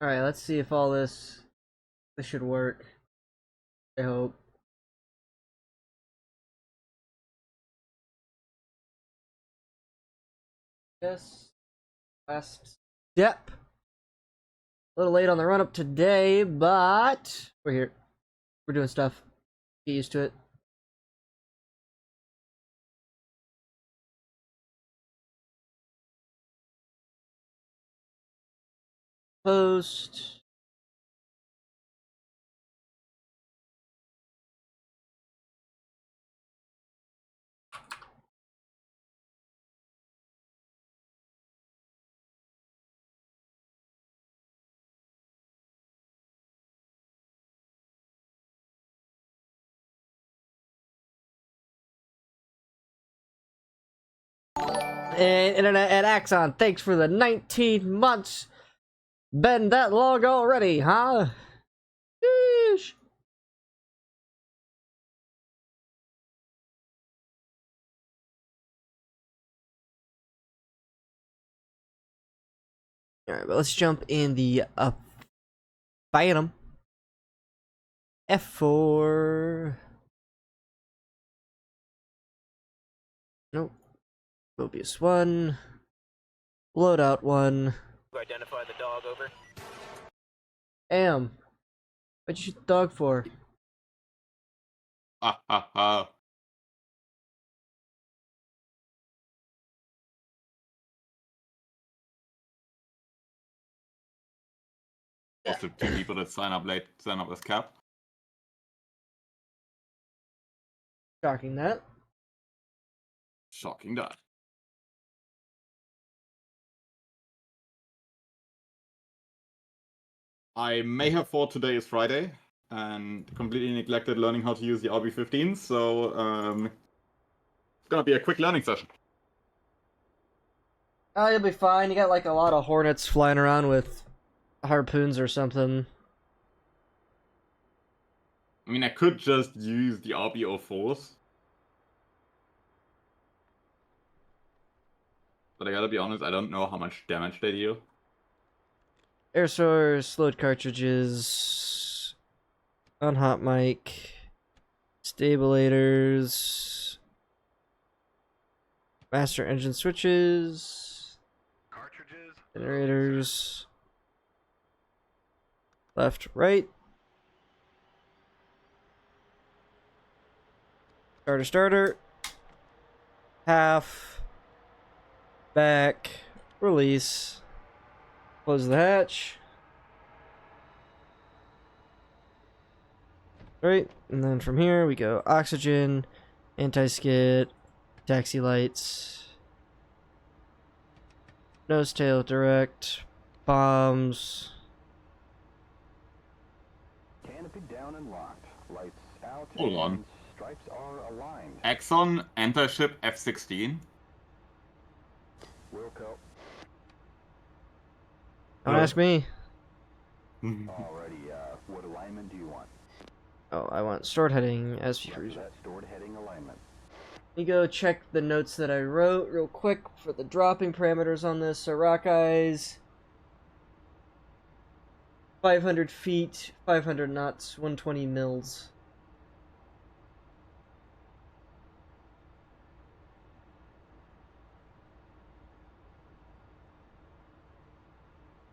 Alright, let's see if all this should work. I hope. Yes. Last step. A little late on the run up today, but we're here. We're doing stuff. Get used to it. Post. And Internet at Axon, thanks for the 19 months. Been that long already, huh? Sheesh. Alright, but let's jump in the Phantom. F4. Nope. Mobius 1. Loadout 1. Identify the dog, over. What'd you shoot the dog for? Ha ha ha. Also, two people that sign up late sign up as cap. Shocking that. Shocking that. I may have thought today is Friday and completely neglected learning how to use the RB15, so it's gonna be a quick learning session. Oh, you'll be fine. You got like a lot of hornets flying around with harpoons or something. I mean, I could just use the RB04s. But I gotta be honest, I don't know how much damage they deal. Air source, load cartridges, on hot mic, stabilators, master engine switches, Cartridges. generators, left, right, starter, half, back, release, close the hatch. Right, and then from here we go oxygen, anti-skid, taxi lights, nose tail direct, bombs. Canopy down and locked. Lights out. Hold on. And stripes are aligned. Axon, anti-ship F-16. Wilco. Don't ask me. Alrighty, what alignment do you want? Oh, I want stored heading as Left future. that stored heading alignment. Let me go check the notes that I wrote real quick for the dropping parameters on this. So rock eyes, 500 feet, 500 knots, 120 mils.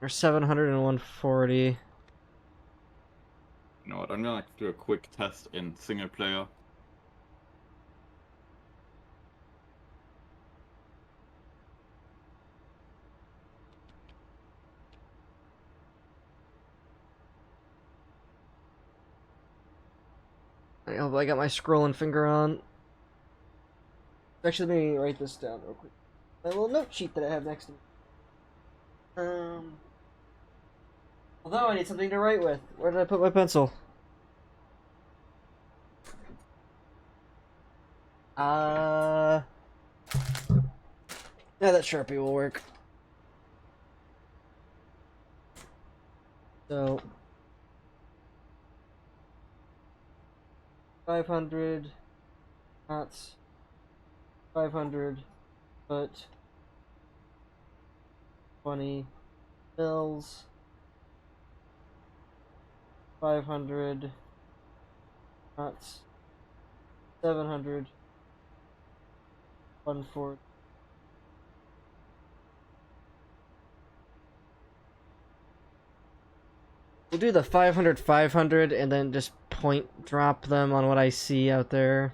Or 700 and 140. You know what, I'm gonna do a quick test in single player. I hope I got my scrolling finger on. Actually, let me write this down real quick. My little note sheet that I have next to me. Although I need something to write with. Where did I put my pencil? Yeah, that Sharpie will work. So 500 knots, 500 foot, 20 mils, 500. Knots. 700. 140. We'll do the 500, 500, and then just point drop them on what I see out there.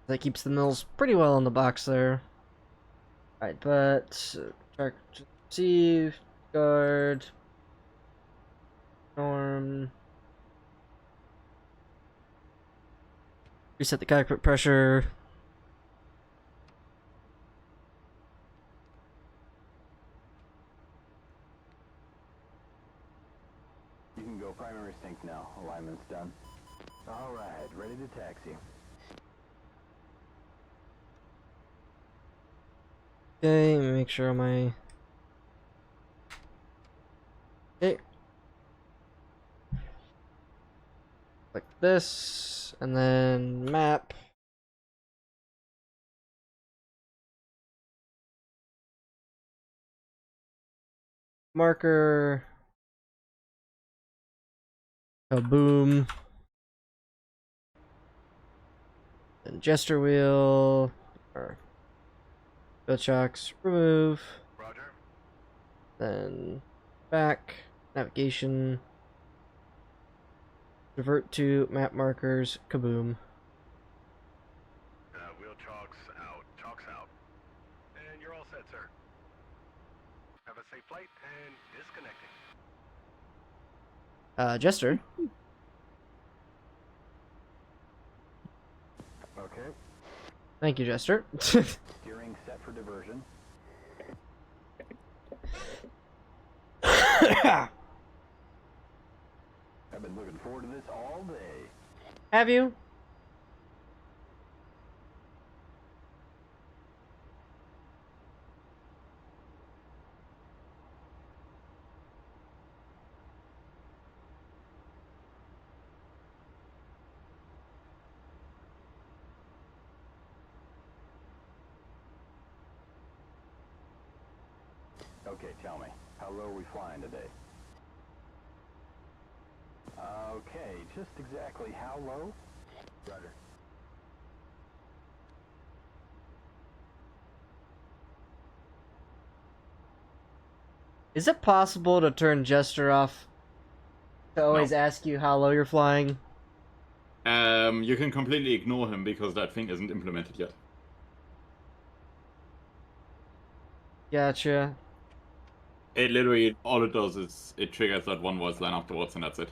That keeps the mills pretty well in the box there. Alright, but track receive, guard, norm. Reset the cockpit pressure. You can go primary sync now. Alignment's done. All right, ready to taxi. Okay, let me make sure my. Okay. Like this, and then map. Marker. Kaboom. And gesture wheel. Or field shocks, remove. Roger. Then back. Navigation. Revert to map markers. Kaboom. Wheel chalks out. Chalks out. And you're all set, sir. Have a safe flight and disconnecting. Jester. Okay. Thank you, Jester. Steering set for diversion. I've been looking forward to this all day. Have you? Okay, tell me, how low are we flying today? Okay, just exactly how low? Roger. Is it possible to turn Jester off? To always ask you how low you're flying? You can completely ignore him because that thing isn't implemented yet. Gotcha. It literally, all it does is it triggers that one voice line afterwards and that's it.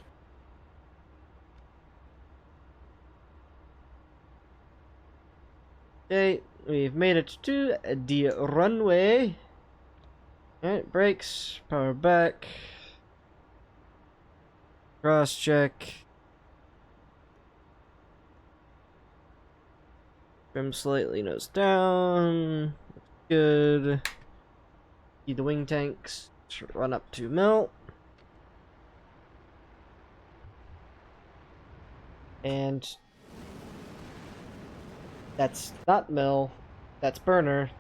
Okay, we've made it to the runway. Alright, brakes, power back. Cross check. Trim slightly nose down. Good. See the wing tanks. Run up to mil. And that's not mill. That's burner.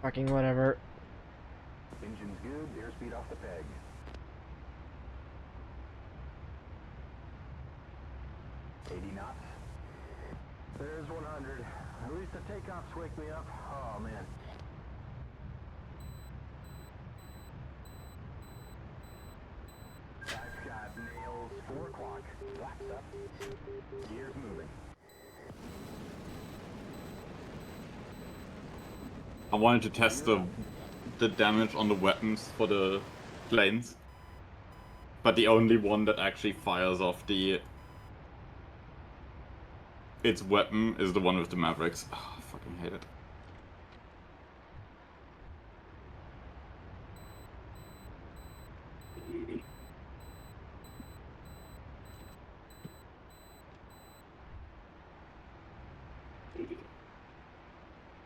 Fucking whatever. Engine's good, airspeed off the peg. .80 knots. There's 100. At least the takeoffs wake me up. Oh, man. I've got nails. 4 o'clock. Flaps up. Gears moving. I wanted to test the damage on the weapons for the planes. But the only one that actually fires off its weapon is the one with the Mavericks. Oh, I fucking hate it.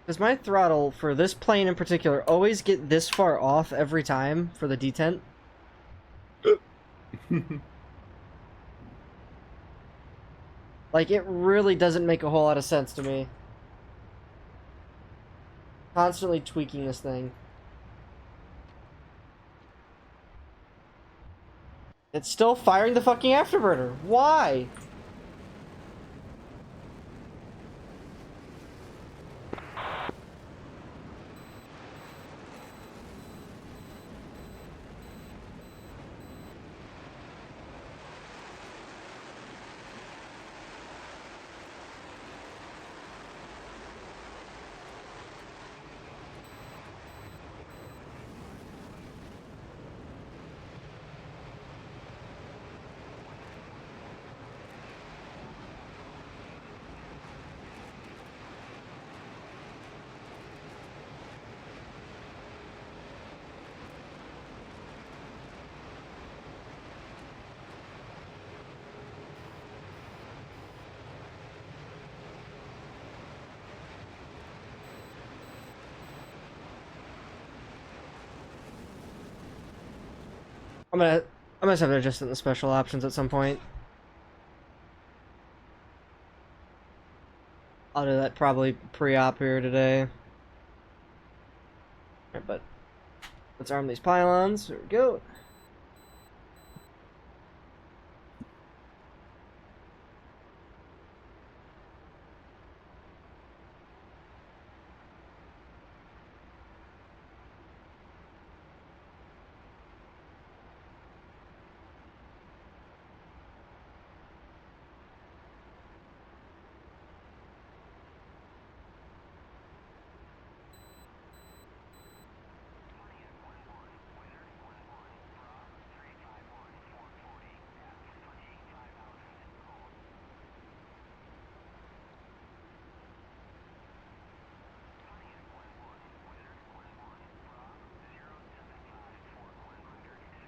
Does my throttle for this plane in particular always get this far off every time for the detent? Like, it really doesn't make a whole lot of sense to me. Constantly tweaking this thing. It's still firing the fucking afterburner. Why? I'm gonna have to adjust it in the special options at some point. I'll do that probably pre-op here today. Alright, but let's arm these pylons. There we go.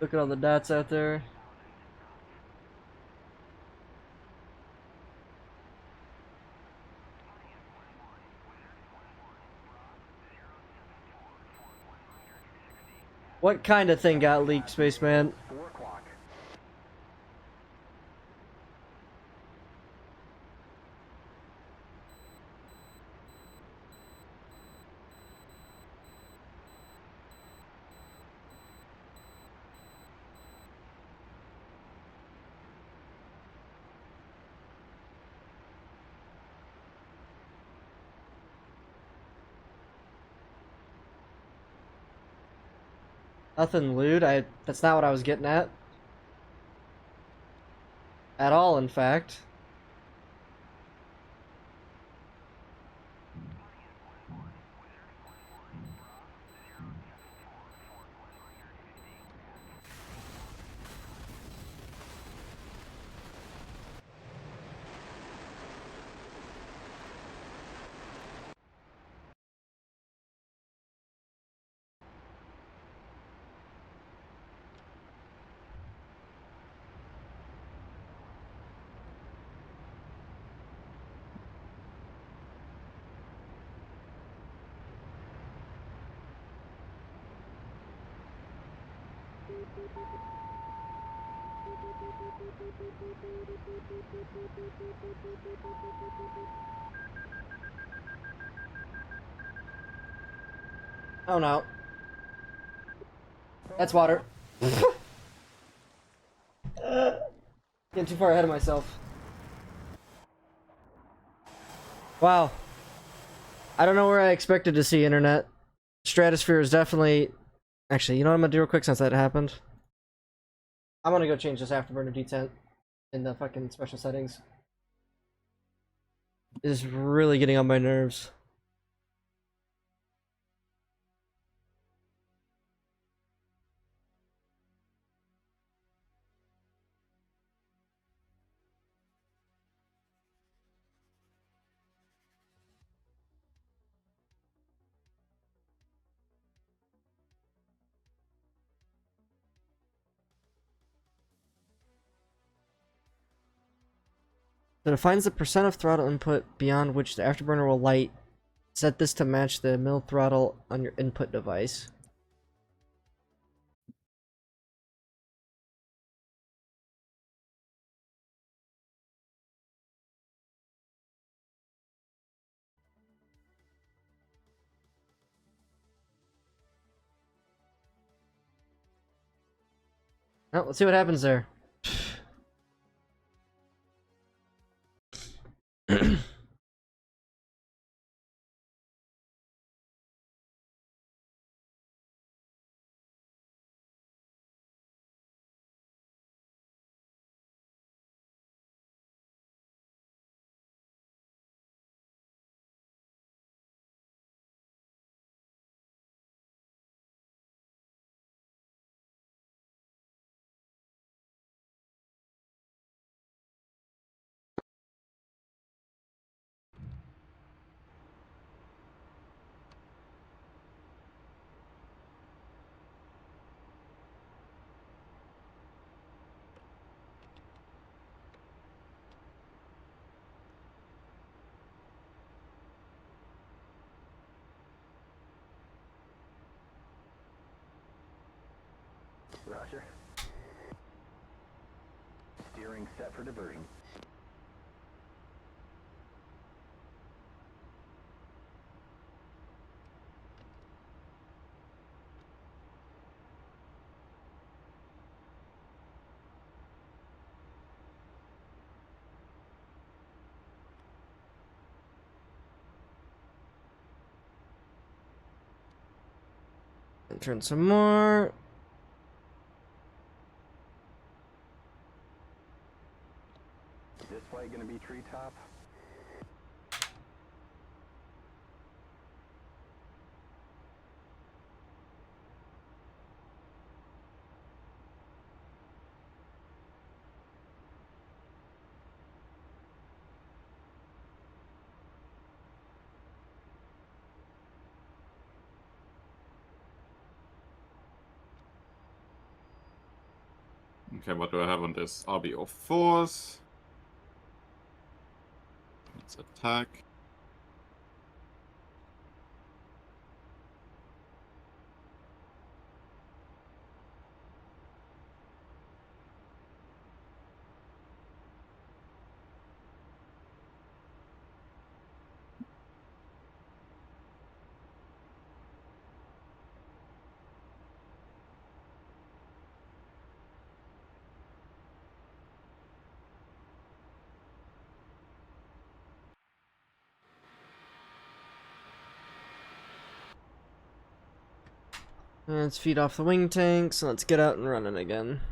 Look at all the dots out there. What kind of thing got leaked, Spaceman? 4 o'clock. Nothing lewd. That's not what I was getting at. At all, in fact. Oh no. That's water. Getting too far ahead of myself. Wow. I don't know where I expected to see internet. Stratosphere is definitely... Actually, you know what I'm gonna do real quick since that happened? I'm gonna go change this afterburner detent in the fucking special settings. It is really getting on my nerves. So defines the percent of throttle input beyond which the afterburner will light. Set this to match the mill throttle on your input device. Oh, let's see what happens there. Roger. Steering set for diversion. Turn some more. This flight gonna be treetop? Okay, what do I have on this? RB04s. Let's attack. And let's feed off the wing tanks. Let's get out and running again.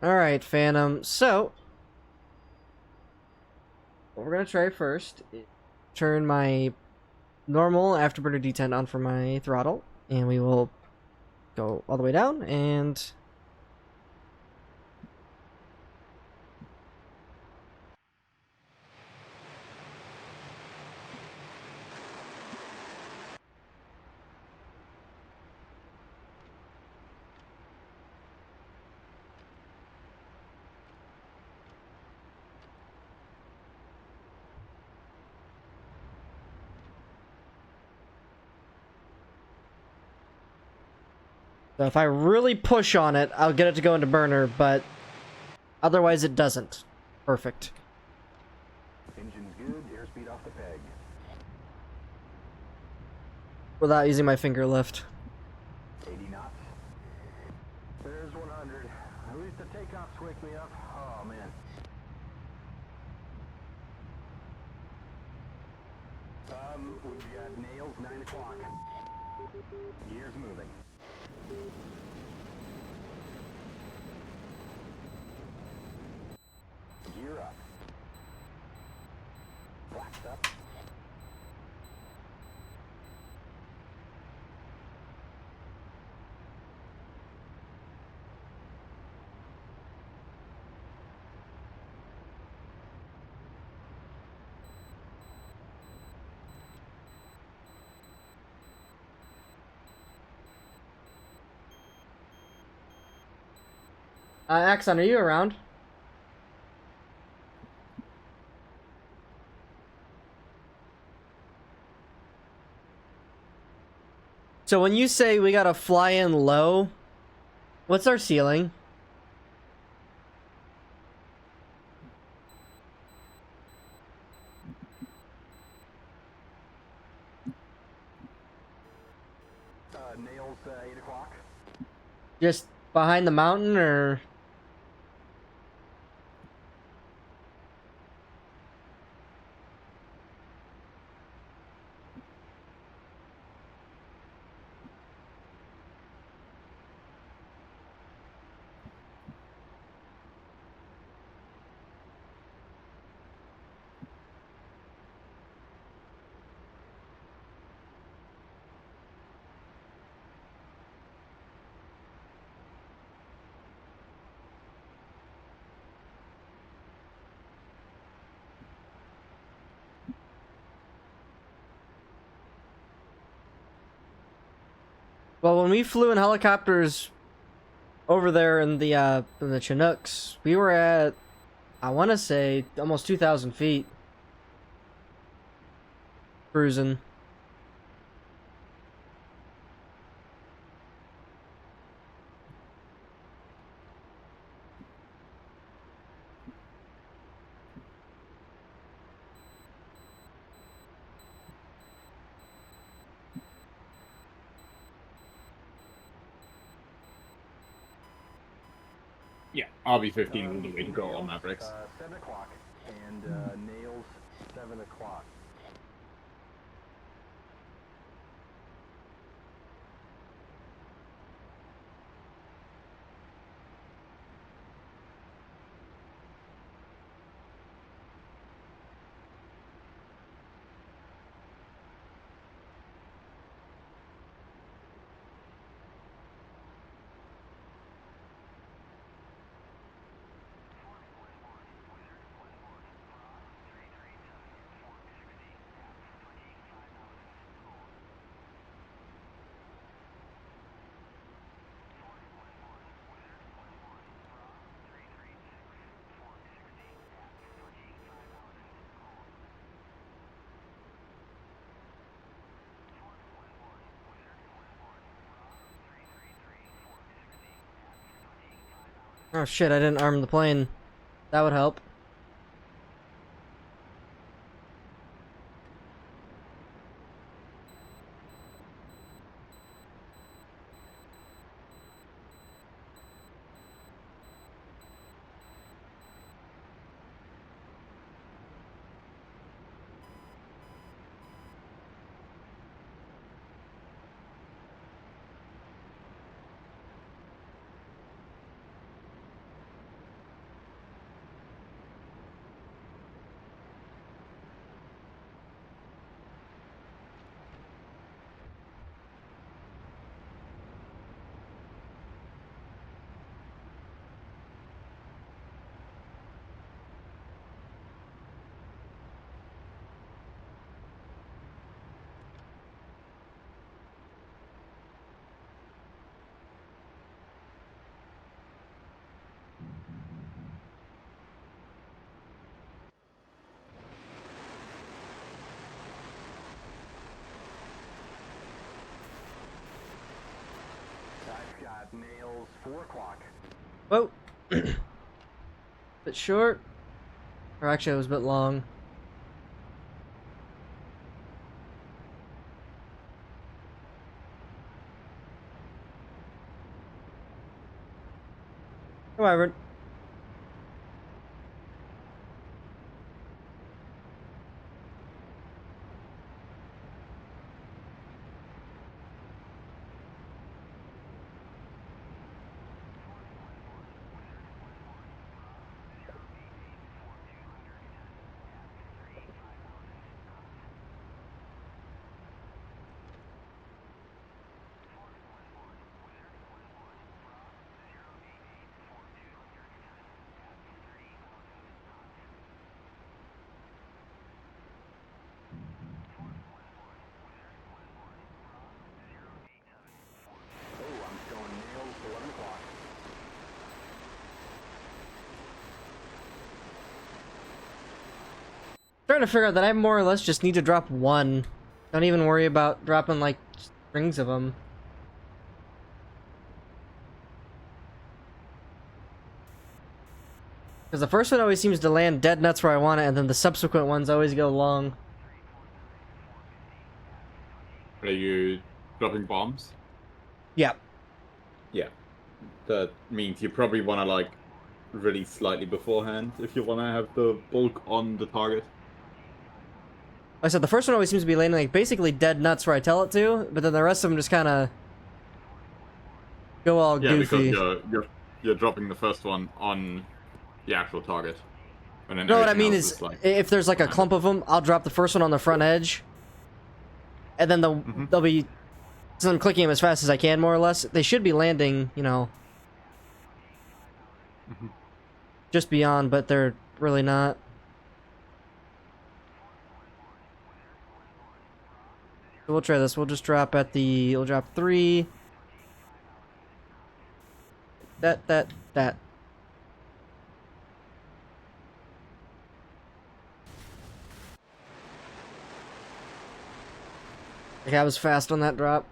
Alright, Phantom. So, what we're gonna try first is turn my normal afterburner detent on for my throttle, and we will go all the way down and so if I really push on it, I'll get it to go into burner, but otherwise it doesn't. Perfect. Engine's good, airspeed off the peg. Without using my finger lift. 80 knots. There's 100. At least the takeoffs wake me up. Oh, man. We've got nails, 9 o'clock. Gears moving. Gear up. Flaps up. Axon, are you around? So when you say we gotta fly in low, what's our ceiling? Nails, 8 o'clock. Just behind the mountain, or? Well, when we flew in helicopters over there in the Chinooks, we were at, I want to say, almost 2,000 feet. Cruising. Yeah, RB15 will be the way to go on Mavericks. 7 o'clock. And Nails, 7 o'clock. Oh shit, I didn't arm the plane. That would help. I've got Nails, 4 o'clock. Whoa. Bit short. Or actually, it was a bit long. However. trying to figure out that I more or less just need to drop one. Don't even worry about dropping like strings of them. Because the first one always seems to land dead nuts where I want it, and then the subsequent ones always go long. Are you dropping bombs? Yeah. Yeah. That means you probably want to, like, release slightly beforehand if you want to have the bulk on the target. Like I said, the first one always seems to be landing like basically dead nuts where I tell it to, but then the rest of them just kind of go all Yeah, goofy. because you're dropping the first one on the actual target. And then No, what I everything mean else is, like, if there's like a behind clump of them, I'll drop the first one on the front edge, and then they'll be. So I'm clicking them as fast as I can, more or less. They should be landing, you know, just beyond, but they're really not. So we'll try this. We'll just drop at the. We'll drop 3. That. Okay, I was fast on that drop.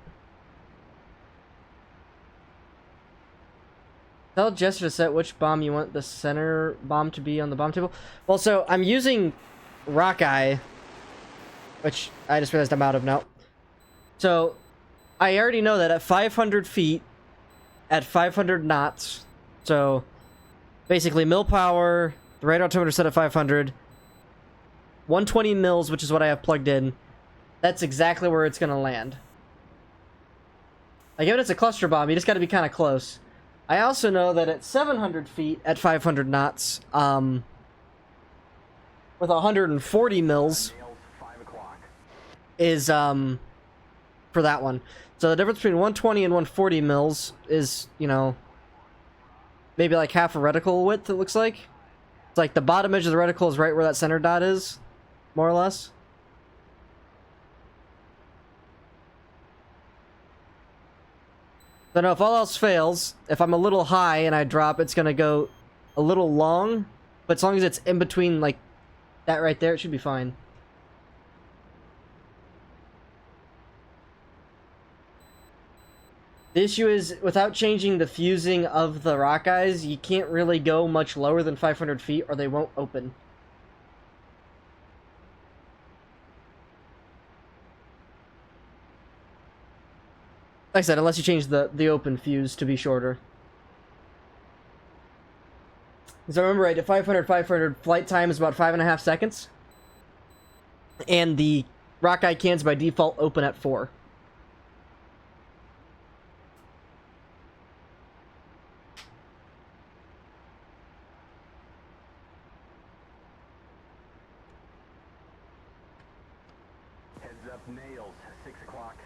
Tell Jester to set which bomb you want the center bomb to be on the bomb table. Well, so I'm using Rockeye, which I just realized I'm out of now. So I already know that at 500 feet, at 500 knots, so basically mill power, the radar altimeter set at 500, 120 mils, which is what I have plugged in. That's exactly where it's gonna land. Like, if it's a cluster bomb, you just gotta be kind of close. I also know that at 700 feet, at 500 knots, with 140 mils, Nails, 5 o'clock. is, for that one. So the difference between 120 and 140 mils is, you know, maybe like half a reticle width, it looks like. It's like the bottom edge of the reticle is right where that center dot is, more or less. So now, if all else fails, if I'm a little high and I drop, it's gonna go a little long. But as long as it's in between, like, that right there, it should be fine. The issue is, without changing the fusing of the Rockeyes, you can't really go much lower than 500 feet or they won't open. Like I said, unless you change the open fuse to be shorter. Because I remember right, at 500, flight time is about 5.5 seconds. And the Rockeye cans by default open at 4. Heads up, nails, 6 o'clock.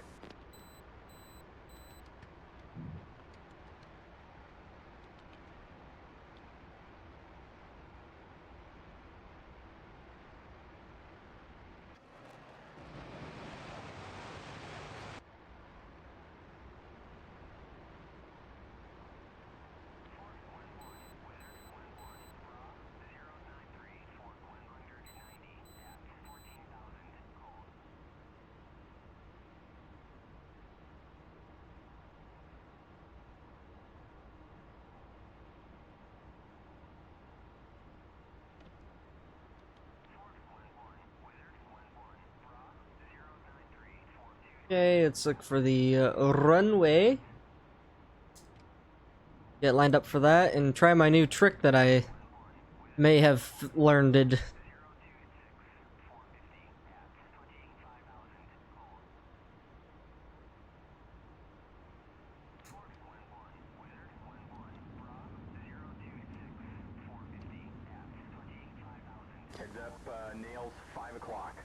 Okay, let's look for the runway. Get lined up for that and try my new trick that I may have learned. Heads up, nails, 5 o'clock.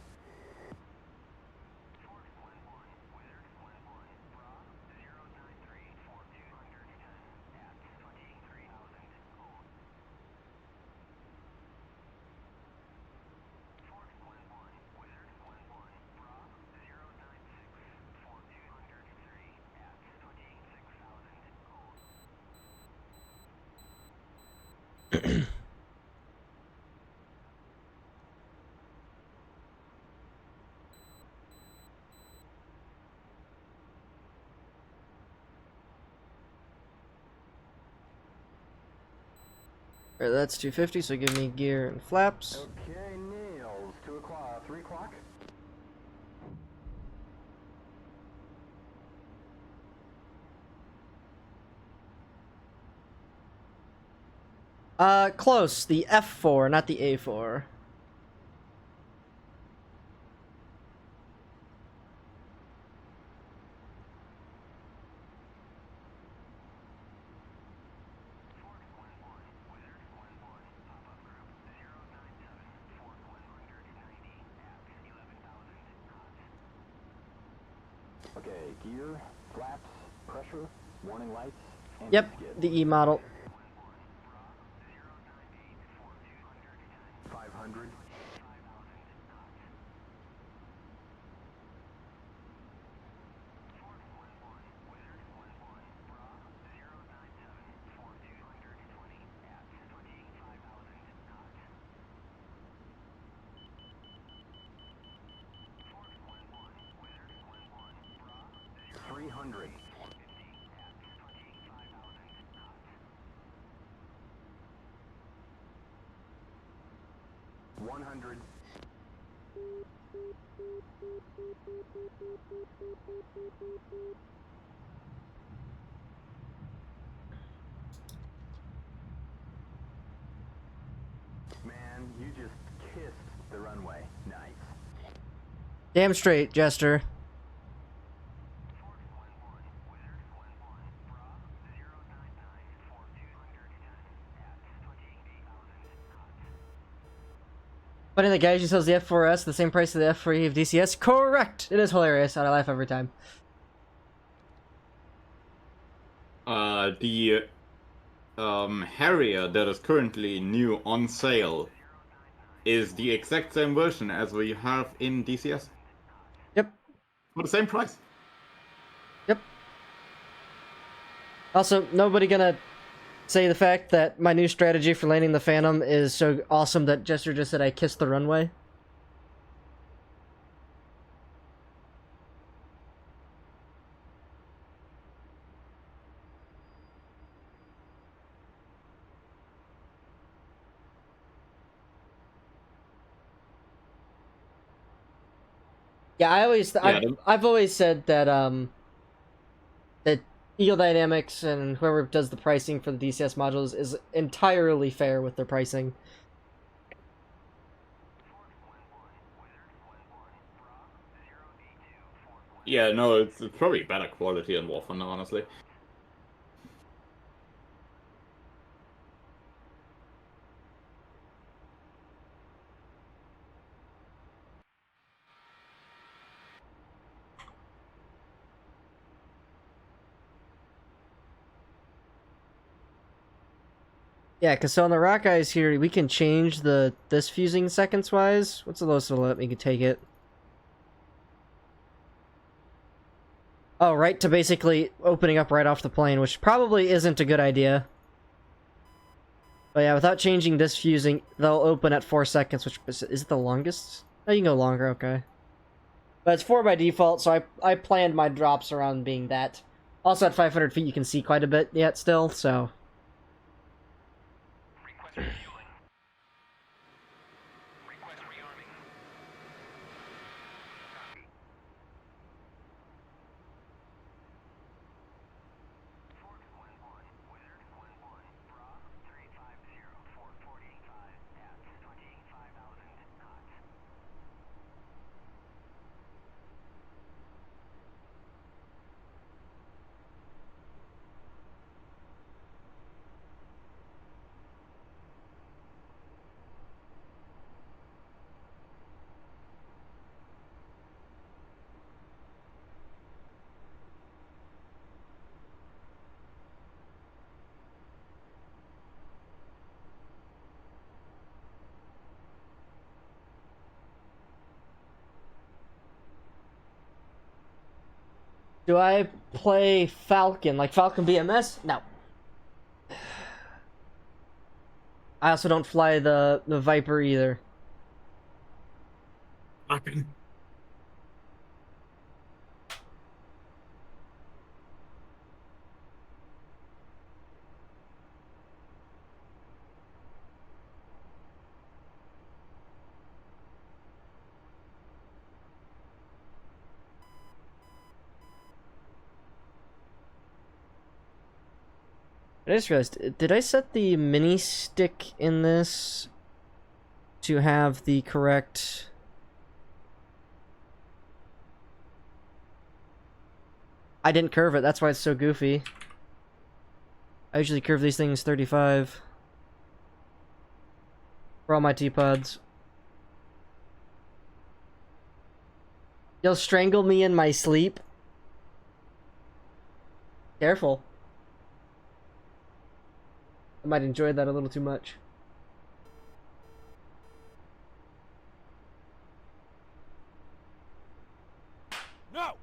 Alright, that's 250, so give me gear and flaps. Okay, Niels, 2 o'clock, 3 o'clock? Close. The F4, not the A4. Okay, gear, flaps, pressure, warning lights, and Yep, skid. the E model. 500. Three hundred. 100. Man, you just kissed the runway. Nice. Damn straight, Jester. Funny the guy who sells the F4S the same price as the F3 of DCS? Correct! It is hilarious. I laugh every time. The Harrier that is currently new on sale is the exact same version as we have in DCS. Yep. For the same price. Yep. Also, nobody gonna say the fact that my new strategy for landing the Phantom is so awesome that Jester just said I kissed the runway. Yeah, I've always said that that Eagle Dynamics and whoever does the pricing for the DCS modules is entirely fair with their pricing. Yeah, no, it's probably better quality in War Thunder, honestly. Yeah, because so on the Rock Eyes here, we can change this fusing seconds wise. What's the lowest it'll let me take it? Oh, right to basically opening up right off the plane, which probably isn't a good idea. But yeah, without changing this fusing, they'll open at 4 seconds, which is it the longest? Oh, you can go longer, okay. But it's 4 by default, so I planned my drops around being that. Also at 500 feet, you can see quite a bit yet still, so... Request refueling. Request rearming. Copy. Do I play Falcon, like Falcon BMS? No. I also don't fly the Viper either. Fucking. I just realized, did I set the mini stick in this to have the correct... I didn't curve it, that's why it's so goofy. I usually curve these things 35 for all my T-pods. You'll strangle me in my sleep? Careful. I might enjoy that a little too much. No!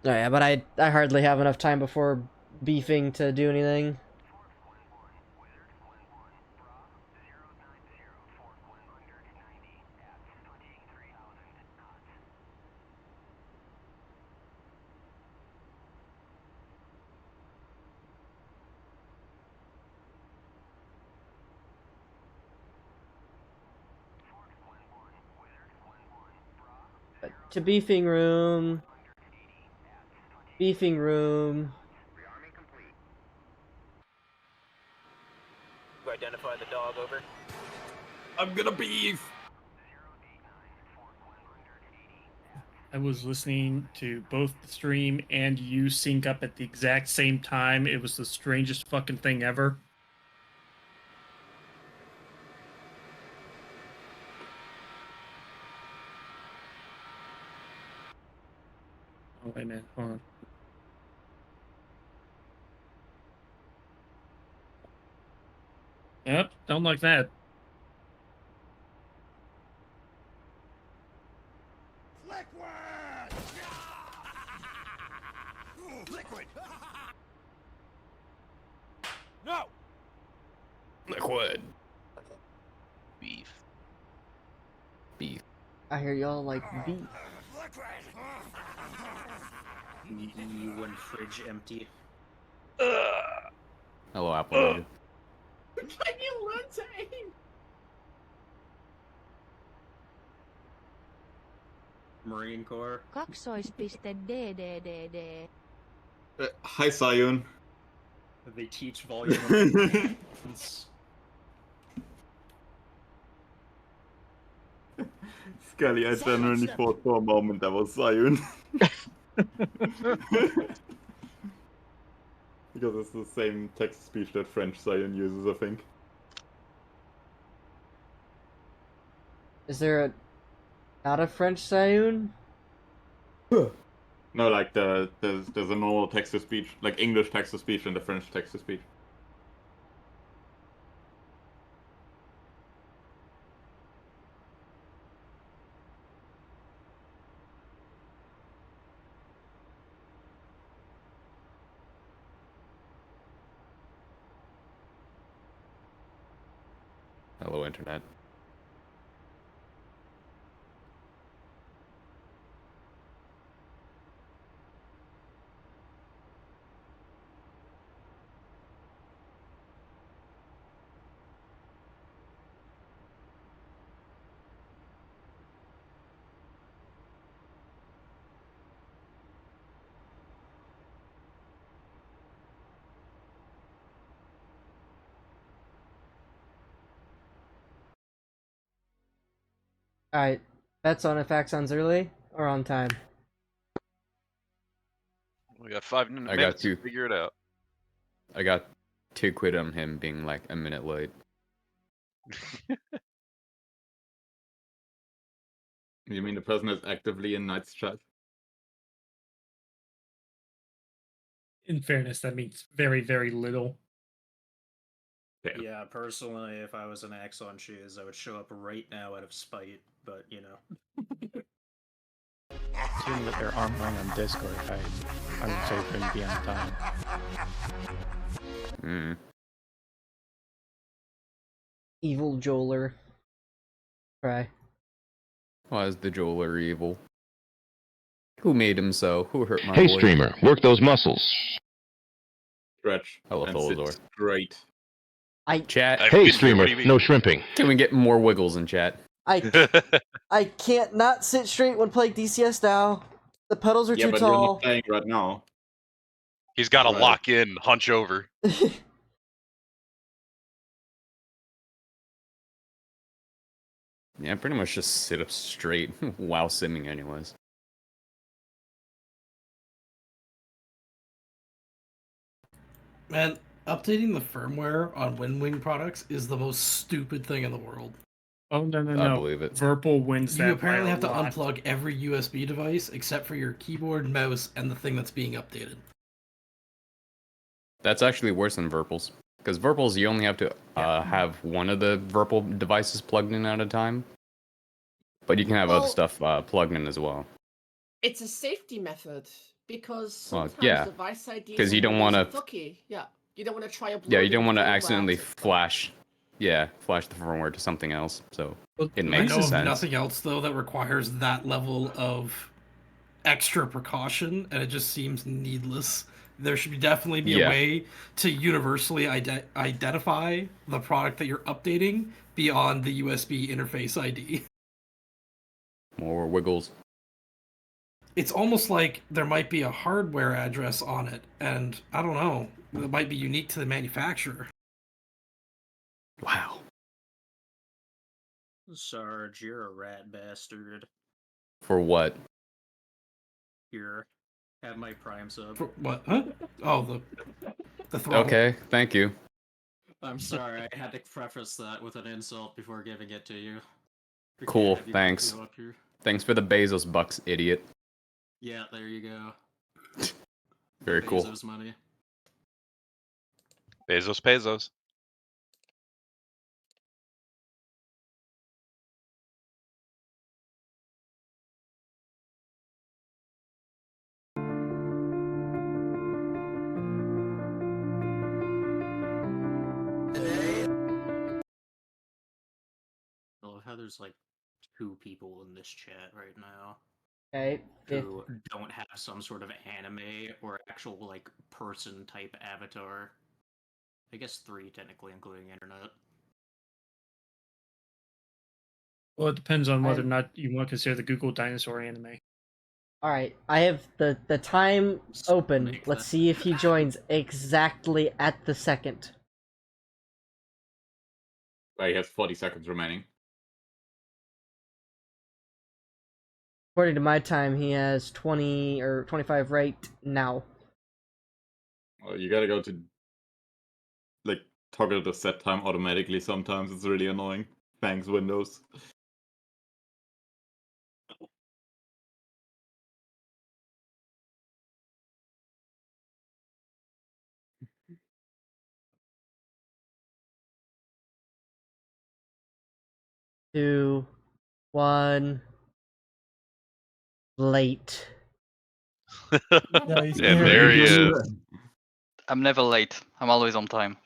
Oh yeah, but I hardly have enough time before beefing to do anything. To beefing room. Beefing room. You identify the dog, over. I'm gonna beef. I was listening to both the stream and you sync up at the exact same time. It was the strangest fucking thing ever. Oh, wait a minute. Hold on. Yep, don't like that. Liquid! No! Liquid. Beef. Beef. I hear y'all like beef. You went fridge empty. Hello, Apple. Can you learn to aim? Marine Corps. Kaksoispiste. Hi, Sayun. They teach volume of Scully, I genuinely thought for a moment that was Sayun. Because it's the same text speech that French Sayun uses, I think. Is there a not a French Sayun? No, like there's a normal text to speech, like English text to speech and the French text to speech. Hello, Internet. Alright. Bets on if Axon's early or on time. We got 5 minutes I got to two. figure it out. I got 2 quid on him being like a minute late. You mean the person that's actively in Knight's chat? In fairness, that means very, very little. Yeah, personally, if I was an Axon Shoes, I would show up right now out of spite, but you know. Assuming that they're online on Discord, I would say bring be on time. Hmm. Evil Joeler. Cry. Why is the jeweler evil? Who made him so? Who hurt my Hey, boy? streamer, work those muscles. Stretch. Hello, and sit Tholador. straight. Chat, I've been here, what do you mean? shrimping. can we get more wiggles in chat? I can't not sit straight when playing DCS now. The pedals are Yeah, too but you're tall. not playing right now. He's got to Right. lock in, hunch over. Yeah, pretty much just sit up straight while simming anyways. Man, updating the firmware on WinWing products is the most stupid thing in the world. Oh no no I no! believe it. Virpil wins that. You apparently by a have to lot. unplug every USB device except for your keyboard, mouse, and the thing that's being updated. That's actually worse than Virpils. Because Virpils, you only have to have one of the Virpil devices plugged in at a time. But you can have other stuff plugged in as well. It's a safety method because Well, sometimes yeah, device IDs 'cause you don't want wanna- to. Yeah, you don't want to try a. Yeah, you don't want to accidentally flash the firmware to something else. So it I makes know of sense. nothing else though that requires that level of extra precaution, and it just seems needless. There should definitely be a way to universally identify the product that you're updating beyond the USB interface ID. More wiggles. It's almost like there might be a hardware address on it, and I don't know, it might be unique to the manufacturer. Wow. Sarge, you're a rat bastard. For what? Here, have my Prime sub. For what? Huh? Oh, the throttle. Okay, thank you. I'm sorry, I had to preface that with an insult before giving it to you. Cool, Have you thanks. go up here? Thanks for the Bezos bucks, idiot. Yeah, there you go. Very cool. Bezos money. Bezos. I love how there's like 2 people in this chat right now Okay. who don't have some sort of anime or actual like person type avatar. I guess 3 technically, including internet. Well, it depends on whether or I'm- not you want to consider the Google dinosaur anime. All right, I have the time open. Make Let's that- see if he joins exactly at the second. He has 40 seconds remaining. According to my time, he has 20 or 25 right now. Well, you gotta go to like toggle the set time automatically sometimes. It's really annoying. Thanks, Windows. Two, one, late. And there he is. I'm never late. I'm always on time.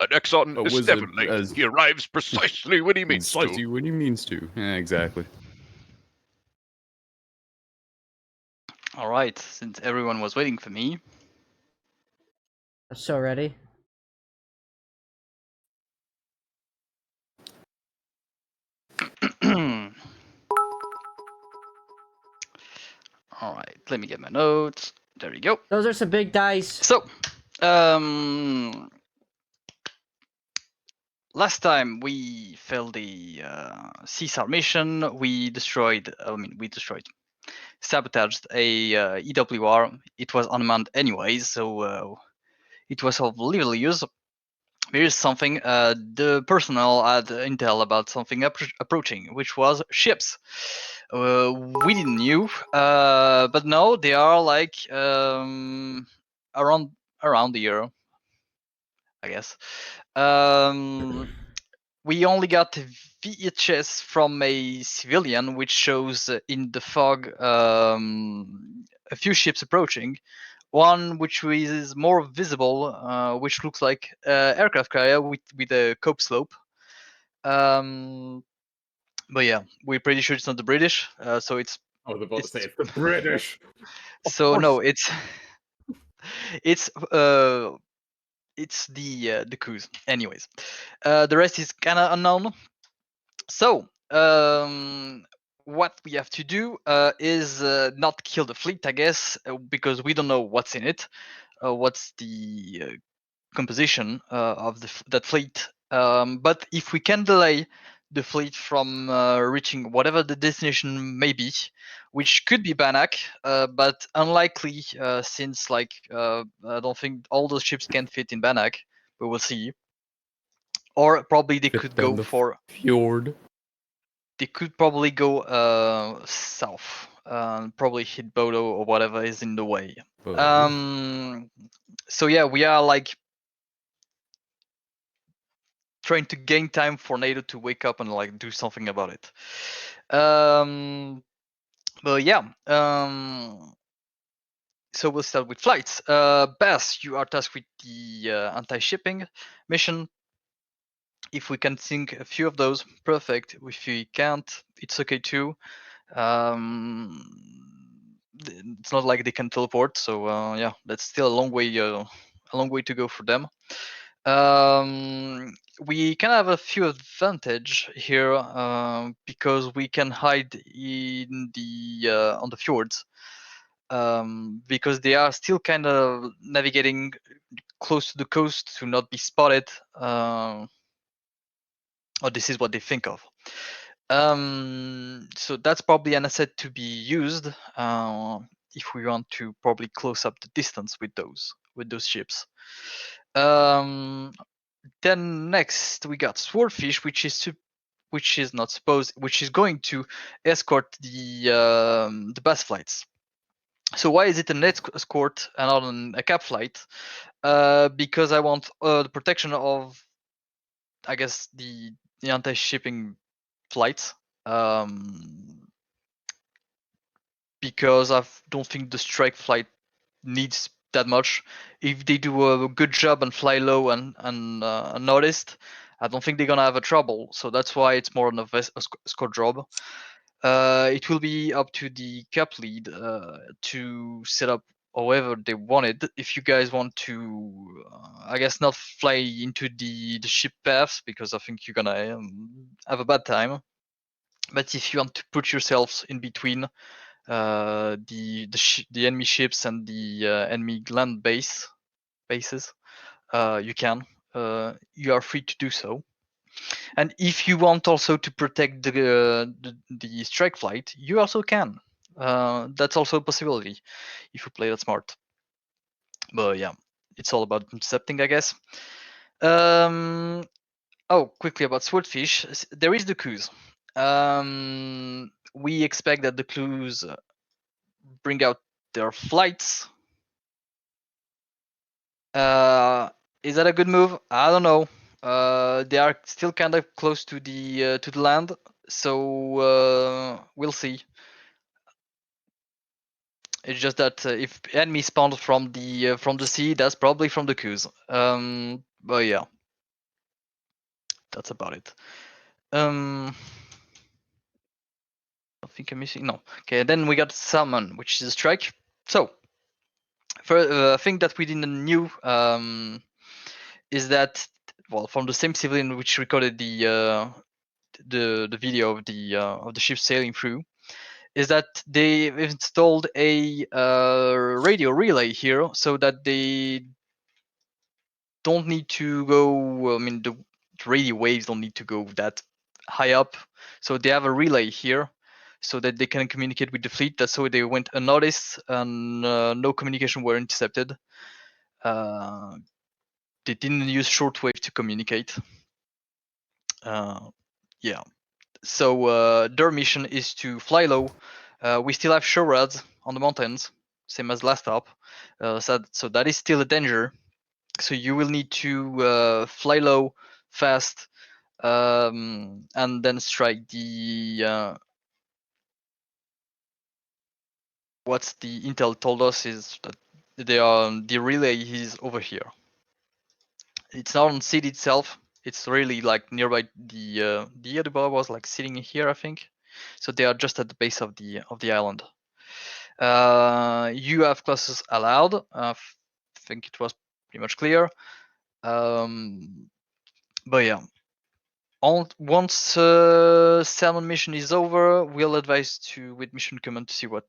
An Exxon A is wizard never late. as- He arrives precisely when he means Precisely to. when he means to. Yeah, exactly. All right, since everyone was waiting for me, I'm so ready. all right, let me get my notes. There we go. Those are some big dice. So, last time we failed the CSAR mission. We sabotaged a EWR. It was unmanned anyways, so it was of little use. Here's something the personnel had intel about something approaching, which was ships. We didn't knew, but no, they are like around the year, I guess. We only got VHS from a civilian, which shows in the fog a few ships approaching. One which is more visible, which looks like aircraft carrier with a cope slope. But yeah, we're pretty sure it's not the British, so it's. I was about to say it's the British. So no, it's it's the cruise. Anyways, the rest is kind of unknown. So what we have to do is not kill the fleet, I guess, because we don't know what's in it, what's the composition of that fleet. But if we can delay the fleet from reaching whatever the destination may be, which could be Banach, but unlikely since I don't think all those ships can fit in Banach, but we'll see. Or probably they could go for fjord. They could probably go south, probably hit Bodo or whatever is in the way. So yeah, we are like trying to gain time for NATO to wake up and like do something about it. But yeah, so we'll start with flights. Bass, you are tasked with the anti-shipping mission. If we can sink a few of those, perfect. If we can't, it's okay too. It's not like they can teleport, so yeah, that's still a long way to go for them. We can have a few advantage here because we can hide in the on the fjords because they are still kind of navigating close to the coast to not be spotted. Or this is what they think of. So that's probably an asset to be used if we want to probably close up the distance with those ships. Then next we got Swordfish, which is going to escort the Bass flights. So why is it an escort and not a cap flight? Because I want the protection of, I guess, the anti-shipping flights. Because I don't think the strike flight needs that much. If they do a good job and fly low and unnoticed, I don't think they're gonna have a trouble. So that's why it's more on a escort job. It will be up to the cap lead to set up however they want it. If you guys want to, I guess not fly into the ship paths because I think you're gonna have a bad time. But if you want to put yourselves in between the enemy ships and the enemy land bases, you can. You are free to do so. And if you want also to protect the strike flight, you also can. That's also a possibility if you play that smart. But yeah, it's all about intercepting, I guess. Oh, quickly about Swordfish. There is the cruise. We expect that the clues bring out their flights. Is that a good move? I don't know. They are still kind of close to the land, so we'll see. It's just that if enemy spawned from the sea, that's probably from the cruise. But yeah, that's about it. I think I'm missing. No. Okay, then we got Salmon, which is a strike. So, for thing that we didn't knew is that, well, from the same civilian which recorded the video of the ship sailing through, is that they've installed a radio relay here so that they don't need to go. I mean, the radio waves don't need to go that high up, so they have a relay here so that they can communicate with the fleet. That's how they went unnoticed and no communication were intercepted. They didn't use shortwave to communicate. Yeah. So their mission is to fly low. We still have shore rods on the mountains, same as last stop. So that is still a danger. So you will need to fly low, fast, and then strike the. What's the intel told us is that the relay is over here. It's not on seat itself. It's really like nearby the Yadubara was like sitting here, I think. So they are just at the base of the island. You have classes allowed. I think it was pretty much clear. But yeah, once salmon mission is over, we'll advise to with mission command to see what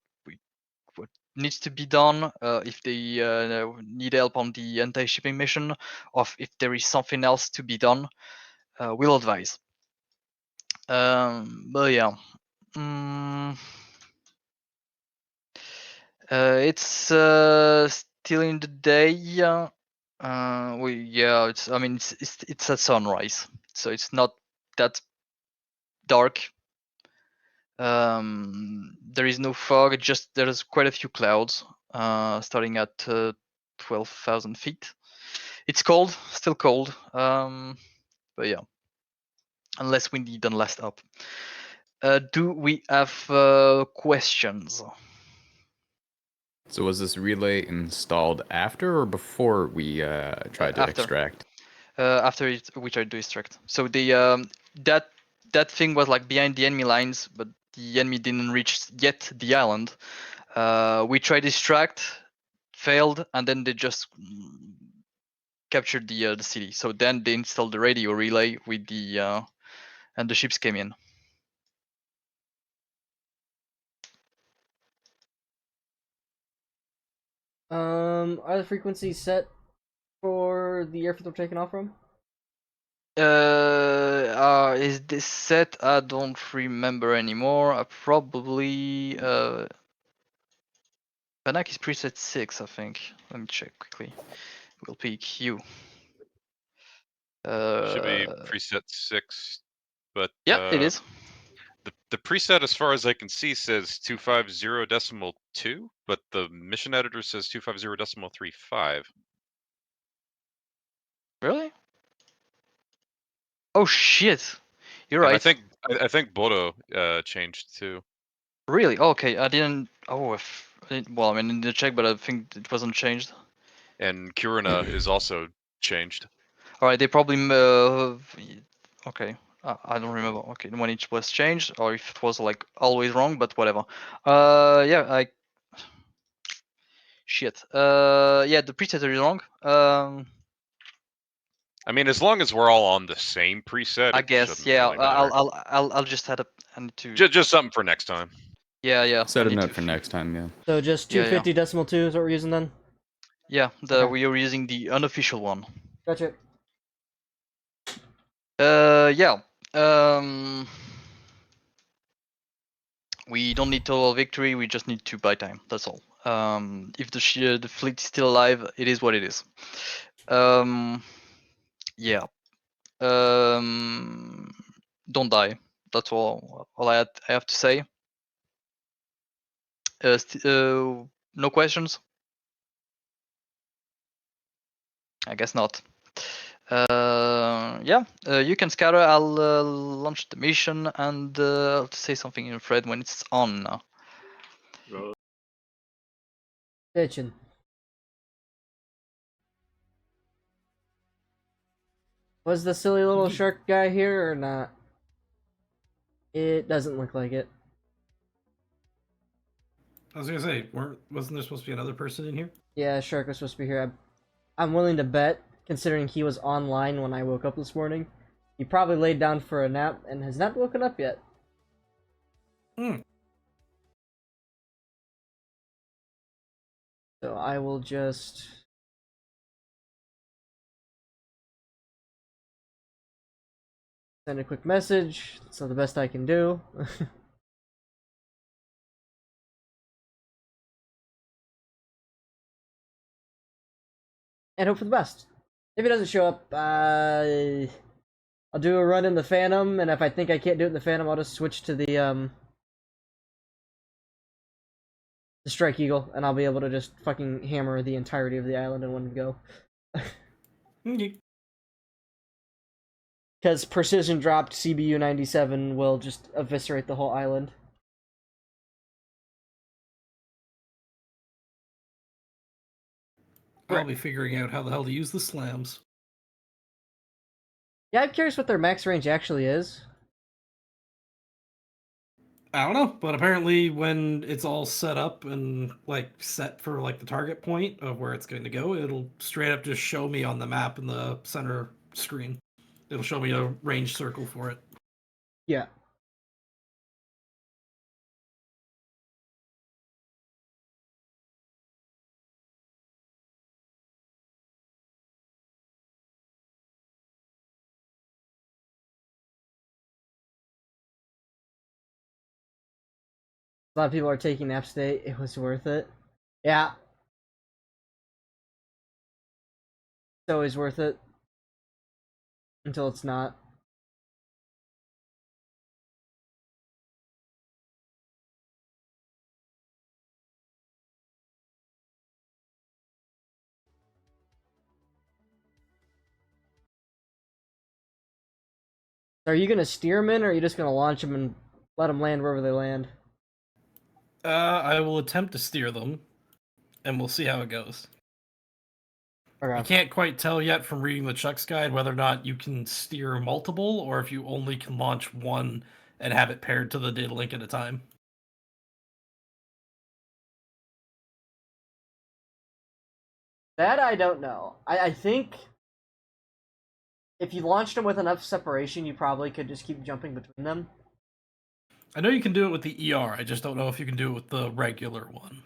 needs to be done. If they need help on the anti-shipping mission, or if there is something else to be done, we'll advise. But yeah. It's still in the day. It's. I mean, it's at sunrise, so it's not that dark. There is no fog. Just there's quite a few clouds. Starting at 12,000 feet. It's cold, still cold. But yeah, and less windy than last up. Do we have questions? So was this relay installed after or before we tried to After. extract? After we tried to extract. So the that thing was like behind the enemy lines, but the enemy didn't reach yet the island. We tried to extract, failed, and then they just captured the city. So then they installed the radio relay with the and the ships came in. Are the frequencies set for the airfield we're taking off from? Is this set? I don't remember anymore. Probably Banak is preset 6, I think. Let me check quickly. We'll pick you. Should be preset 6, but yeah, it is. The preset, as far as I can see, says 250.2, but the mission editor says 250.35. Really? Oh shit! You're And right. I think Bodo changed too. Really? Okay, I didn't. Oh, well, I mean, in the check, but I think it wasn't changed. And Kurina is also changed. All right, they probably. Okay, I don't remember. Okay, when it was changed, or if it was like always wrong, but whatever. Yeah, Shit. Yeah, the preset is wrong. I mean, as long as we're all on the same preset, I guess. Yeah, really matter. I'll just add a. I need to. Just something for next time. Yeah. Set a note for next time, yeah. So just 250.2 is what we're using then? Yeah, we are using the unofficial one. Gotcha. Yeah. We don't need total victory. We just need to buy time. That's all. If the fleet is still alive, it is what it is. Yeah. Don't die. That's all I have to say. No questions? I guess not. Yeah, you can scatter. I'll launch the mission and I'll say something in Fred when it's on now. Bitchin'. Was the silly little shark guy here or not? It doesn't look like it. I was gonna say, wasn't there supposed to be another person in here? Yeah, Shark was supposed to be here. I'm willing to bet, considering he was online when I woke up this morning, he probably laid down for a nap and has not woken up yet. So I will just... send a quick message. It's not the best I can do. And hope for the best. If he doesn't show up, I'll do a run in the Phantom, and if I think I can't do it in the Phantom, I'll just switch to the Strike Eagle, and I'll be able to just fucking hammer the entirety of the island in one go. Because precision dropped CBU 97 will just eviscerate the whole island. I'll be figuring out how the hell to use the slams. Yeah, I'm curious what their max range actually is. I don't know, but apparently when it's all set up and like set for like the target point of where it's going to go, it'll straight up just show me on the map in the center screen. It'll show me a range circle for it. Yeah. A lot of people are taking naps today. It was worth it. Yeah. It's always worth it. Until it's not. Are you gonna steer them in, or are you just gonna launch them and let them land wherever they land? I will attempt to steer them, and we'll see how it goes. Okay. I can't quite tell yet from reading the Chuck's guide whether or not you can steer multiple, or if you only can launch one and have it paired to the data link at a time. That I don't know. I think if you launched them with enough separation, you probably could just keep jumping between them. I know you can do it with the ER. I just don't know if you can do it with the regular one.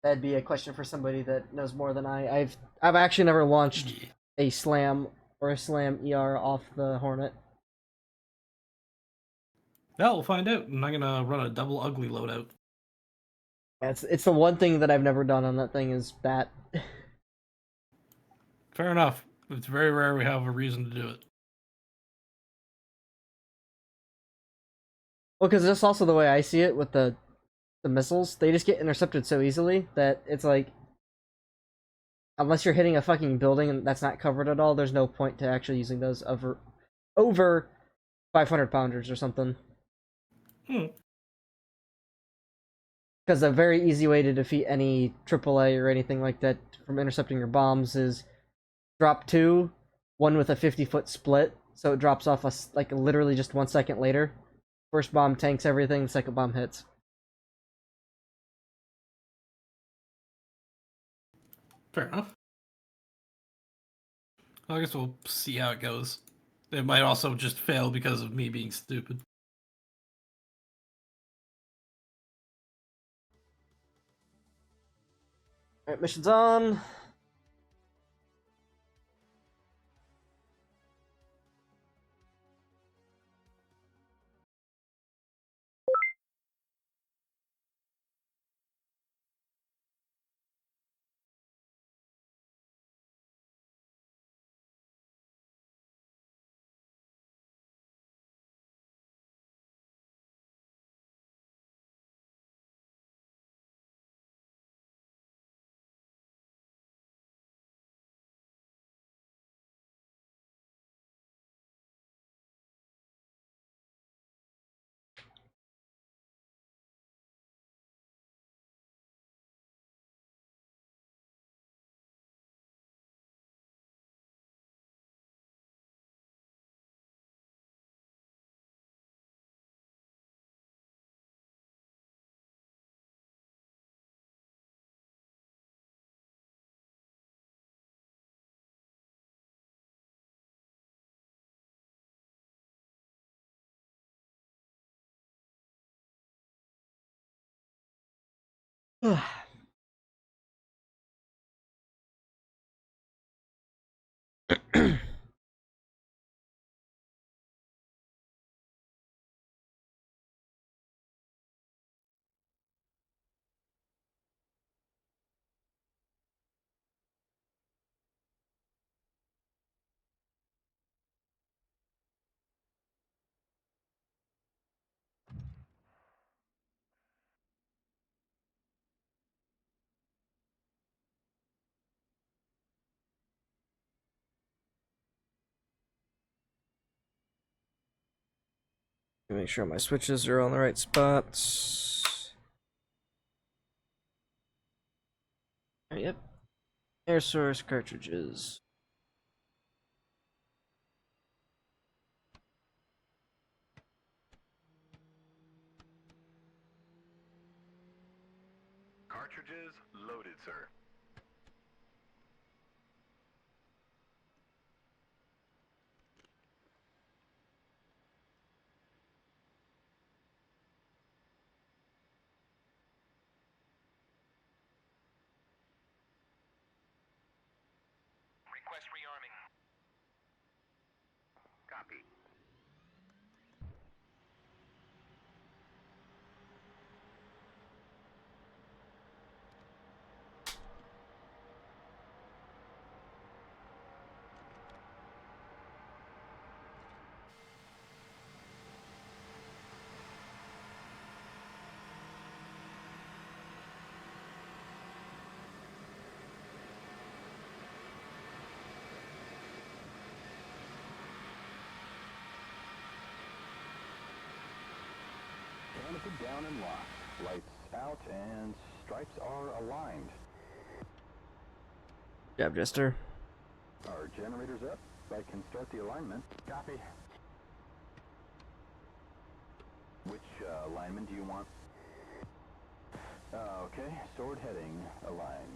That'd be a question for somebody that knows more than I. I've actually never launched a slam or a slam ER off the Hornet. Well, we'll find out. I'm not gonna run a double ugly loadout. It's the one thing that I've never done on that thing is that. Fair enough. It's very rare we have a reason to do it. Well, because that's also the way I see it with the missiles. They just get intercepted so easily that it's like, unless you're hitting a fucking building and that's not covered at all, there's no point to actually using those over 500 pounders or something. Because a very easy way to defeat any AAA or anything like that from intercepting your bombs is drop two, one with a 50-foot split, so it drops off like literally just 1 second later. First bomb tanks everything, the second bomb hits. Fair enough. I guess we'll see how it goes. It might also just fail because of me being stupid. Alright, mission's on. Make sure my switches are on the right spots. Yep. Air source cartridges. Cartridges loaded, sir. Request rearming. Copy. Canopy down and locked. Lights out and stripes are aligned. Job, Jester. Our generator's up. I can start the alignment. Copy. Which alignment do you want? Okay, sword heading, aligning.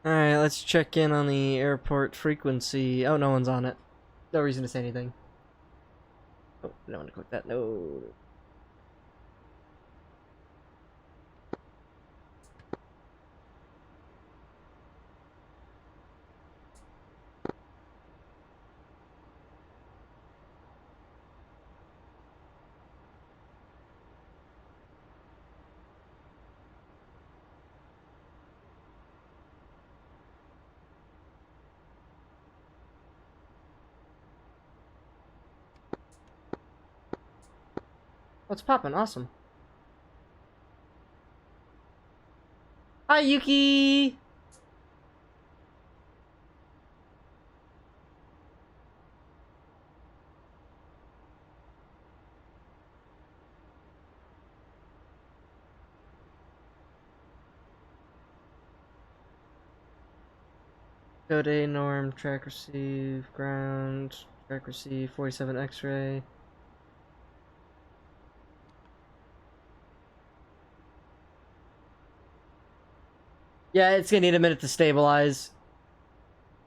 Alright, let's check in on the airport frequency. Oh, no one's on it. No reason to say anything. Oh, I don't want to click that. No. What's poppin'? Awesome. Hi, Yuki! Code A, norm, track receive, ground, track receive, 47 X-ray. Yeah, it's gonna need a minute to stabilize.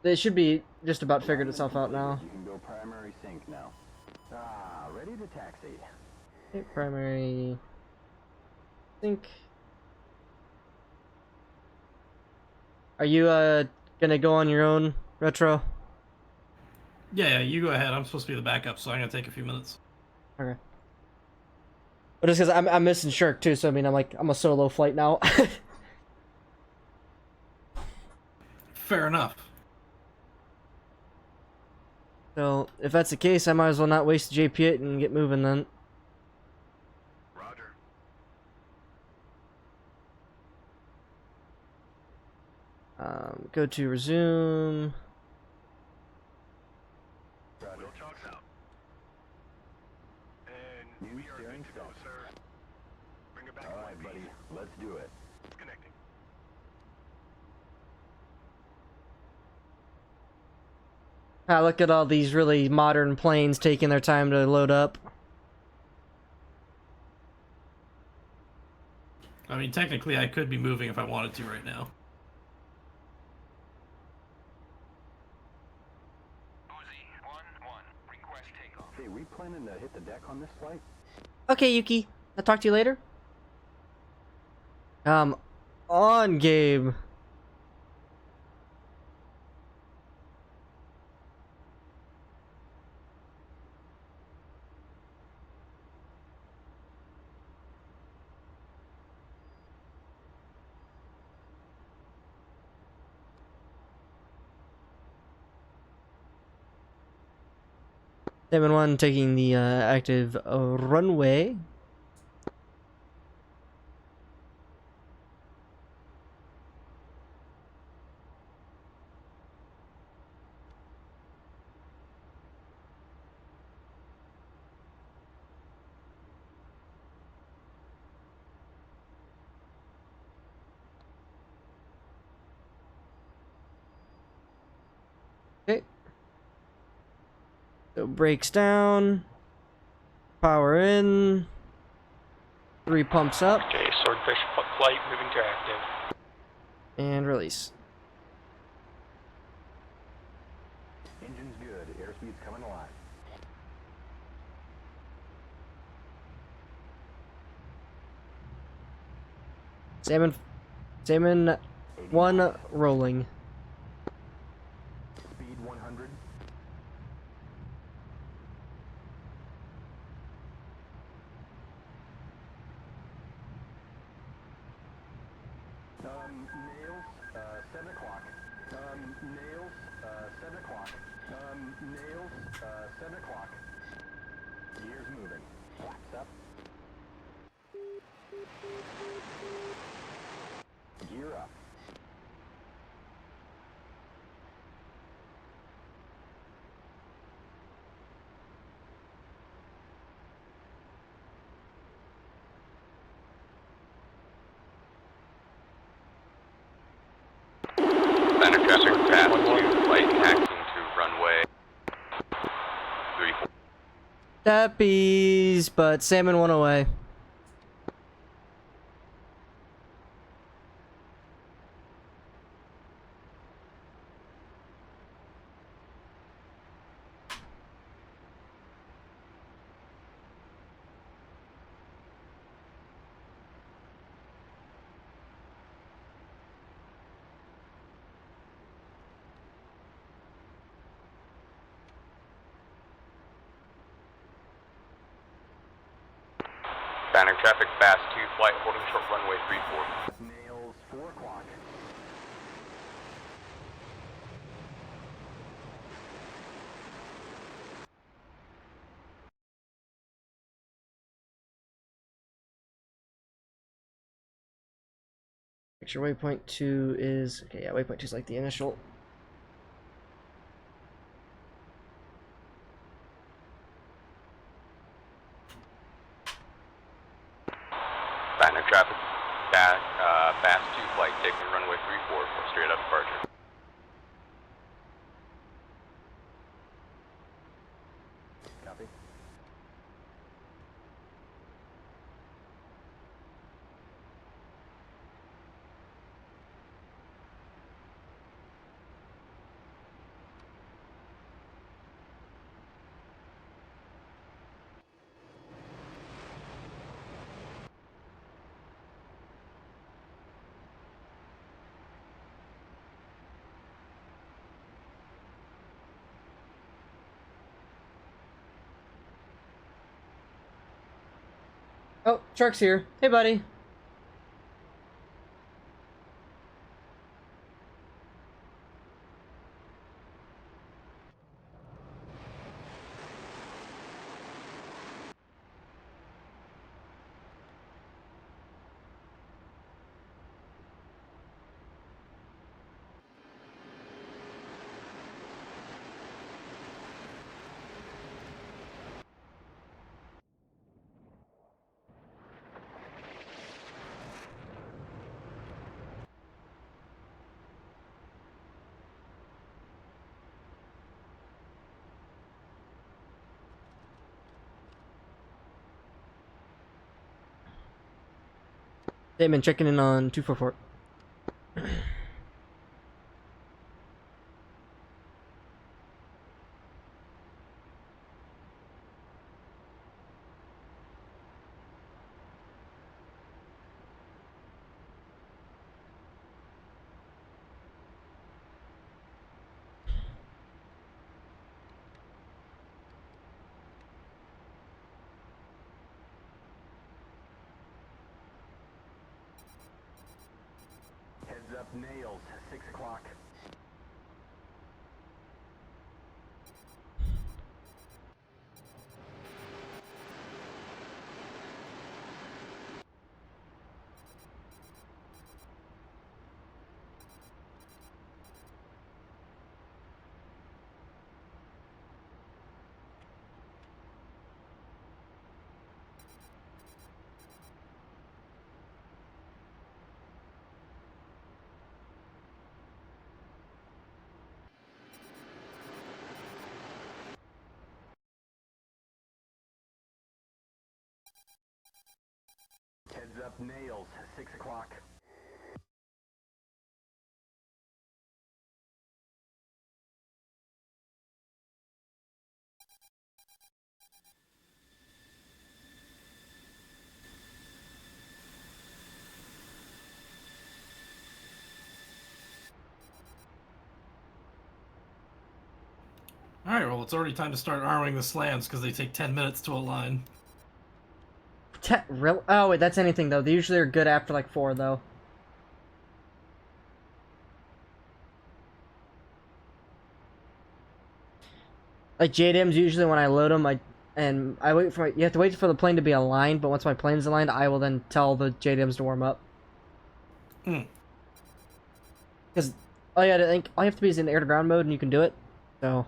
It should be just about figured itself out now. You can go primary sync now. Ah, ready to taxi. Okay, primary sync. Are you gonna go on your own, Retro? Yeah, you go ahead. I'm supposed to be the backup, so I'm gonna take a few minutes. Okay. But just because I'm missing Shirk too, so I mean I'm a solo flight now. Fair enough. So if that's the case, I might as well not waste the JP8 and get moving then. Roger. Go to resume. Roger. Will chalks out. And we are good to go, sir. Bring it back. All right, buddy. Let's do it. Connecting. Ah, look at all these really modern planes taking their time to load up. I mean, technically, I could be moving if I wanted to right now. Hey, we planning to hit the deck on this flight? Okay, Yuki. I'll talk to you later. Come on, Gabe. Seven one taking the active runway. Okay. So brakes down. Power in. 3 pumps up. Okay, Swordfish flight moving to active. And release. Engine's good. Airspeed's coming alive. Salmon 1 rolling. Speed 100. Nails, 7 o'clock. Nails, 7 o'clock. Nails, 7 o'clock. Gears moving. Flaps up. Gear up. Banner traffic path 2, flight taxiing to runway 34. Tappies, but Salmon 1 away. Banner traffic fast 2, flight holding short runway 34. Nails, 4 o'clock. Make sure waypoint 2 is... Okay, yeah, waypoint 2 is like the initial. Banner traffic back, fast 2, flight taking runway 34 for straight up departure. Copy. Oh, Shark's here. Hey, buddy. Damon checking in on 244. up, nails, 6 o'clock. Heads up, nails, 6 o'clock. Alright, well, it's already time to start arming the slams because they take 10 minutes to align. Real? Oh wait, that's anything though. They usually are good after like 4 though. Like JDMs usually when I load them, I wait for you have to wait for the plane to be aligned. But once my plane's aligned, I will then tell the JDMs to warm up. Because all you have to be is in air to ground mode, and you can do it. So.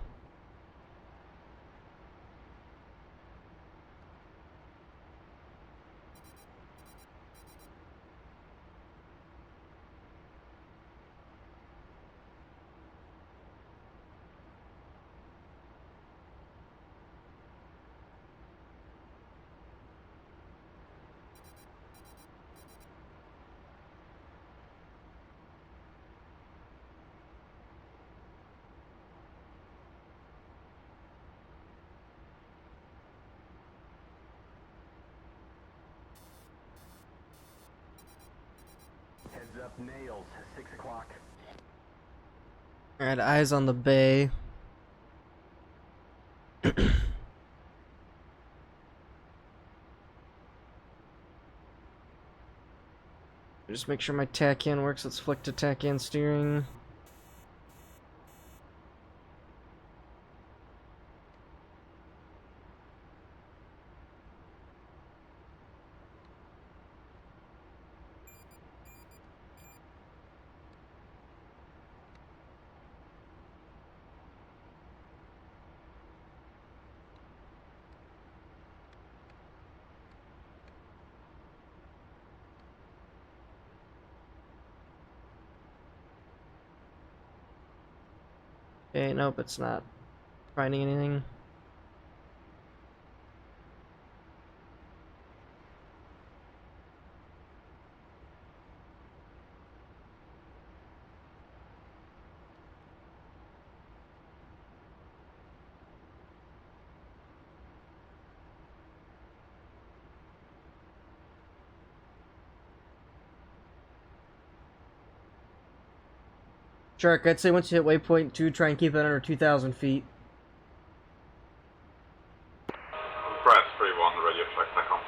Heads up, nails, 6 o'clock. Alright, eyes on the bay. Just make sure my tachyon works. Let's flick to tachyon steering. Okay, nope, it's not finding anything. Shark, I'd say once you hit waypoint 2, try and keep it under 2,000 feet. Press 3-1, radio check, TACOM.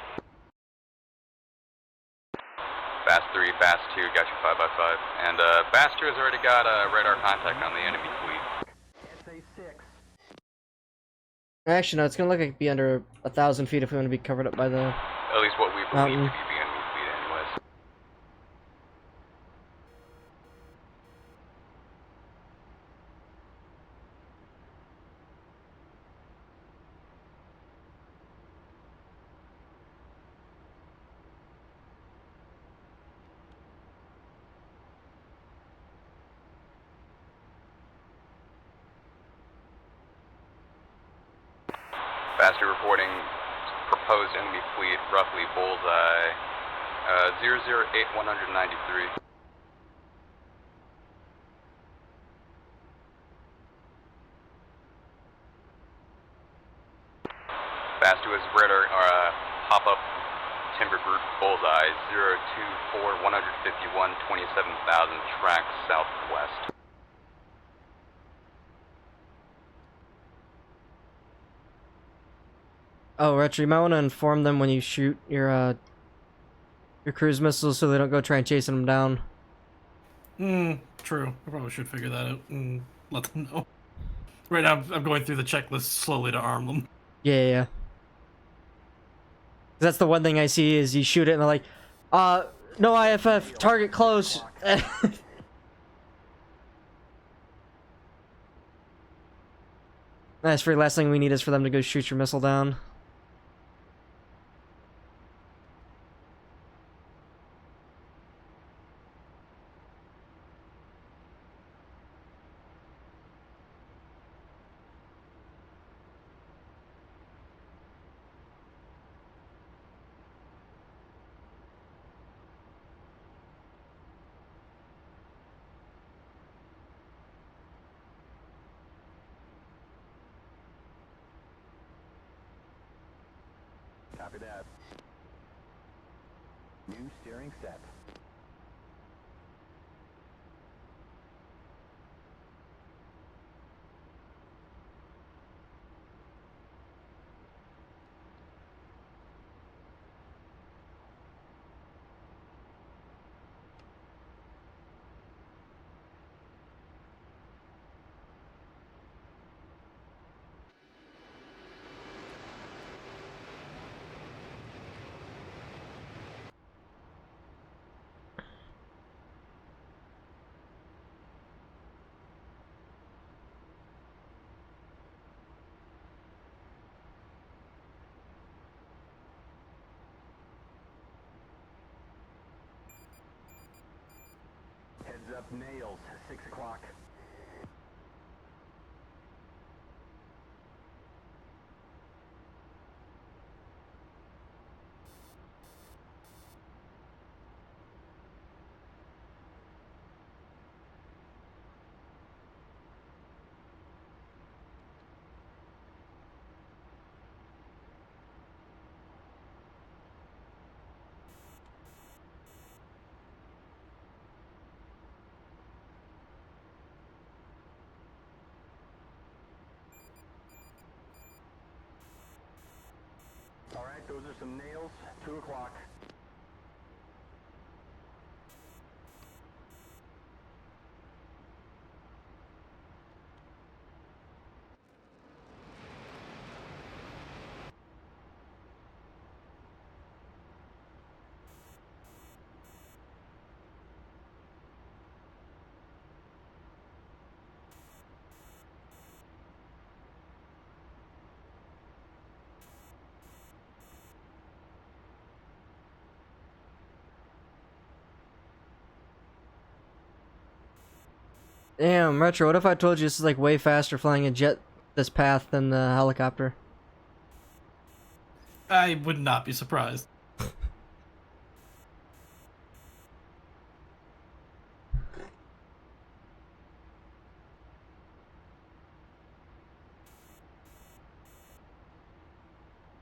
Bass 3, Bass 2, got you 5x5. And Bass 2 has already got radar contact on the enemy fleet. Actually, no, it's gonna look like it'd be under 1,000 feet if we want to be covered up by the At least what we believe to be the enemy fleet anyways. Faster reporting proposed enemy fleet, roughly bullseye, 008-193. Faster was radar, pop-up timber group bullseye, 024-151, 27,000 tracks southwest. Oh, Retro, you might want to inform them when you shoot your cruise missiles so they don't go try and chasing them down. True. I probably should figure that out and let them know. Right now, I'm going through the checklist slowly to arm them. Yeah. That's the one thing I see is you shoot it and they're like, no IFF, target close. That's for last thing we need is for them to go shoot your missile down. Copy that. New steering set. Heads up, nails. 6 o'clock. All right, those are some nails. 2 o'clock. Damn, Retro, what if I told you this is like way faster flying a jet this path than the helicopter? I would not be surprised.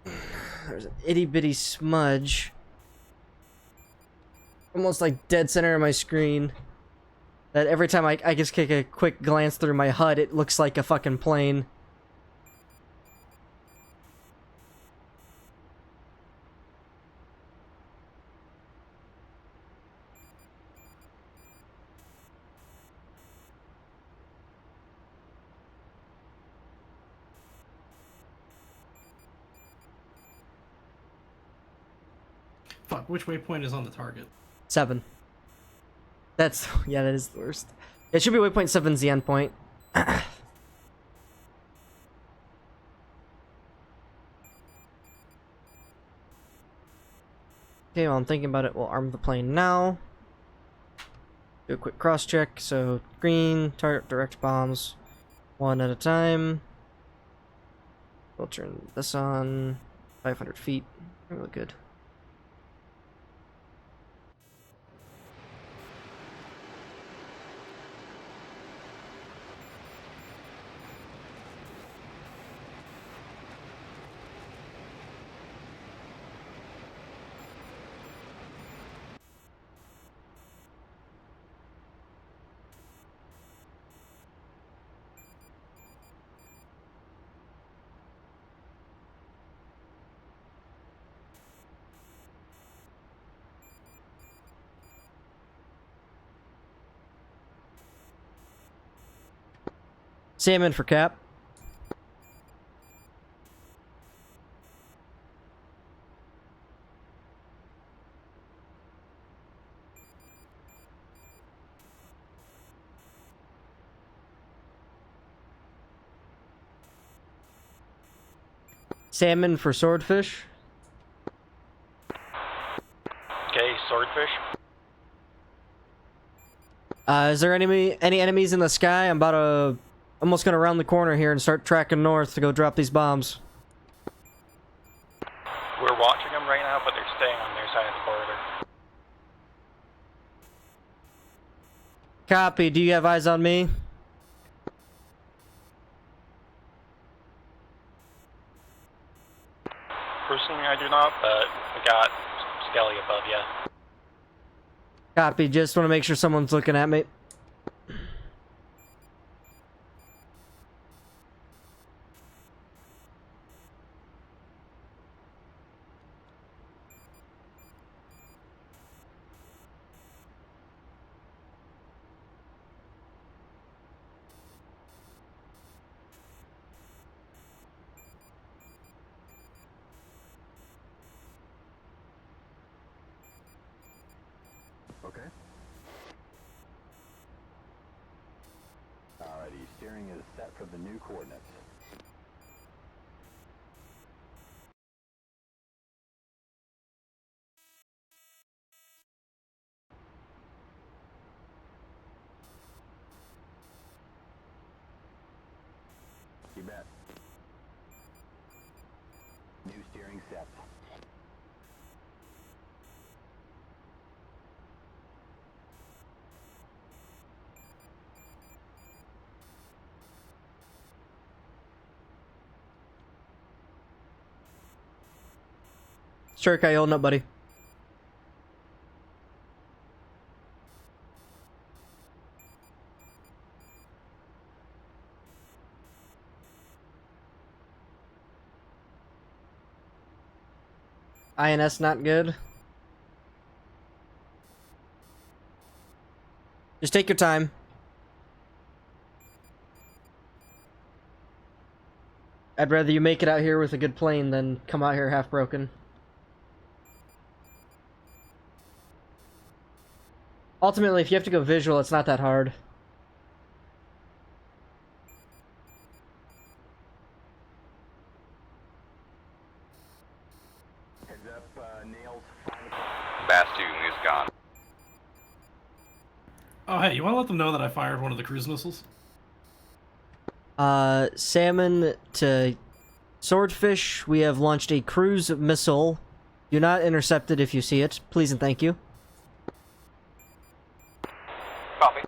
There's an itty bitty smudge. Almost like dead center of my screen. That every time I just take a quick glance through my HUD, it looks like a fucking plane. Fuck, which waypoint is on the target? 7. That's, yeah, that is the worst. It should be waypoint 7's the end point. Okay, while I'm thinking about it, we'll arm the plane now. Do a quick cross check. So, green, target direct bombs, one at a time. We'll turn this on, 500 feet. Really good. Salmon for Cap. Salmon for Swordfish. Okay, Swordfish. Is there any enemies in the sky? I'm almost gonna round the corner here and start tracking north to go drop these bombs. We're watching them right now, but they're staying on their side of the border. Copy. Do you have eyes on me? Personally, I do not, but we got Skelly above you. Copy. Just want to make sure someone's looking at me. Okay. Alrighty, steering is set for the new coordinates. You bet. New steering set. Sure, you holding up, buddy? INS not good. Just take your time. I'd rather you make it out here with a good plane than come out here half broken. Ultimately, if you have to go visual, it's not that hard. Heads up, Nails. Bastu is gone. Oh, hey, you want to let them know that I fired one of the cruise missiles? Salmon to Swordfish, we have launched a cruise missile. Do not intercept it if you see it. Please and thank you. Copy.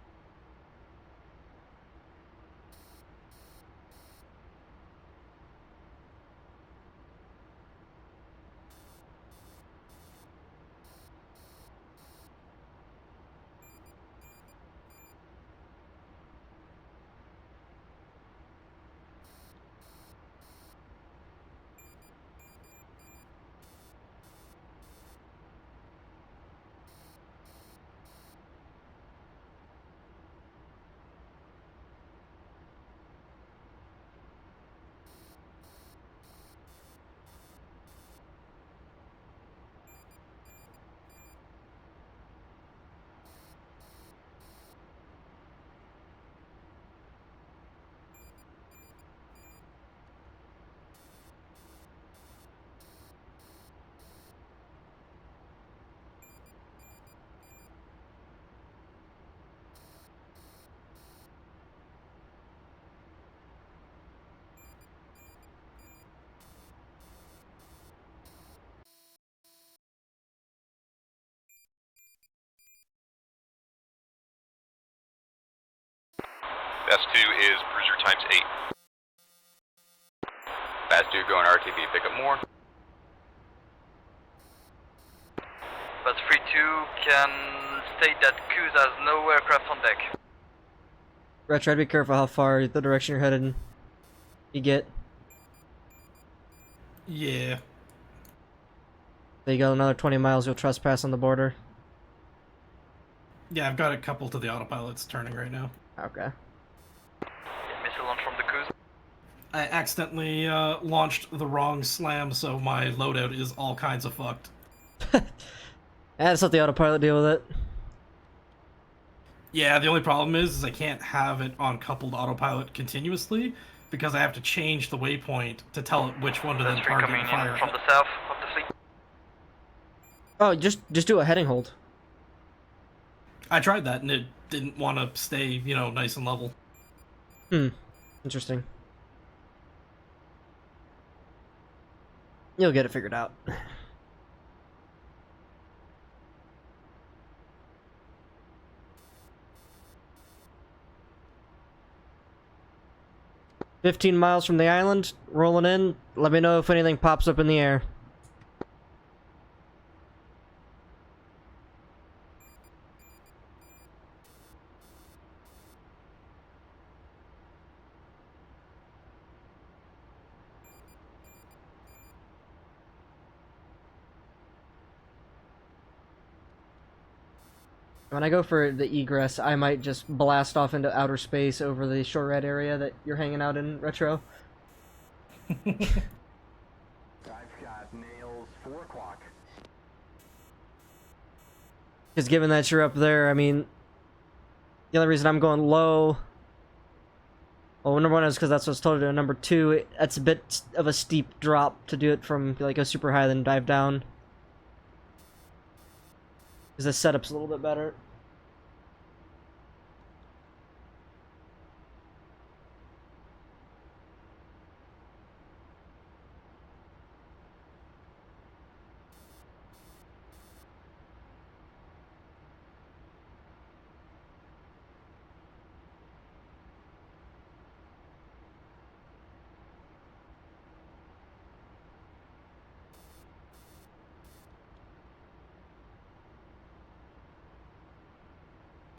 S2 is Bruiser times 8. Bastu going RTB, pick up more. But 3-2 can state that Q's has no aircraft on deck. Right, try to be careful how far the direction you're headed you get. Yeah. There you go, another 20 miles, you'll trespass on the border. Yeah, I've got a couple to the autopilots turning right now. Okay. Missile launch from the cruise. I accidentally launched the wrong slam, so my loadout is all kinds of fucked. Just let the autopilot deal with it. Yeah, the only problem is I can't have it on coupled autopilot continuously because I have to change the waypoint to tell it which one to then target and fire. From the south of the fleet. Oh, just do a heading hold. I tried that and it didn't want to stay, you know, nice and level. Interesting. You'll get it figured out. "15 miles from the island, rolling in. Let me know if anything pops up in the air." When I go for the egress, I might just blast off into outer space over the shore red area that you're hanging out in, Retro. I've got nails 4 o'clock. Because given that you're up there, I mean, the only reason I'm going low, well, number one is because that's what I was told to do. Number two, that's a bit of a steep drop to do it from, like, go super high then dive down. Because the setup's a little bit better.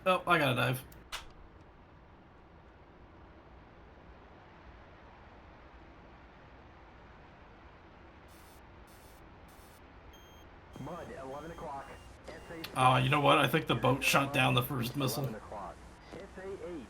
Oh, I gotta dive. Mud, 11 o'clock. You know what? I think the boat shot down the first missile. 11 o'clock. SA8.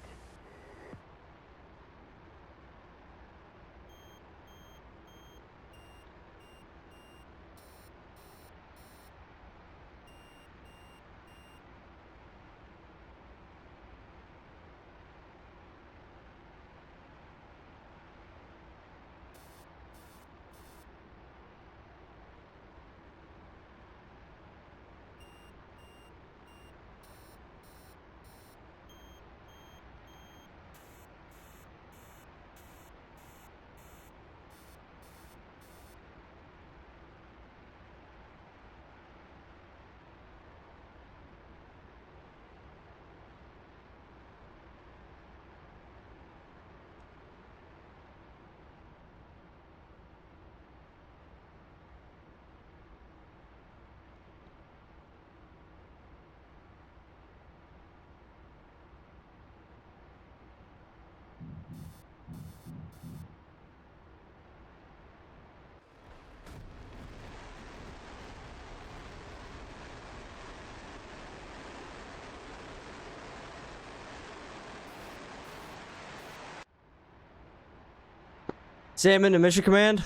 Salmon to Mission Command.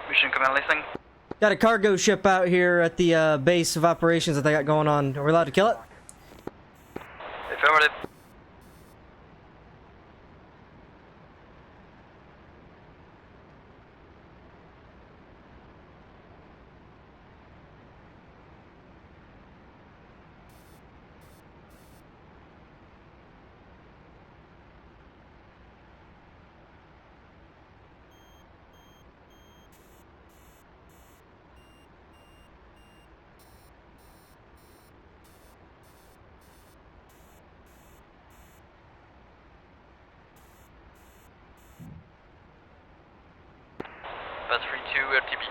Mission Command listening. Got a cargo ship out here at the base of operations that they got going on. Are we allowed to kill it? Affirmative. Pass 32 RTB.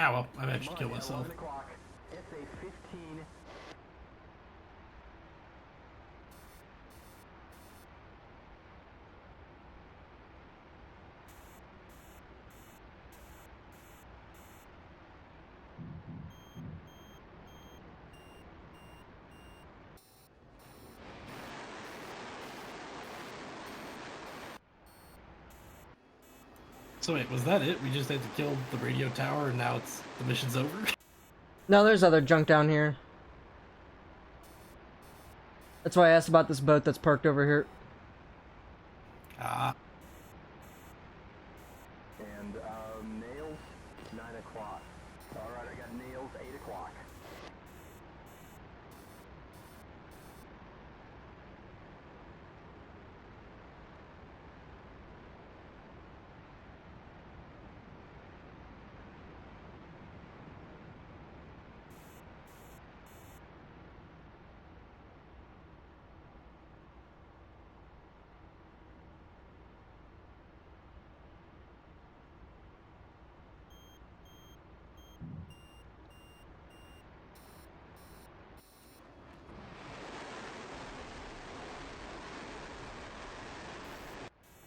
Ah, well, I managed to kill myself. 11 o'clock. SA 15. So wait, was that it? We just had to kill the radio tower and now the mission's over? No, there's other junk down here. That's why I asked about this boat that's parked over here. Ah. And nails, 9 o'clock. Alright, I got nails, 8 o'clock.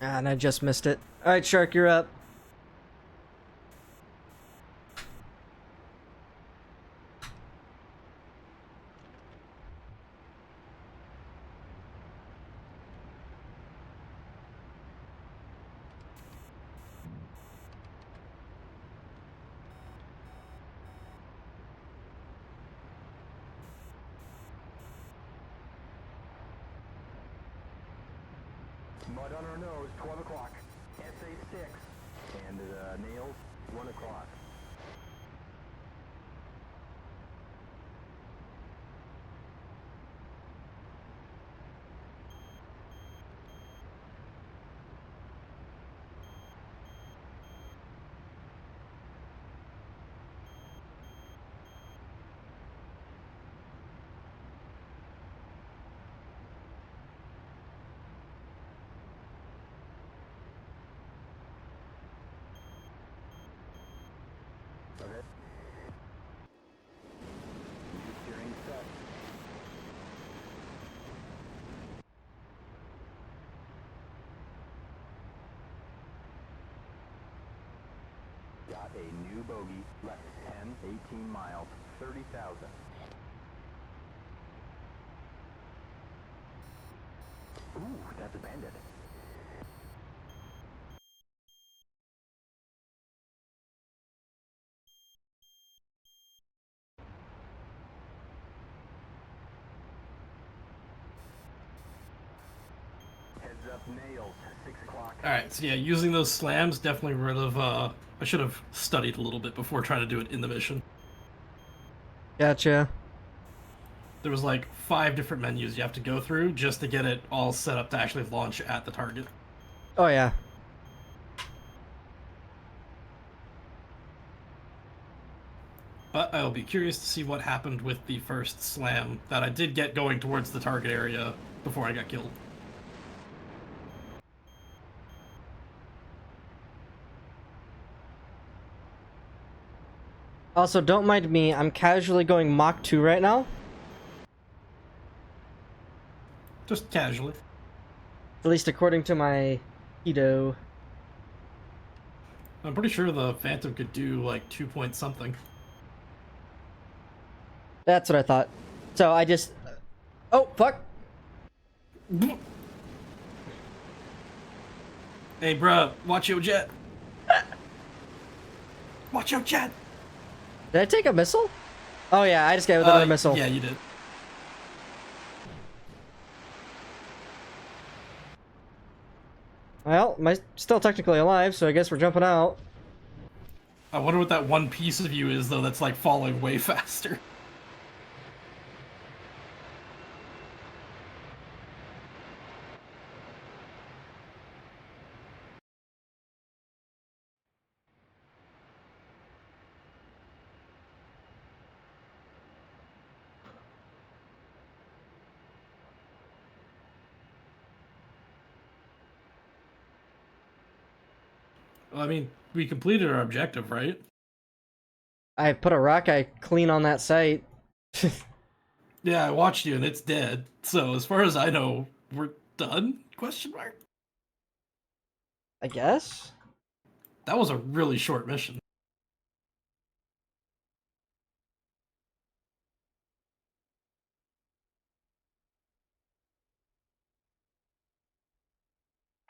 Ah, and I just missed it. Alright, Shark, you're up. Mud on our nose, 12 o'clock. SA 6. And nails, 1 o'clock. Okay. Steering set. Got a new bogey, left 10, 18 miles, 30,000. Ooh, that's a bandit. Heads up nails, 6 o'clock. Alright, so yeah, using those slams definitely would have, I should have studied a little bit before trying to do it in the mission. Gotcha. There was like 5 different menus you have to go through just to get it all set up to actually launch at the target. Oh, yeah. But I'll be curious to see what happened with the first slam that I did get going towards the target area before I got killed. Also, don't mind me, I'm casually going Mach 2 right now. Just casually. At least according to my keto. I'm pretty sure the Phantom could do like 2 point something. That's what I thought. So I just... Oh, fuck! Hey, bruh, watch your jet. Watch your jet. Did I take a missile? Oh yeah, I just got with another missile. Yeah, you did. Well, I'm still technically alive, so I guess we're jumping out. I wonder what that one piece of you is, though, that's like falling way faster. Well, I mean, we completed our objective, right? I put a rock eye clean on that site. Yeah, I watched you and it's dead. So as far as I know, we're done? Question mark. I guess. That was a really short mission.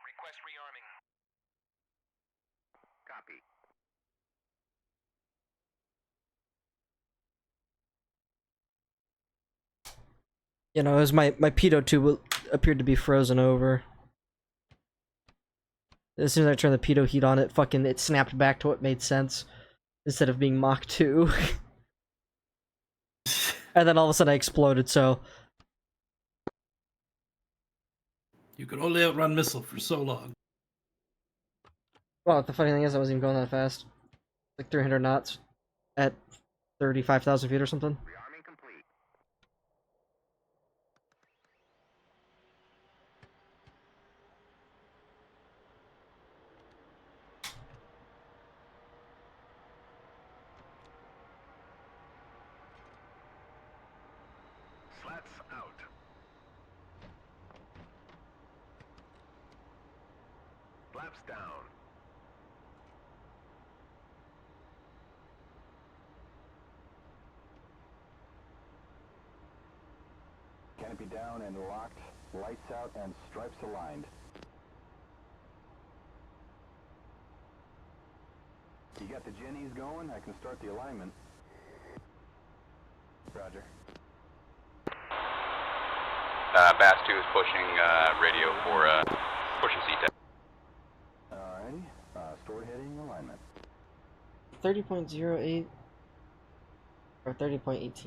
Request rearming. Copy. You know, as my pitot tube appeared to be frozen over. As soon as I turned the pitot heat on, it snapped back to what made sense instead of being Mach 2. And then all of a sudden I exploded. So You could only outrun missile for so long. well, the funny thing is, I wasn't even going that fast. Like 300 knots at 35,000 feet or something. Rearming complete. Slats out. Flaps down. Canopy down and locked. Lights out and stripes aligned. You got the Jennies going? I can start the alignment. Roger. Bass 2 is pushing radio for pushing CTEC. Alrighty. Stored heading alignment. 30.08 or 30.18.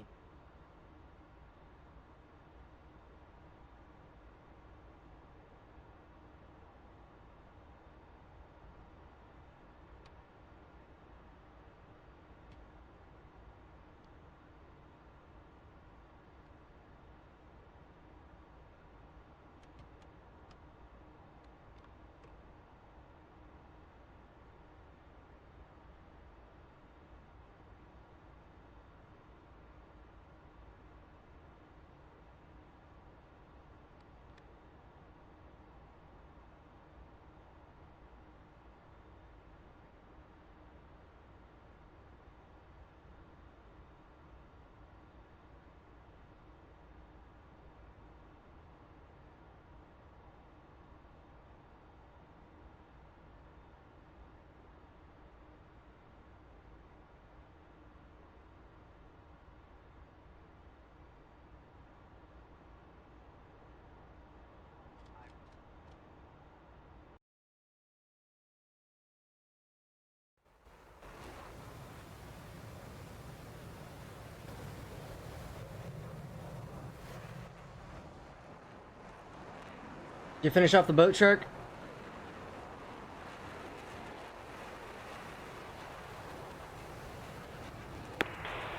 You finish off the boat, Shark?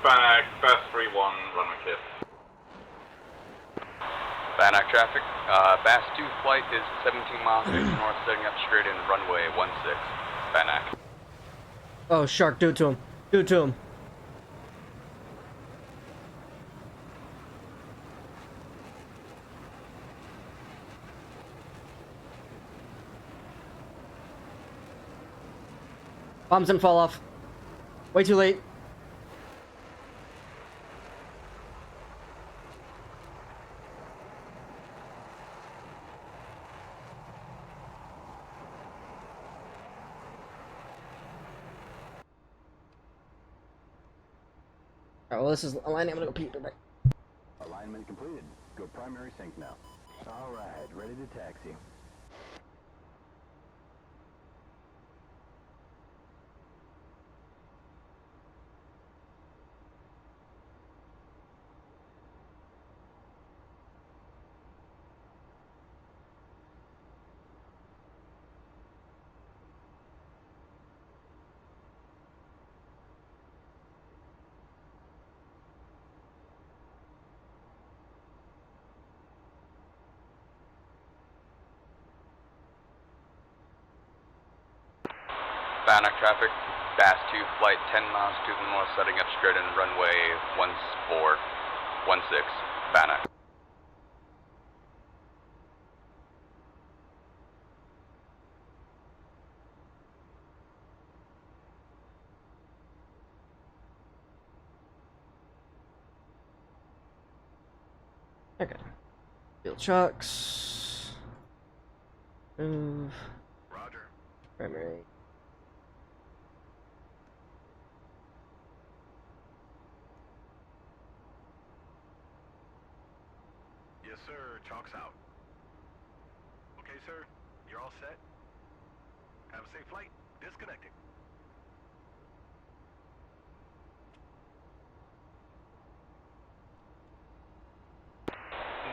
Bannock, Bass 3-1, runway clear. Bannock traffic. Bass 2 flight is 17 miles due north, setting up straight in runway 16. Bannock. Oh, Shark, do it to him. Do it to him. Bombs didn't fall off. Way too late. Alright, well, this is aligning. I'm gonna go pee. Right back. Alignment completed. Go primary sync now. Alright, ready to taxi. Bannock traffic. Bass 2, flight 10 miles to the north, setting up straight in runway 1416, Bannock. Okay. Field trucks. Move. Roger. Primary. Yes, sir. Chalk's out. Okay, sir. You're all set. Have a safe flight. Disconnecting.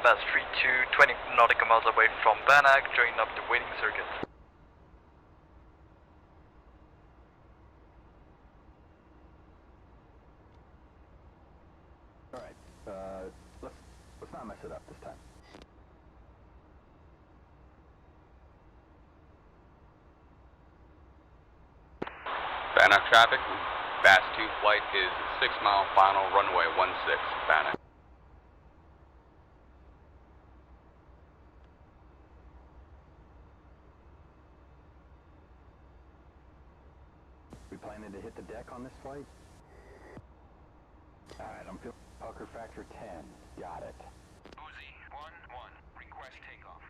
Bass 3 20 nautical miles away from Bannock, join up the waiting circuit. Alright, let's not mess it up this time. Bannock traffic, Bass 2 flight is 6 mile final, runway 16, Bannock. We planning to hit the deck on this flight? Alright, I'm feeling pucker factor 10. Got it. Uzi, 1-1. Request takeoff.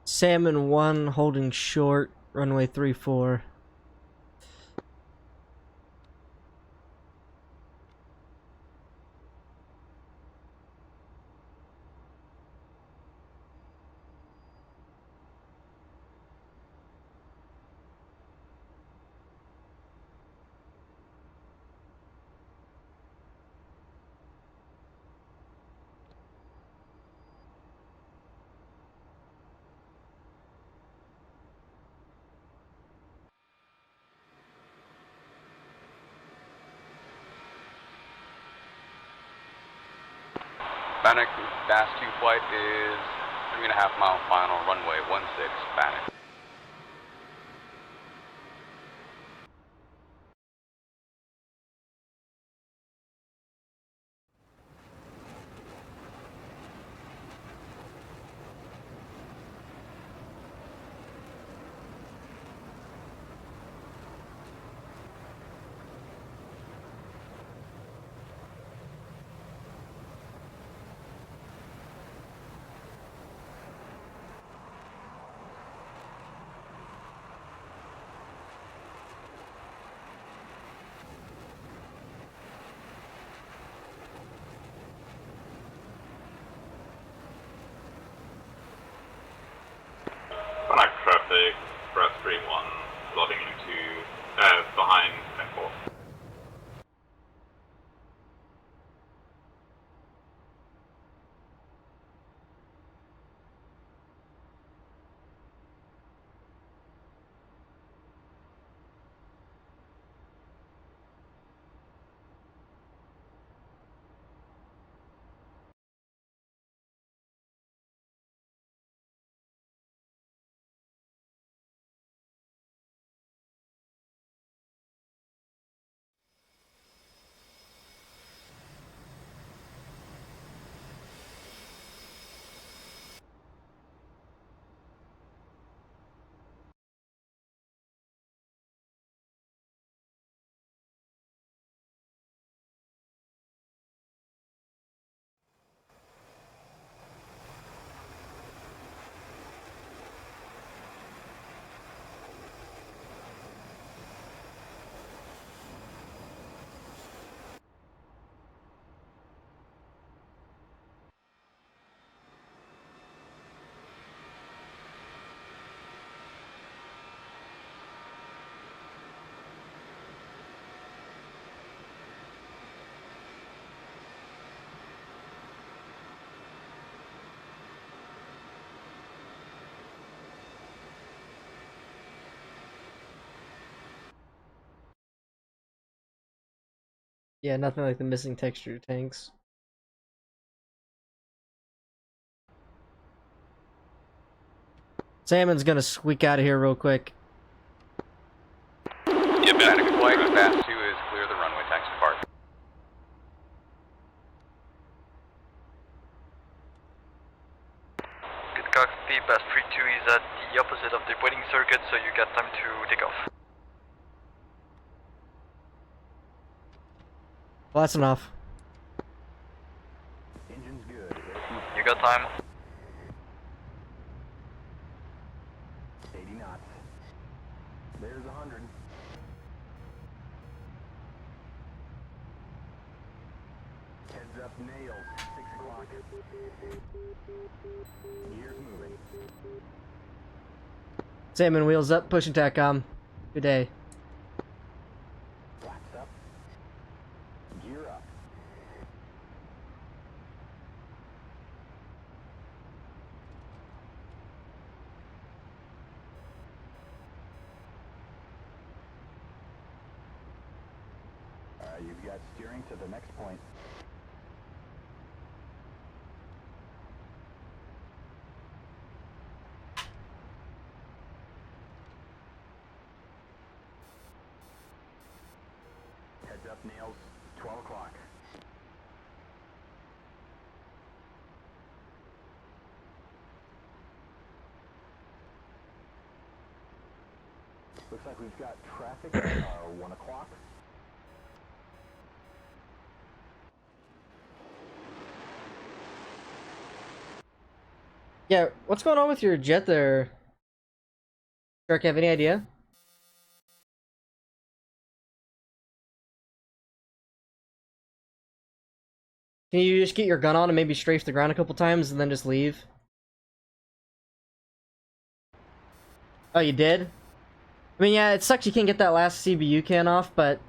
Salmon 1 holding short, runway 34. Bannock, Bass 2 flight is 3.5 mile final, runway 16, Bannock. Bannock traffic, Brad 3-1, loading into, behind 10-4. Yeah, nothing like the missing texture tanks. Salmon's gonna squeak out of here real quick. Yeah, Bannock Flight, Fast 2 is clear the runway, taxi depart. Good copy, Bass 32 is at the opposite of the waiting circuit, so you got time to take off. Well, that's enough. Engine's good. You got time. 80 knots. There's 100. Heads up, nails. 6 o'clock. Gears moving. Salmon, wheels up, pushing TACCOM. Good day. Flaps up. Gear up. You've got steering to the next point. Heads up, nails. 12 o'clock. Looks like we've got traffic at 1 o'clock. Yeah, what's going on with your jet there? Shark, have any idea? Can you just get your gun on and maybe strafe the ground a couple times and then just leave? Oh, you did? I mean, yeah, it sucks you can't get that last CBU can off, but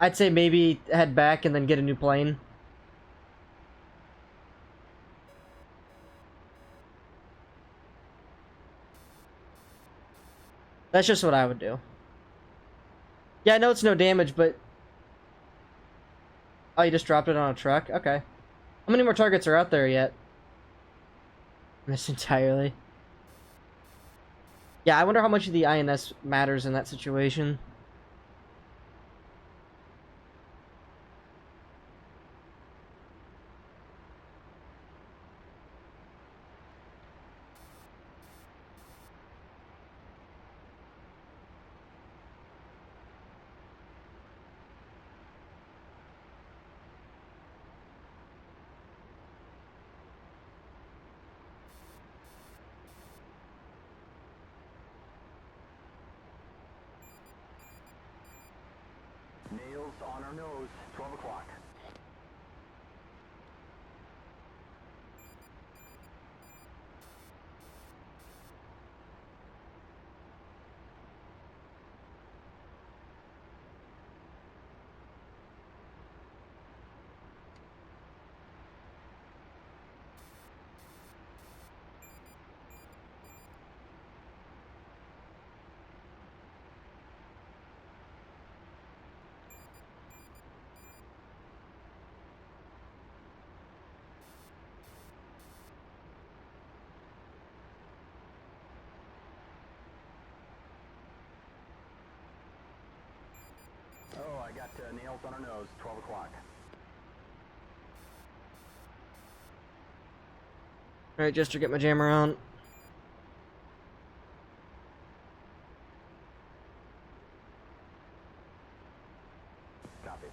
I'd say maybe head back and then get a new plane. That's just what I would do. Yeah, I know it's no damage, but... Oh, you just dropped it on a truck? Okay. How many more targets are out there yet? Missed entirely. Yeah, I wonder how much of the INS matters in that situation. Nails on our nose. 12 o'clock. Oh, I got nails on our nose. 12 o'clock. Alright, Jester, get my jammer on. Copy.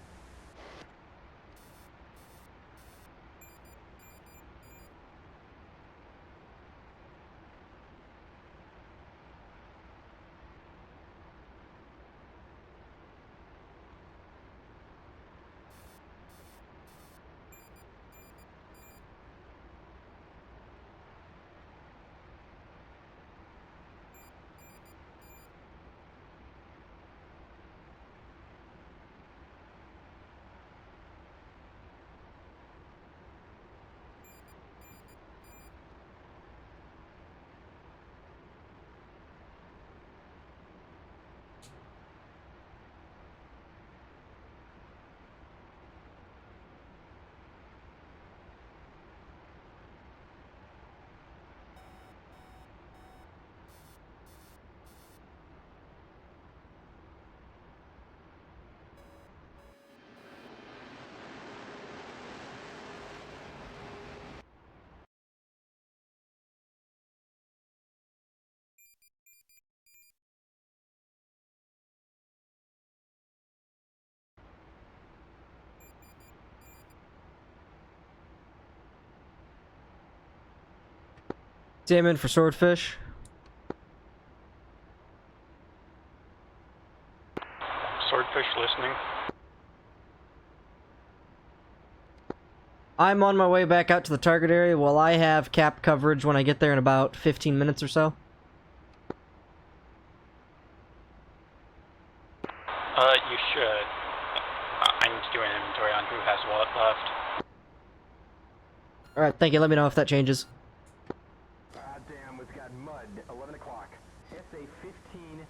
Damon for swordfish. Swordfish listening. I'm on my way back out to the target area. Will I have cap coverage when I get there in about 15 minutes or so? You should. I need to do an inventory on who has what left. Alright, thank you. Let me know if that changes. Damn, we've got mud. 11 o'clock. SA 15.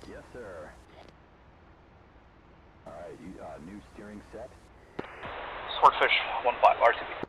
Yes, sir. Alright, you, new steering set. Swordfish 1-5, RTB.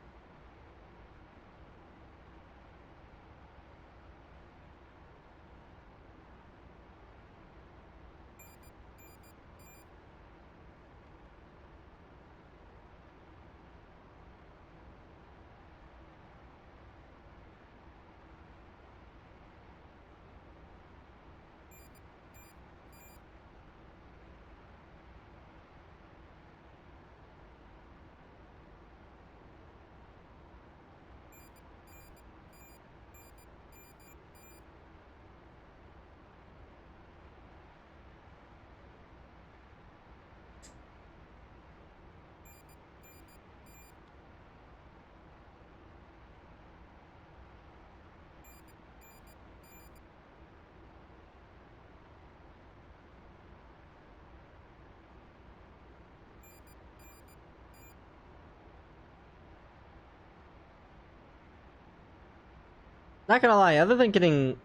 Not gonna lie, other than getting,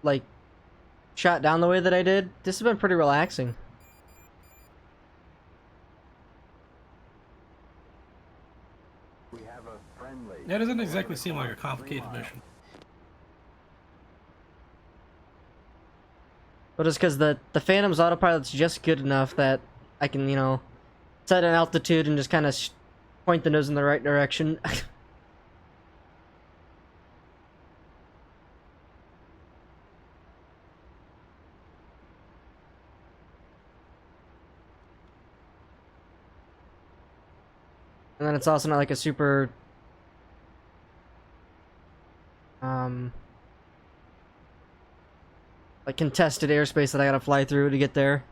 like, shot down the way that I did, this has been pretty relaxing. We have a friendly. That doesn't exactly seem like a complicated mission. But it's because the Phantom's autopilot's just good enough that I can, you know, set an altitude and just kind of point the nose in the right direction. And then it's also not like a super like contested airspace that I gotta fly through to get there.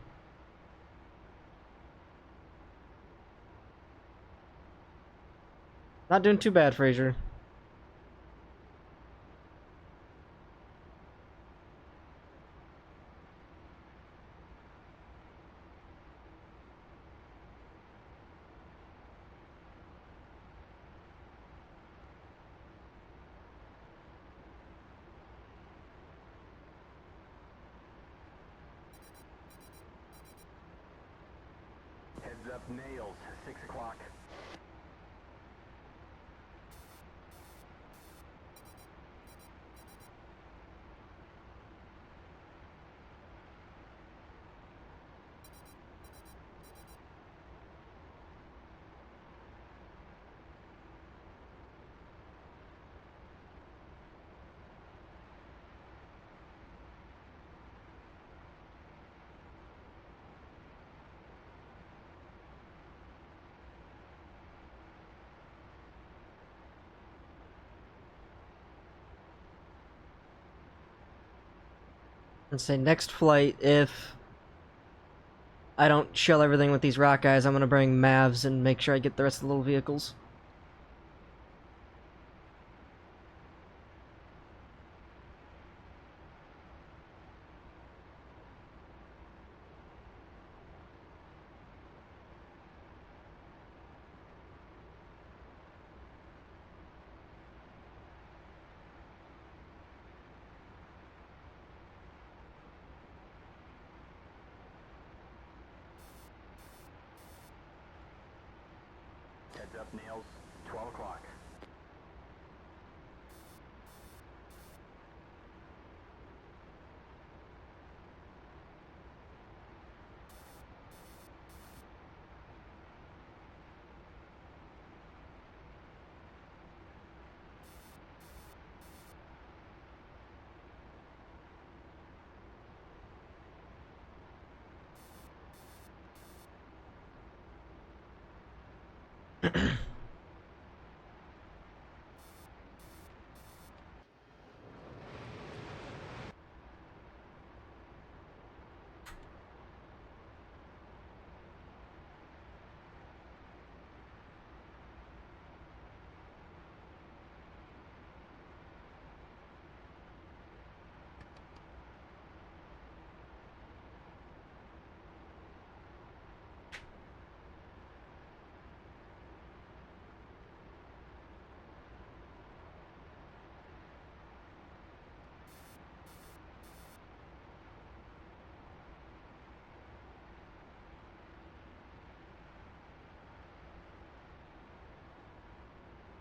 Not doing too bad, Fraser. Heads up, nails. 6 o'clock. And say next flight, if I don't shell everything with these rock guys, I'm gonna bring Mavs and make sure I get the rest of the little vehicles. Heads up, Nails. 12 o'clock.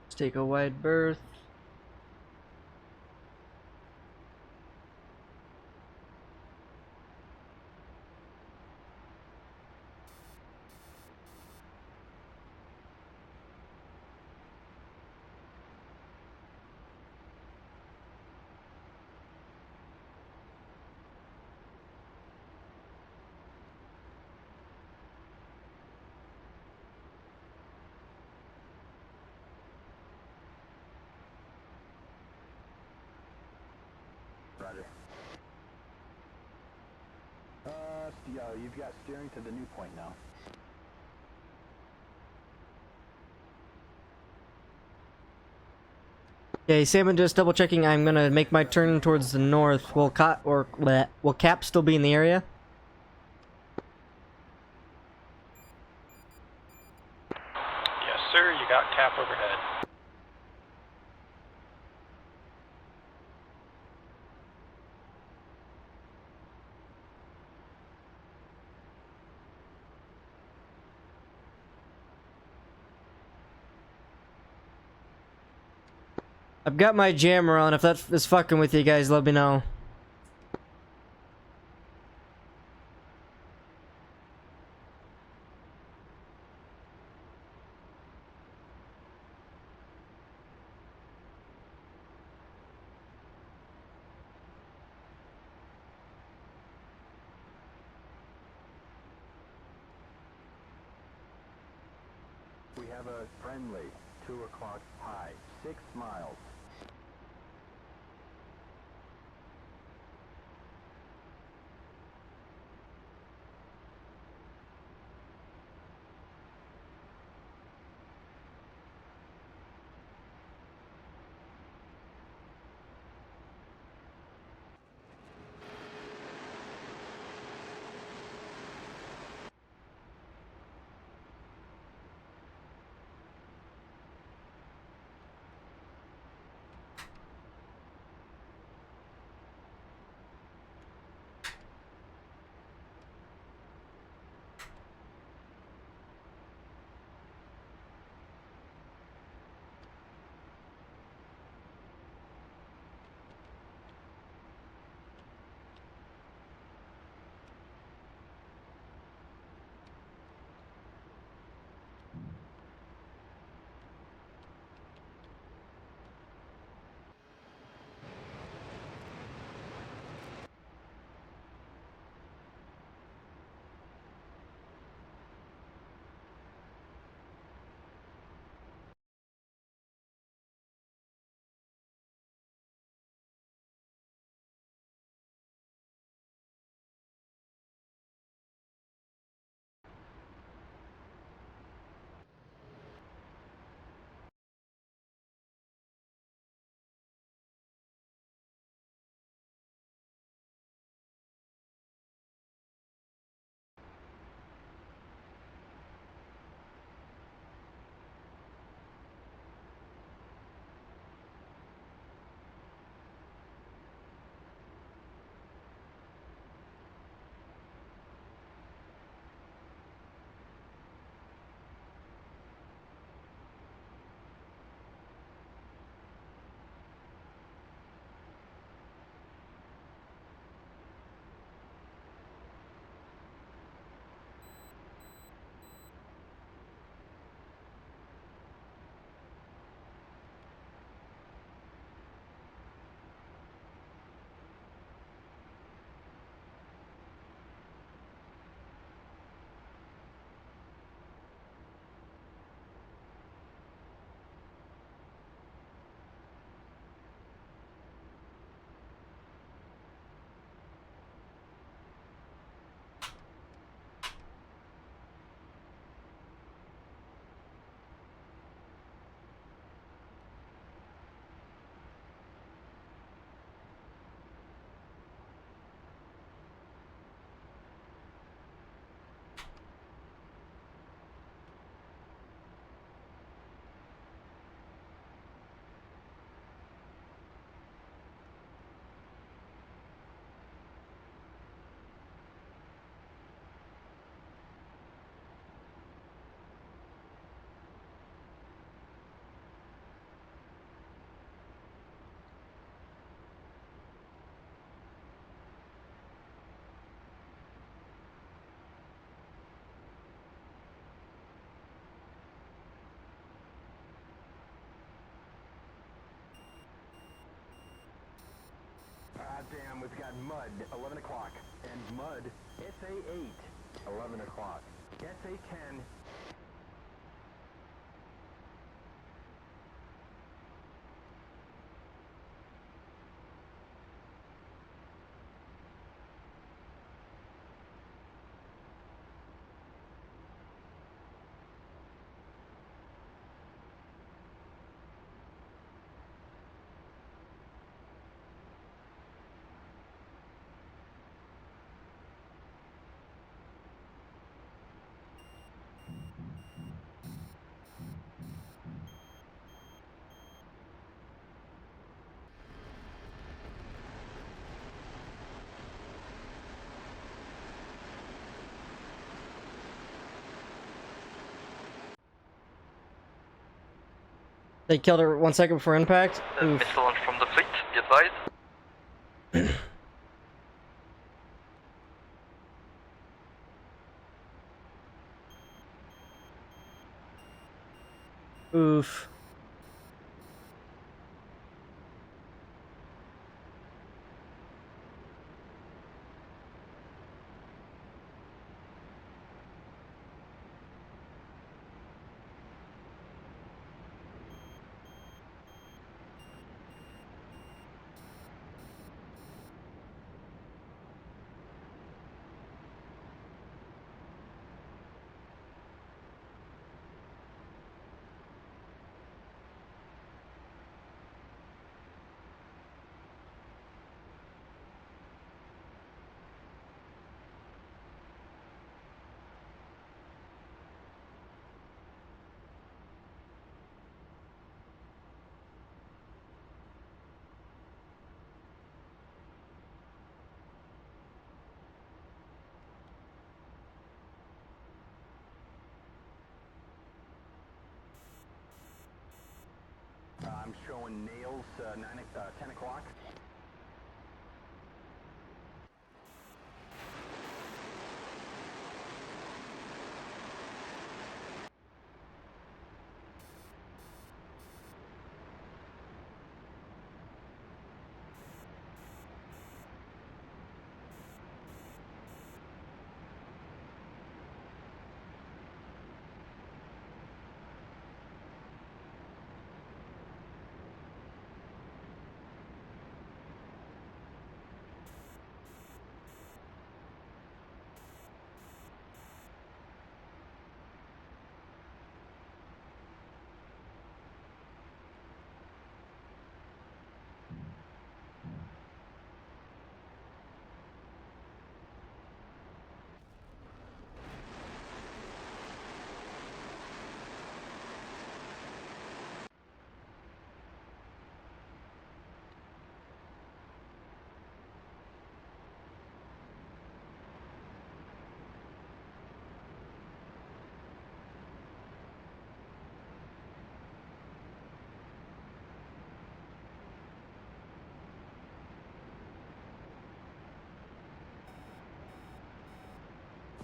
Let's take a wide berth. Roger. You've got steering to the new point now. Okay, Salmon, just double checking. I'm gonna make my turn towards the north. Will Cap still be in the area? Yes, sir. You got Cap overhead. I've got my jammer on. If that is fucking with you guys, let me know. We have a friendly 2 o'clock high, 6 miles. we've got Mud, 11 o'clock. And Mud, SA8, 11 o'clock. SA10, They killed her 1 second before impact. Oof. Missile launch from the fleet, be advised. Oof. I'm showing Nails, 10 o'clock.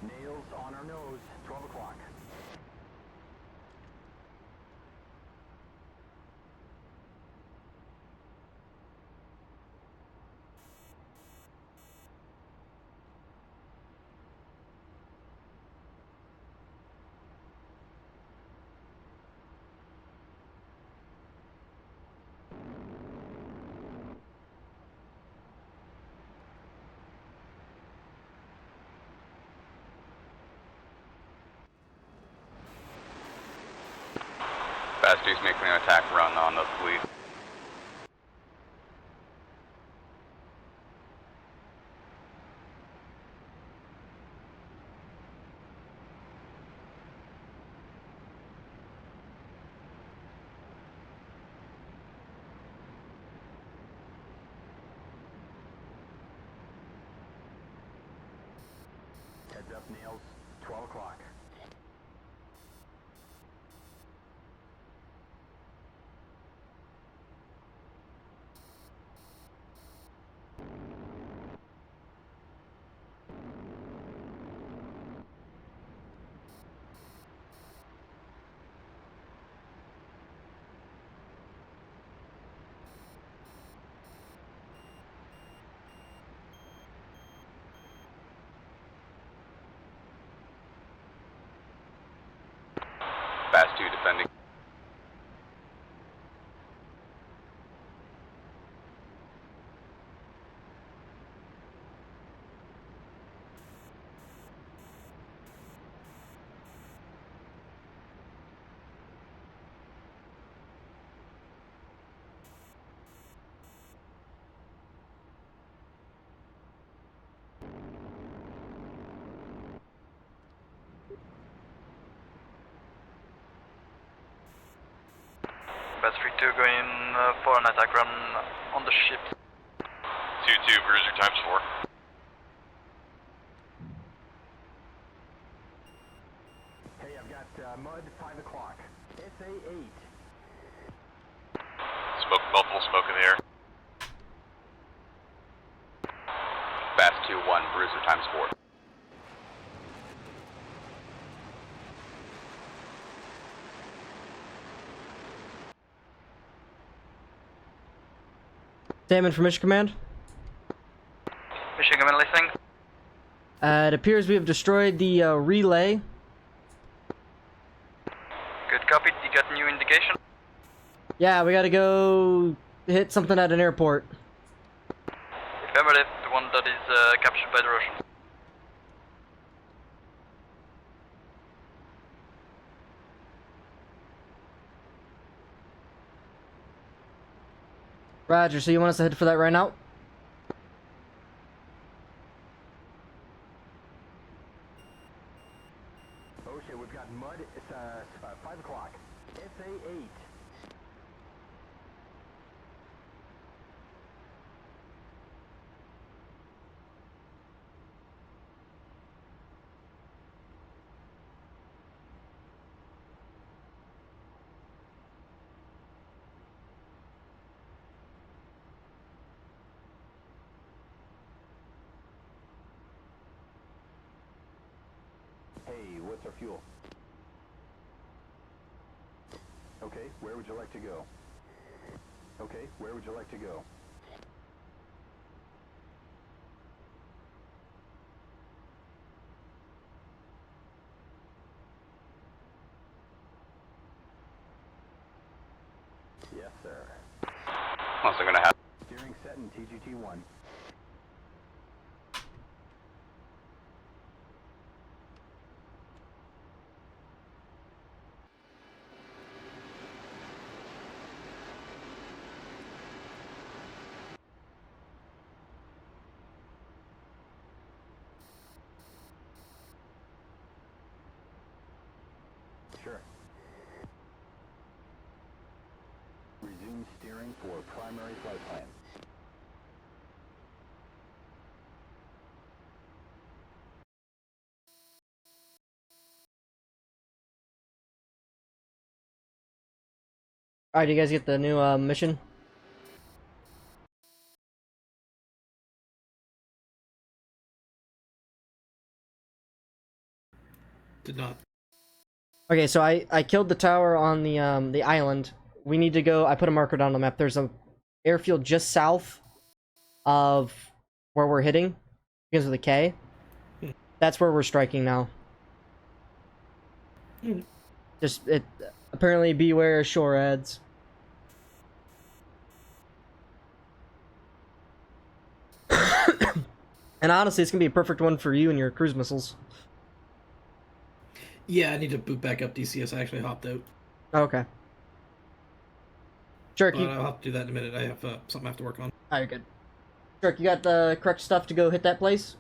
Nails on our nose, 12 o'clock. Fast 2's making an attack run on the fleet. Heads up, Nails, 12 o'clock. pending. Best 3-2 going for an attack run on the ship. 2-2, Bruiser times 4. Hey, I've got mud 5 o'clock. SA8. Smoke, multiple smoke in the air. Fast 2-1, Bruiser times 4. Damon from Mission Command. Mission Command listening. It appears we have destroyed the relay. Good copy. You got new indication? Yeah, we gotta go hit something at an airport. Affirmative. The one that is captured by the Russians. Roger, so you want us to head for that right now? Oh shit, we've got mud. It's 5 o'clock. SA8. Hey, what's our fuel? Okay, where would you like to go? Okay, where would you like to go? Yes, sir. Also gonna have. Steering set in TGT-1. Sure. Resume steering for primary flight plan. Alright, you guys get the new mission? Did not. Okay, so I killed the tower on the island. We need to go. I put a marker down on the map. There's a airfield just south of where we're hitting because of the K. That's where we're striking now. Just it. Apparently, beware shore ads. And honestly, it's gonna be a perfect one for you and your cruise missiles. Yeah, I need to boot back up DCS. I actually hopped out. Okay. Sure, But I'll have to do that in a minute. I have something I have to work on. Oh, you're good. Sure, you got the correct stuff to go hit that place?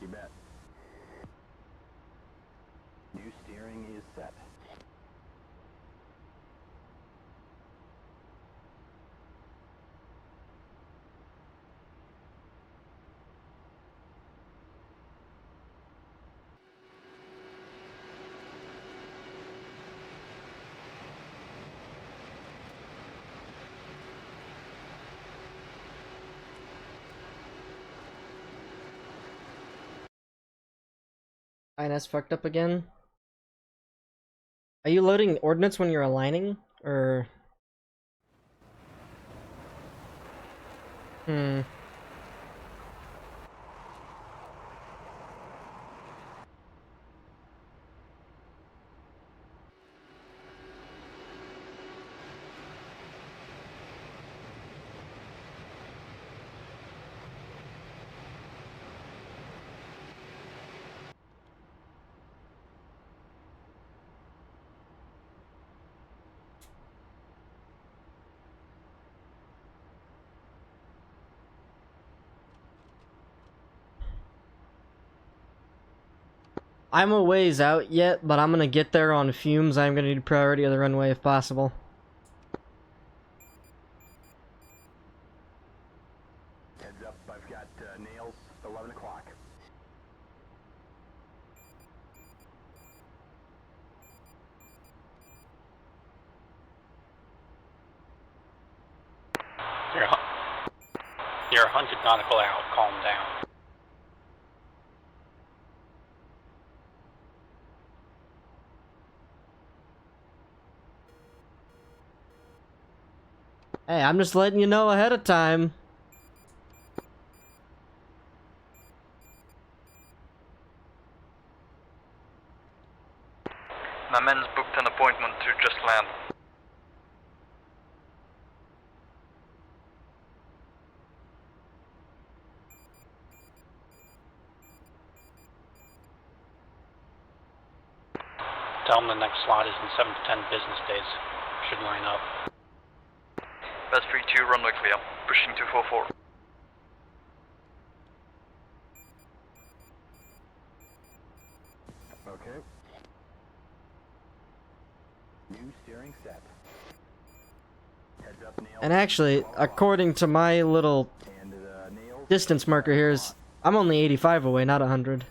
You bet. New steering is set. INS fucked up again. Are you loading ordnance when you're aligning? Or... Hmm. I'm a ways out yet, but I'm gonna get there on fumes. I'm gonna need priority of the runway if possible. Heads up, I've got nails, 11 o'clock. You're 100 nautical out. Calm down. Hey, I'm just letting you know ahead of time. My man's booked an appointment to just land. Tell them the next slot is in 7 to 10 business days. Should line up. Best 3-2, runway clear. Pushing 244. Okay. New steering set. Heads up, nails. And actually, according to my little distance marker here, I'm only 85 away, not 100.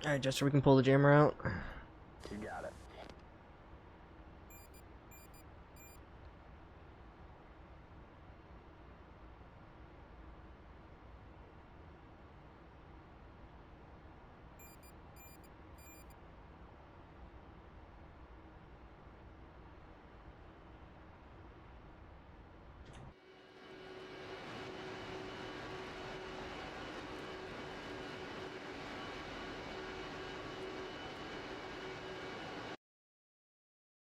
Alright, just so we can pull the jammer out. You got it.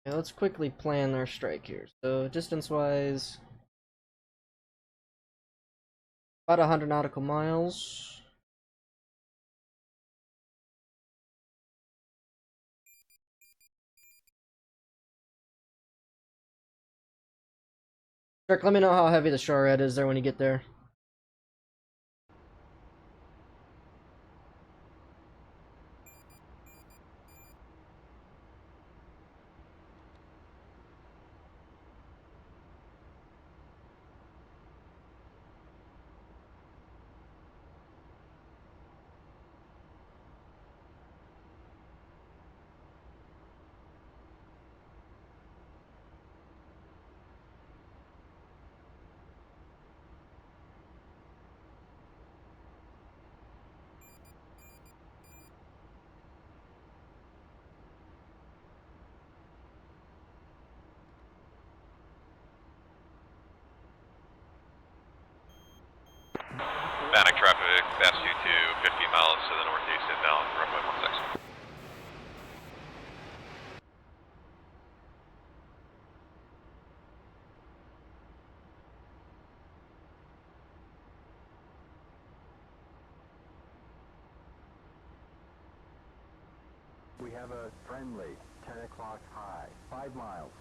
Yeah, let's quickly plan our strike here. So, distance-wise, about 100 nautical miles. Dirk, let me know how heavy the shore red is there when you get there. Panic traffic, fast 2 to 50 miles to the northeast inbound, runway 16. We have a friendly 10 o'clock high, 5 miles.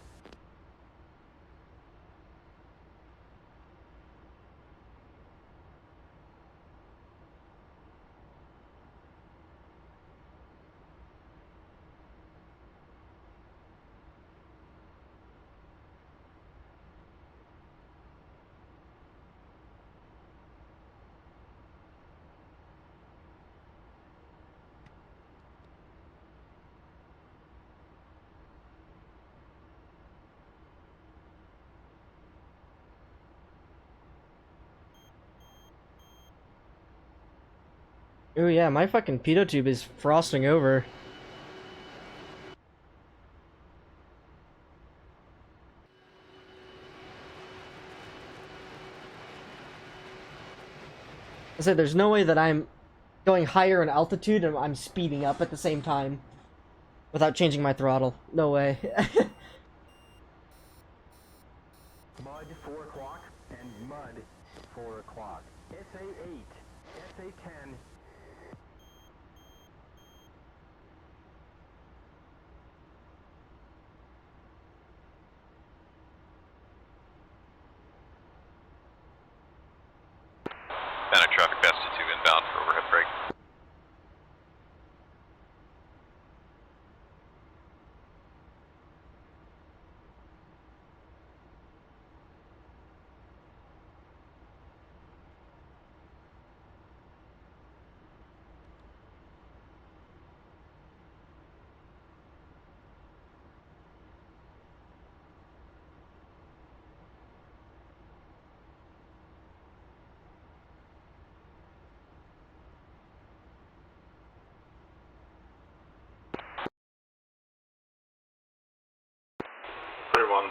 Oh yeah, my fucking pitot tube is frosting over. I said there's no way that I'm going higher in altitude and I'm speeding up at the same time without changing my throttle. No way. Mud 4 o'clock and mud 4 o'clock. SA 8, SA 10. Panic traffic, fast 2 inbound for overhead brake.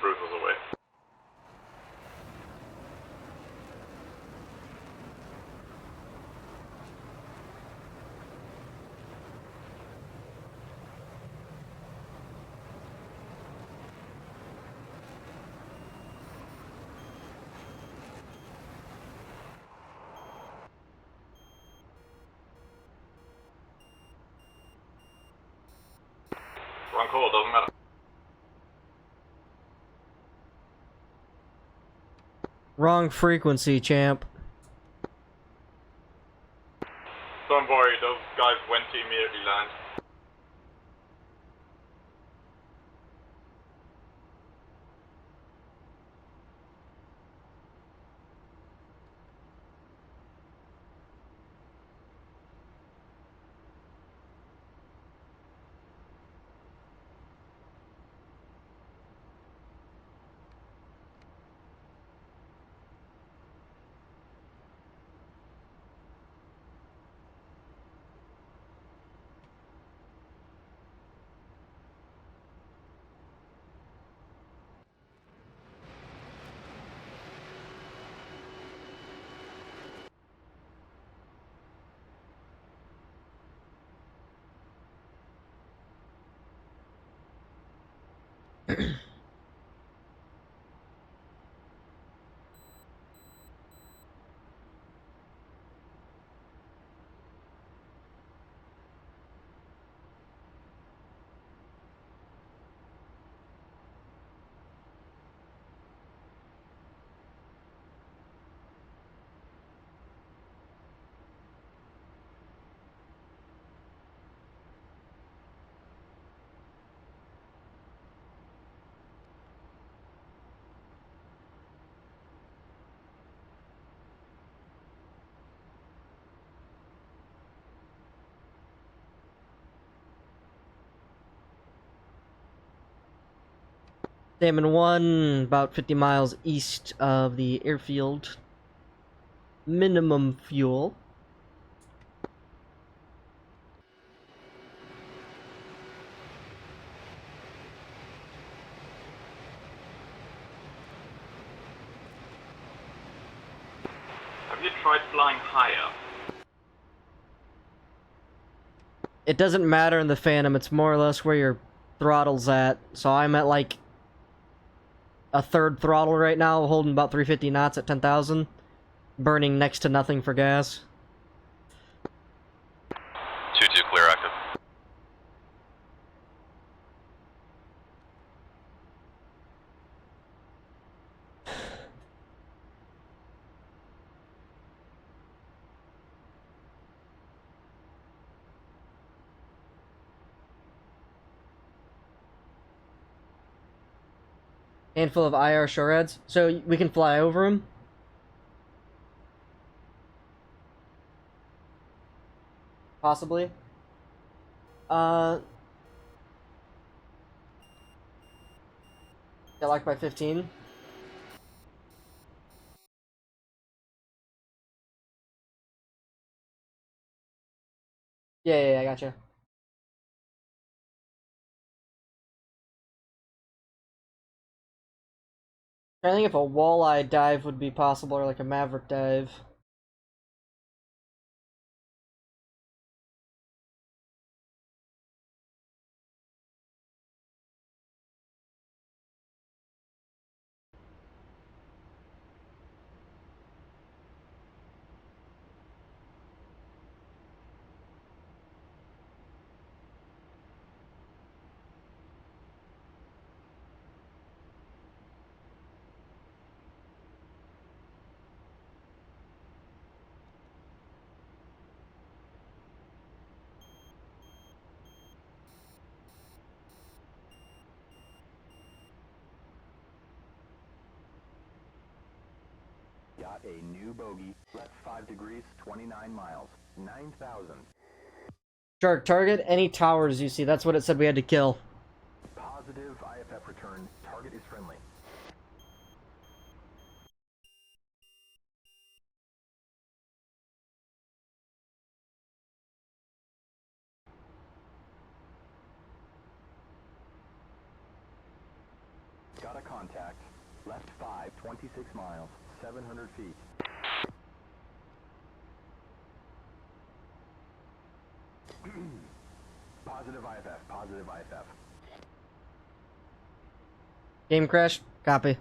Bruce was away. Run cold, doesn't matter. Wrong frequency, champ. Don't worry, those guys went to immediately land. Damon 1, about 50 miles east of the airfield. Minimum fuel. Have you tried flying higher? It doesn't matter in the Phantom, it's more or less where your throttle's at. So I'm at like a third throttle right now, holding about 350 knots at 10,000, burning next to nothing for gas. 2-2 clear active. Handful of IR shoreds, so we can fly over them. Possibly. Get locked by 15. Yeah, I gotcha. I think if a walleye dive would be possible, or like a maverick dive. Got a new bogey. Left 5 degrees, 29 miles. 9,000. Shark, target any towers you see. That's what it said we had to kill. Positive IFF return. Target is friendly. Got a contact. Left 5, 26 miles. 700 feet. Positive IFF. Positive IFF. Game crash? Copy.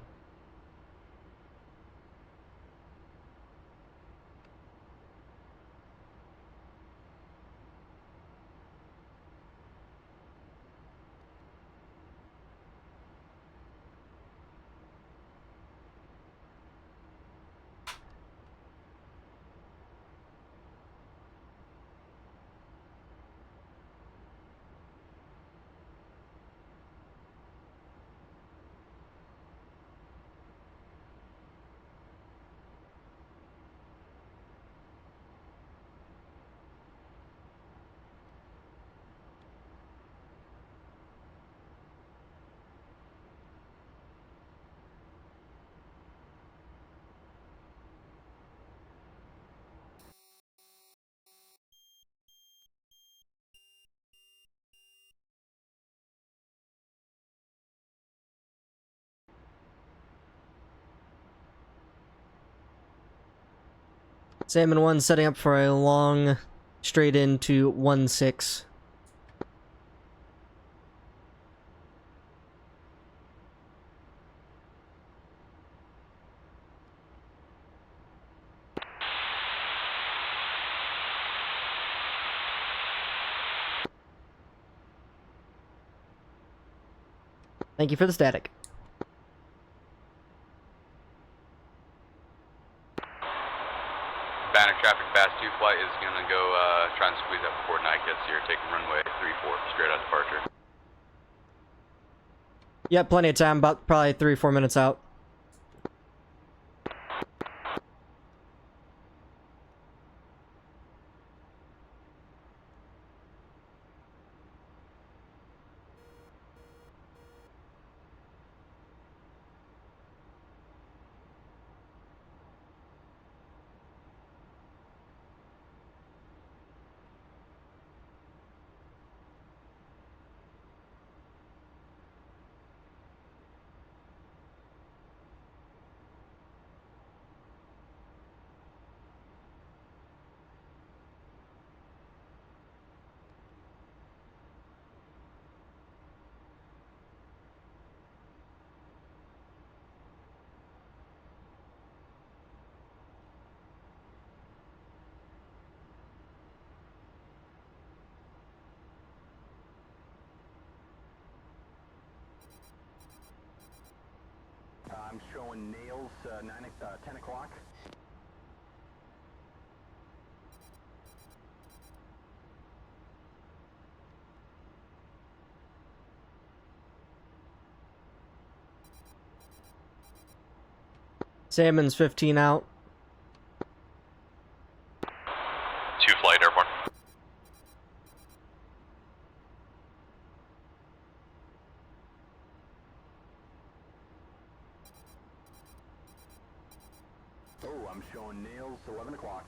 Salmon 1 setting up for a long straight into 1-6. Thank you for the static. Banner traffic fast 2 flight is gonna go try and squeeze out before night gets here. Taking runway 34, straight out departure. Yep, plenty of time, about probably 3 or 4 minutes out. showing nails 10 o'clock. Salmon's 15 out. 2 flight airborne. Oh, I'm showing nails 11 o'clock.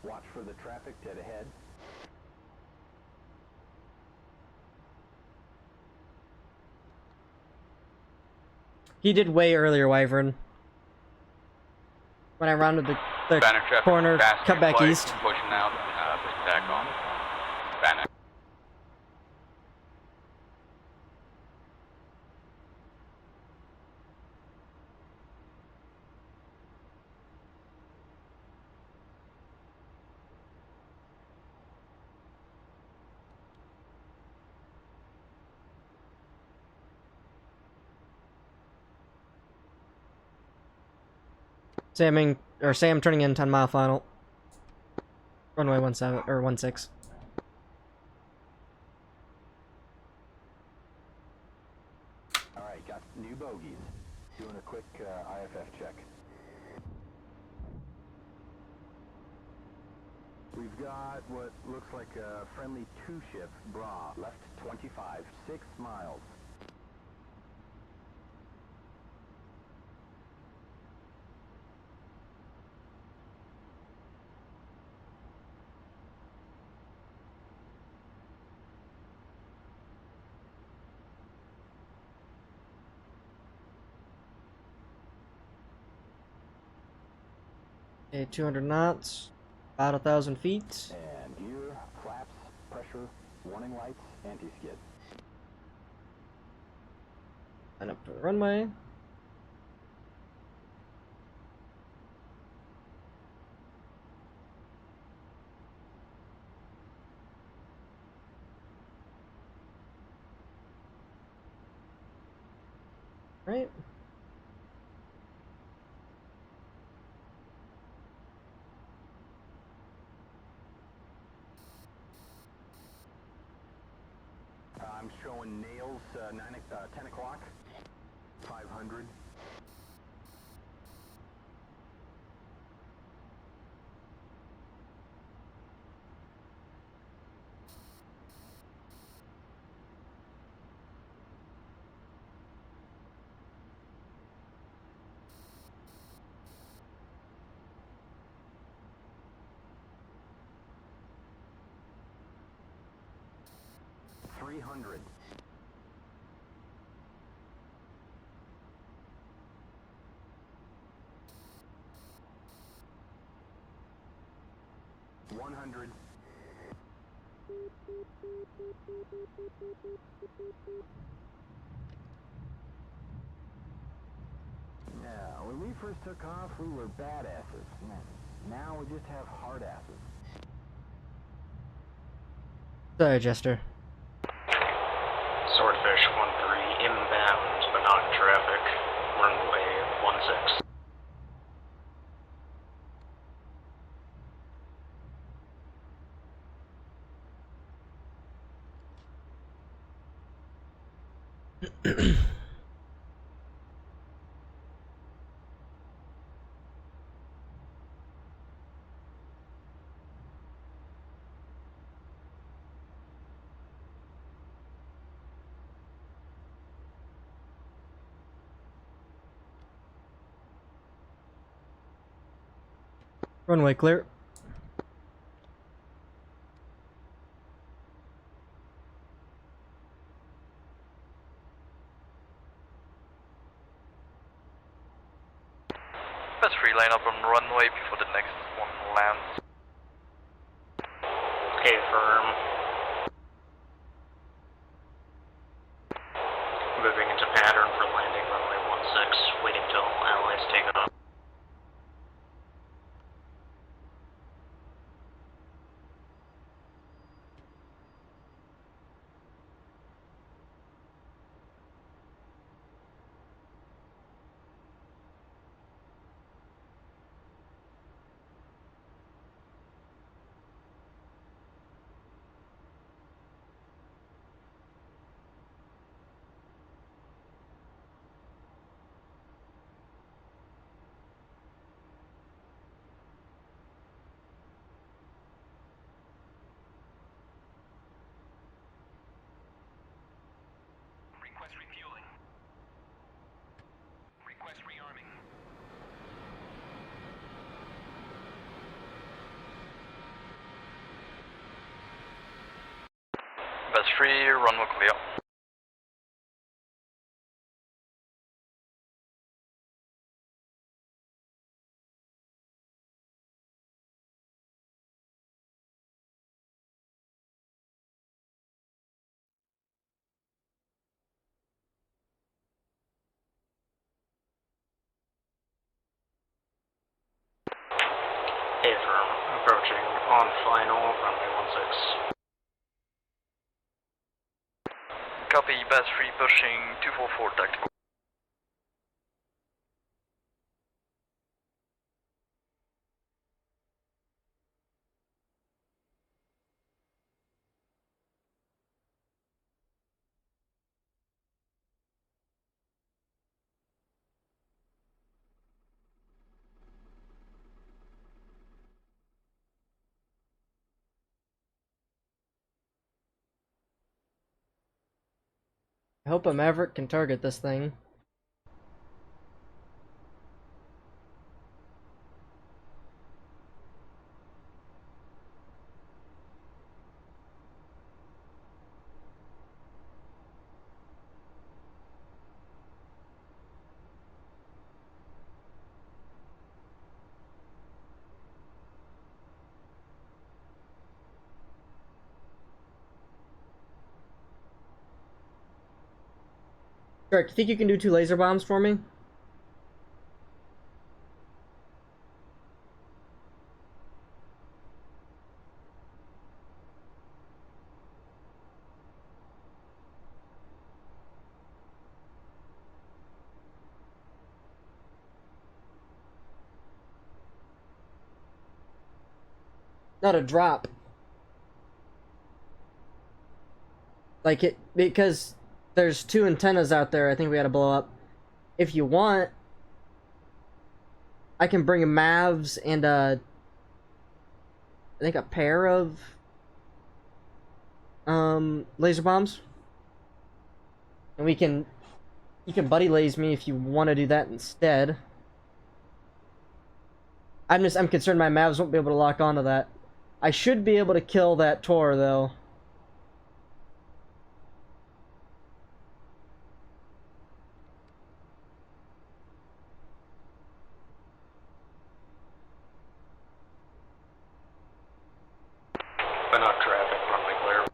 Watch for the traffic dead ahead. He did way earlier, Wyvern. When I rounded the Banner traffic, corner, fast cut back flight, east. Pushing out, back on. Banner. Sam turning in 10 mile final. Runway 17 or 16. Alright, got new bogeys. Doing a quick IFF check. We've got what looks like a friendly 2-ship, Bra, left 25, 6 miles. Okay, 200 knots. About 1,000 feet. And gear, flaps, pressure, warning lights, anti-skid. And up to the runway. Right. I'm showing nails 10 o'clock, 500. $300. $100. Now, when we first took off, we were badasses. Now we just have hard asses. Sorry, Jester. Swordfish 1-3 inbound, but not in traffic. Runway 16. Runway clear. Let's line up on runway before the next one lands. Okay, firm. moving into pattern for landing runway 16, waiting till allies take off. Request refueling. Request rearming. Bus 3, runway clear. Hey, firm. Approaching on final, runway 16. Copy, Bus 3 pushing 244 tactical. I hope a Maverick can target this thing. Shrek, you think you can do 2 laser bombs for me? Not a drop. Like it, because there's 2 antennas out there I think we gotta blow up. If you want, I can bring Mavs and I think a pair of laser bombs. And you can buddy laze me if you want to do that instead. I'm concerned my Mavs won't be able to lock onto that. I should be able to kill that Tor though. Enough traffic, runway clear.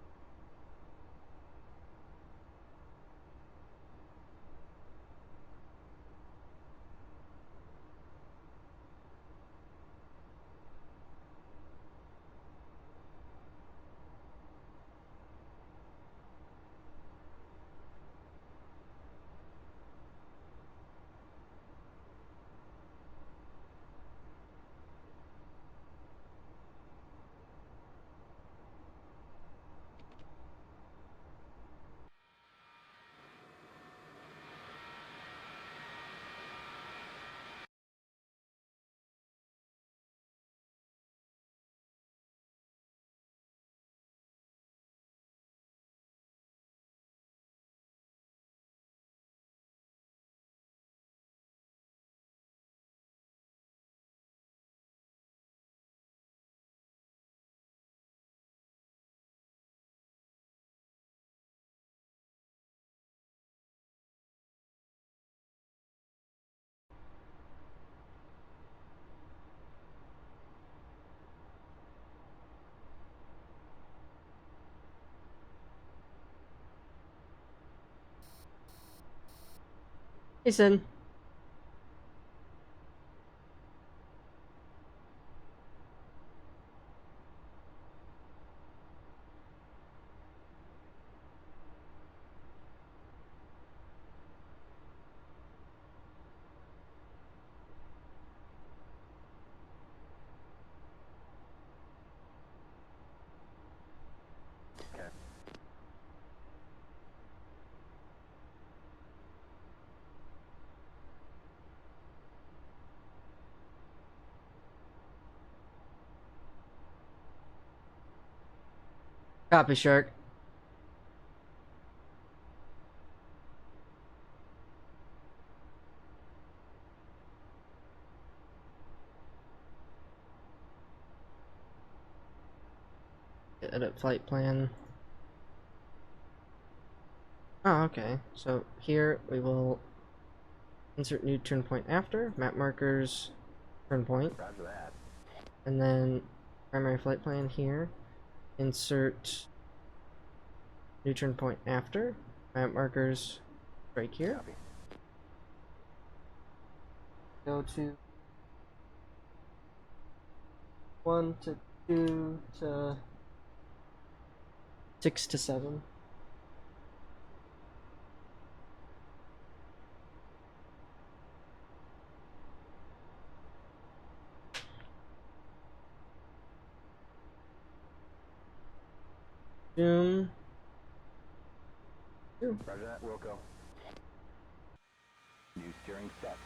Hey, Sin. Okay. Copy, Shark. Edit flight plan. Oh, okay. So here we will insert new turn point after, map markers, turn point. Roger that. And then primary flight plan here. Insert new turn point after, map markers right here. Copy. Go to 1 to 2 to 6 to 7. Zoom. Roger that, Wilco. New steering set.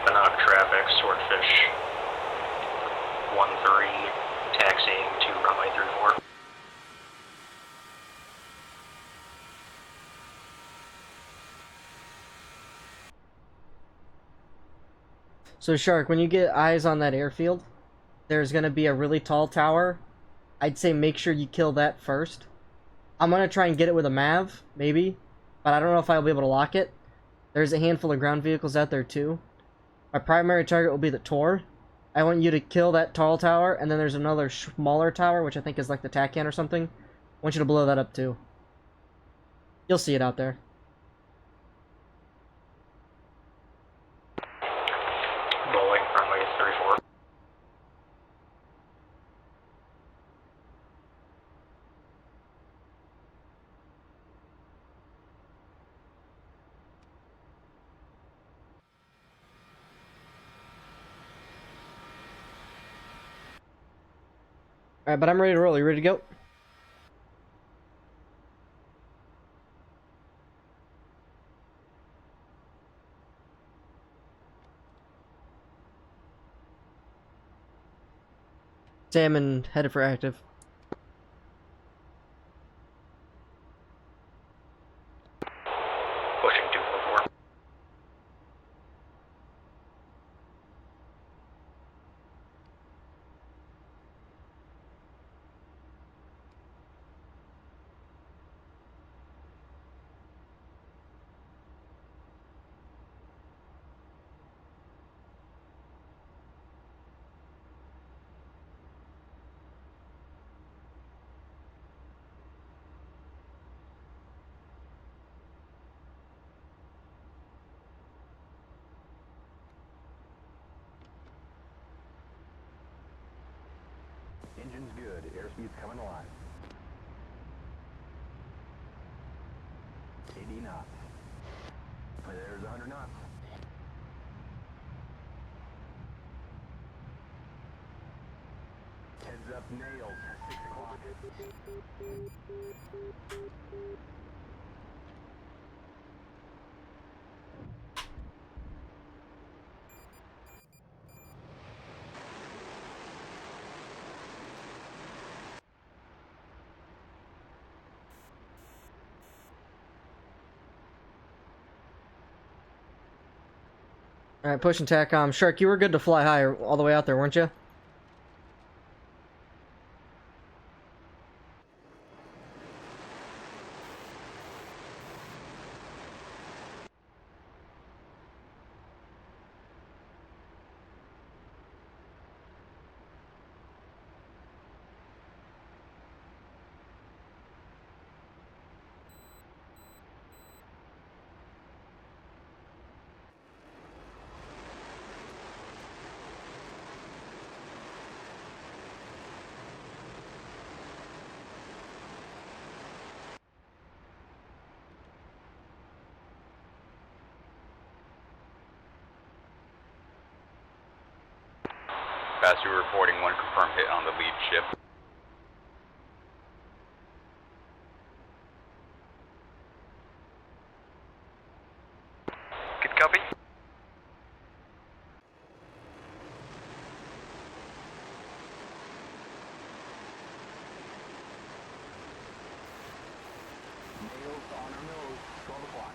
Bannock traffic, Swordfish 1-3, taxiing to runway 34. So Shark, when you get eyes on that airfield, there's gonna be a really tall tower. I'd say make sure you kill that first. I'm gonna try and get it with a MAV, maybe, but I don't know if I'll be able to lock it. There's a handful of ground vehicles out there too. My primary target will be the Tor. I want you to kill that tall tower, and then there's another smaller tower, which I think is like the TACAN or something. I want you to blow that up too. You'll see it out there. Bowling, runway 34. Alright, but I'm ready to roll. You ready to go? Salmon headed for active. Pushing 244. Engine's good. Airspeed's coming alive. 80 knots. There's 100 knots. Heads up, nails. 6 o'clock. Alright, pushing TACOM. Shark, you were good to fly high all the way out there, weren't you? Passenger reporting one confirmed hit on the lead ship. Good copy. Nails on our nose, 12 o'clock.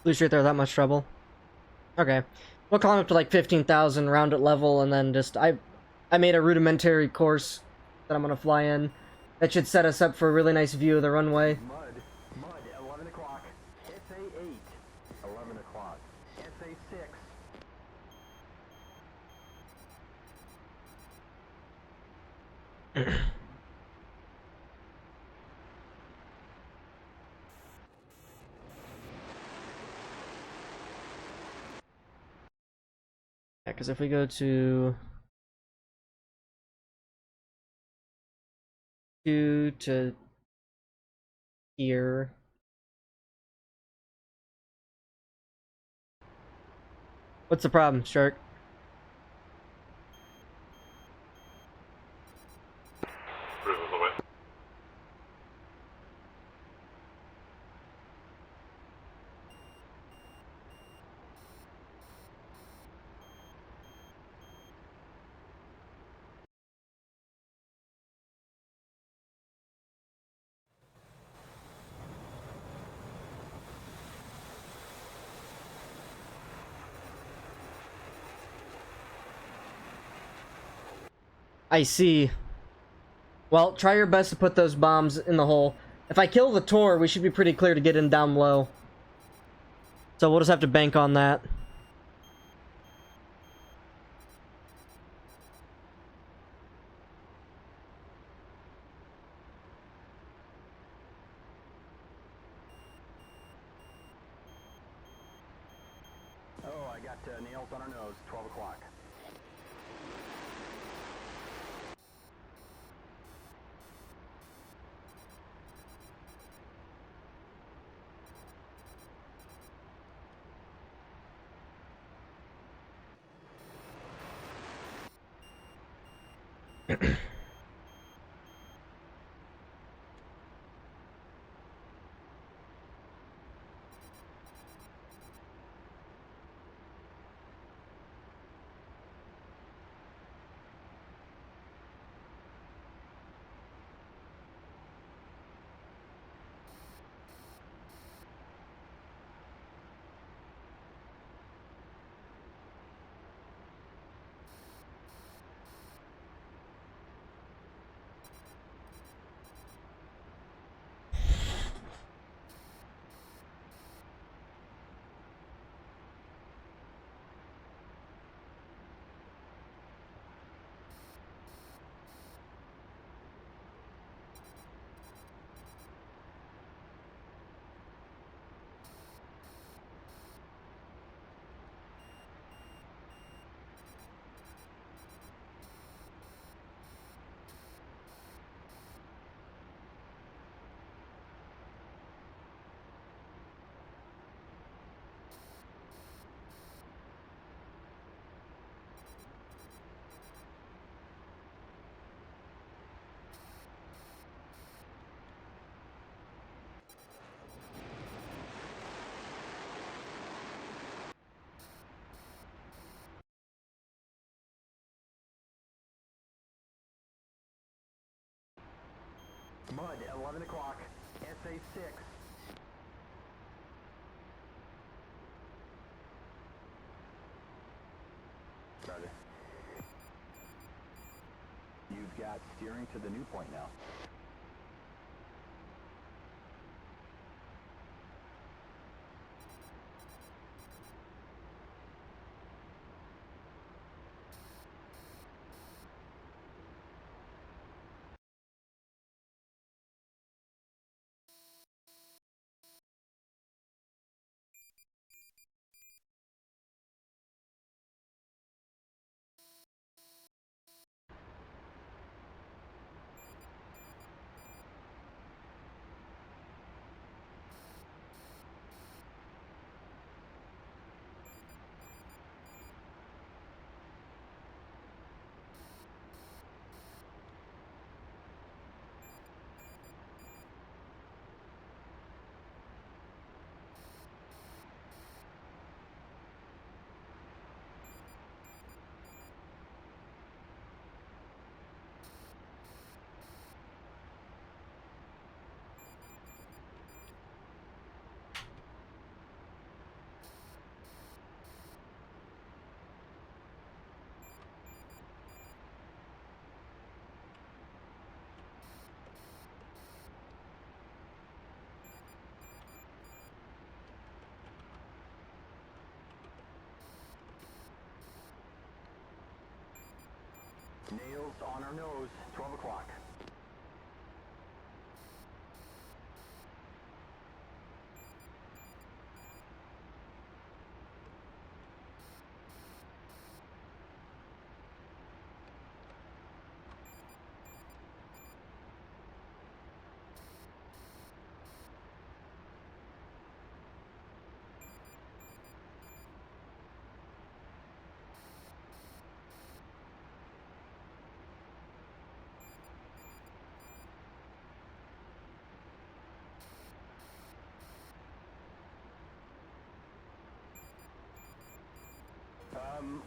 Blue Street there, that much trouble. Okay. We'll climb up to like 15,000, round at level, and then just... I made a rudimentary course that I'm gonna fly in. That should set us up for a really nice view of the runway. Mud, 11 o'clock. SA 8, 11 o'clock. SA 6. Yeah, because if we go to... 2 to... here... What's the problem, Shark? I see. Well, try your best to put those bombs in the hole. If I kill the Tor, we should be pretty clear to get in down low. So we'll just have to bank on that. Oh, I got nails on our nose, 12 o'clock. Mud, 11 o'clock. SA6. Roger. You've got steering to the new point now. Nails on our nose, 12 o'clock.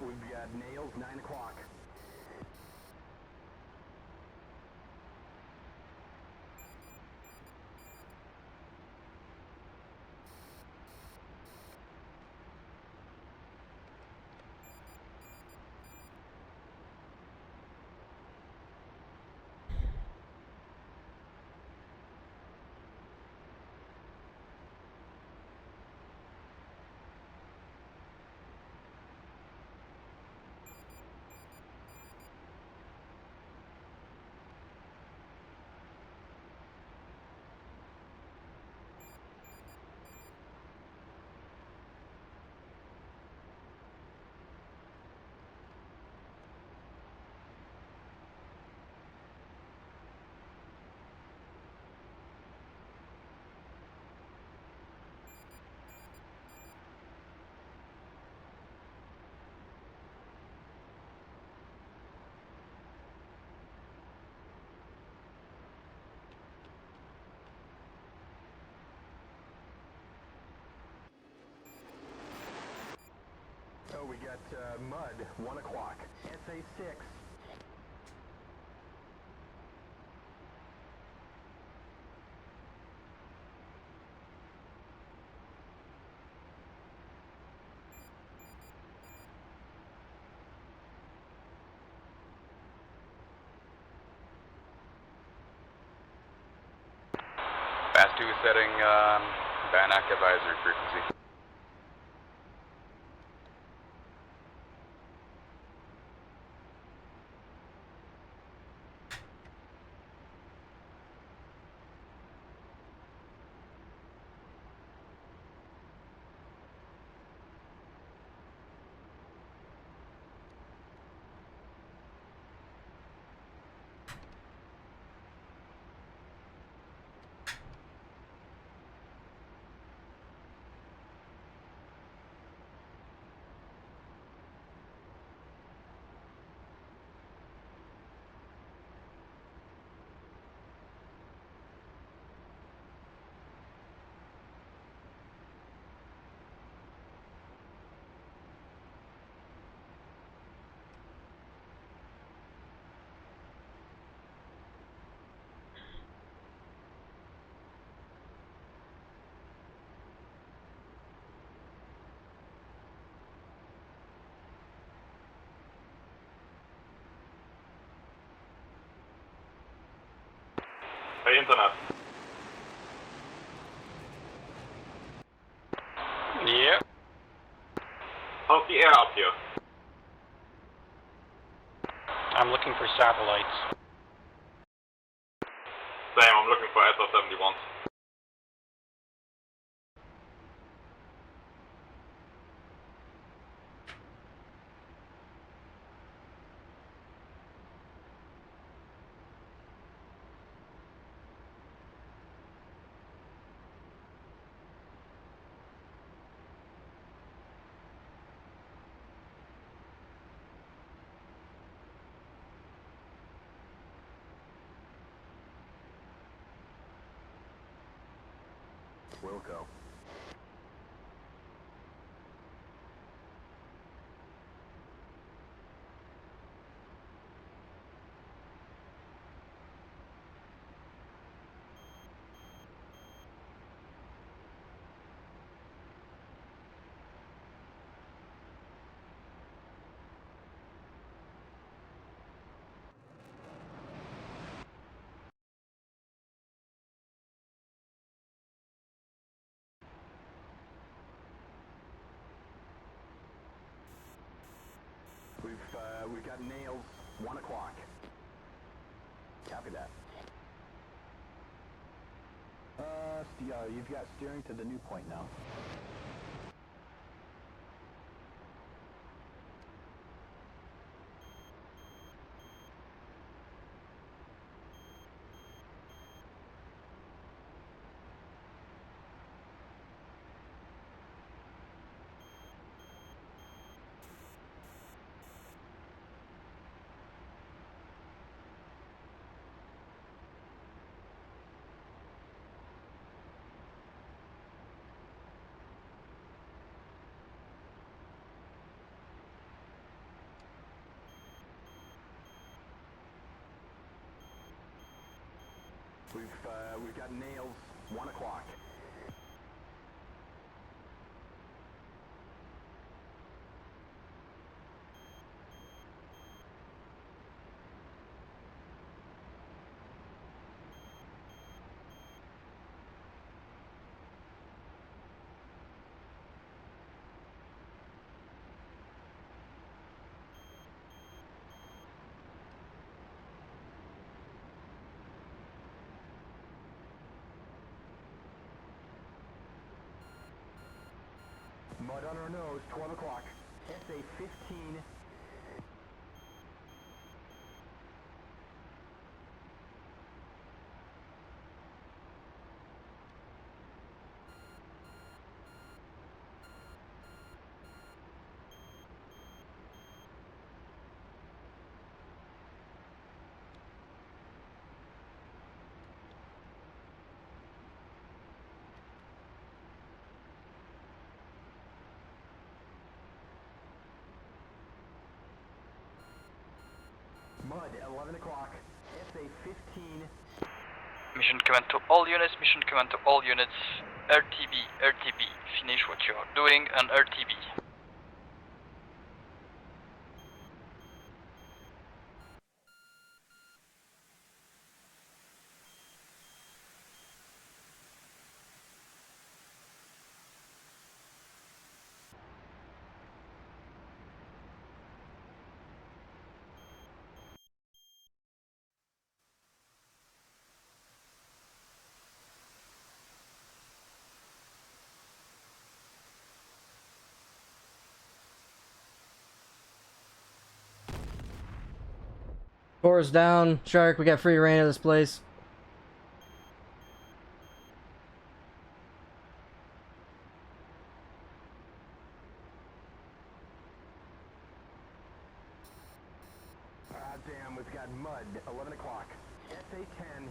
We've got nails, 9 o'clock. Oh, we got mud, 1 o'clock. SA6. Fast 2 setting Bannock advisory frequency. internet. Yeah. How's the air up here? I'm looking for satellites. Same, I'm looking for SR-71. Wilco. We've got nails. 1 o'clock. Copy that. You've got steering to the new point now. We've got nails. 1 o'clock. Mud on our nose, 12 o'clock. SA-15. Mud, 11 o'clock. SA-15. Mission command to all units, mission command to all units. RTB, RTB. Finish what you are doing and RTB. Doors down, Shark. We got free reign of this place. Damn, we've got mud, 11 o'clock. SA-10.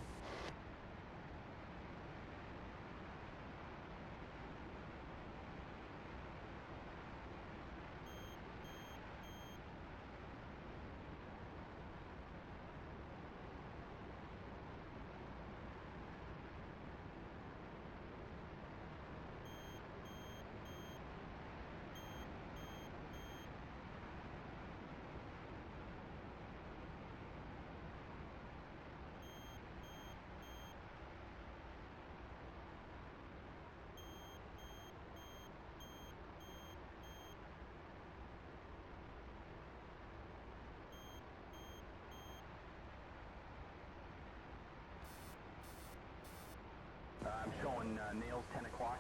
I'm showing nails 10 o'clock.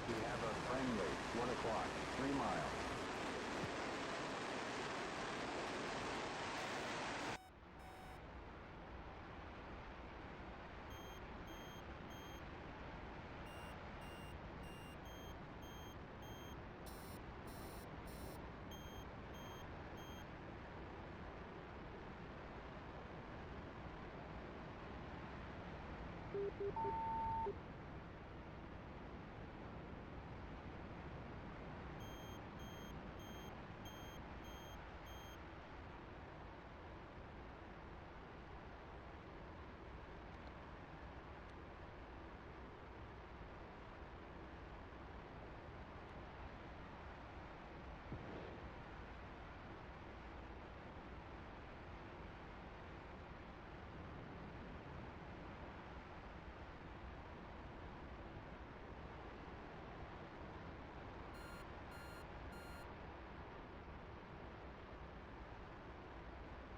We have a friendly, 1 o'clock, 3 miles.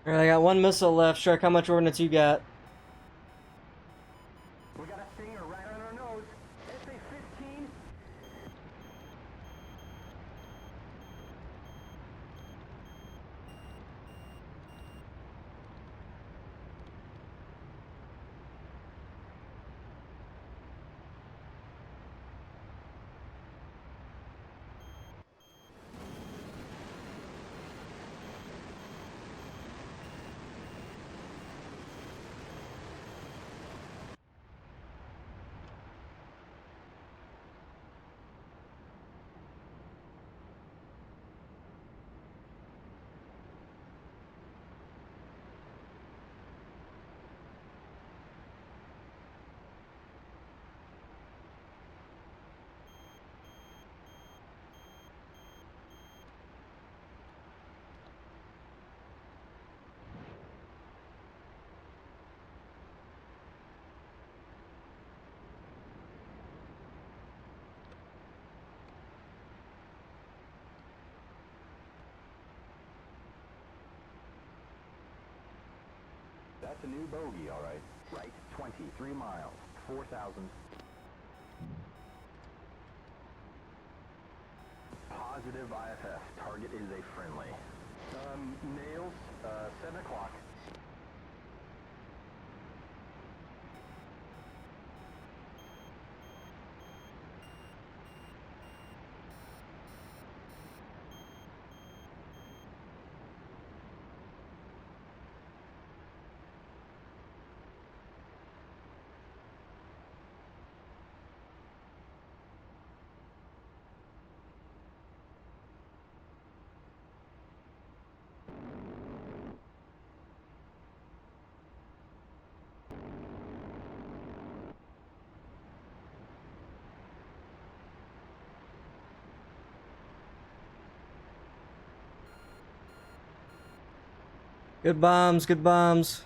Alright, I got one missile left. Shark, how much ordnance you got? We got a stinger right on our nose. SA-15. That's a new bogey, all right. Right, 23 miles, 4,000. Positive IFF. Target is a friendly. Nails, 7 o'clock. Good bombs, good bombs.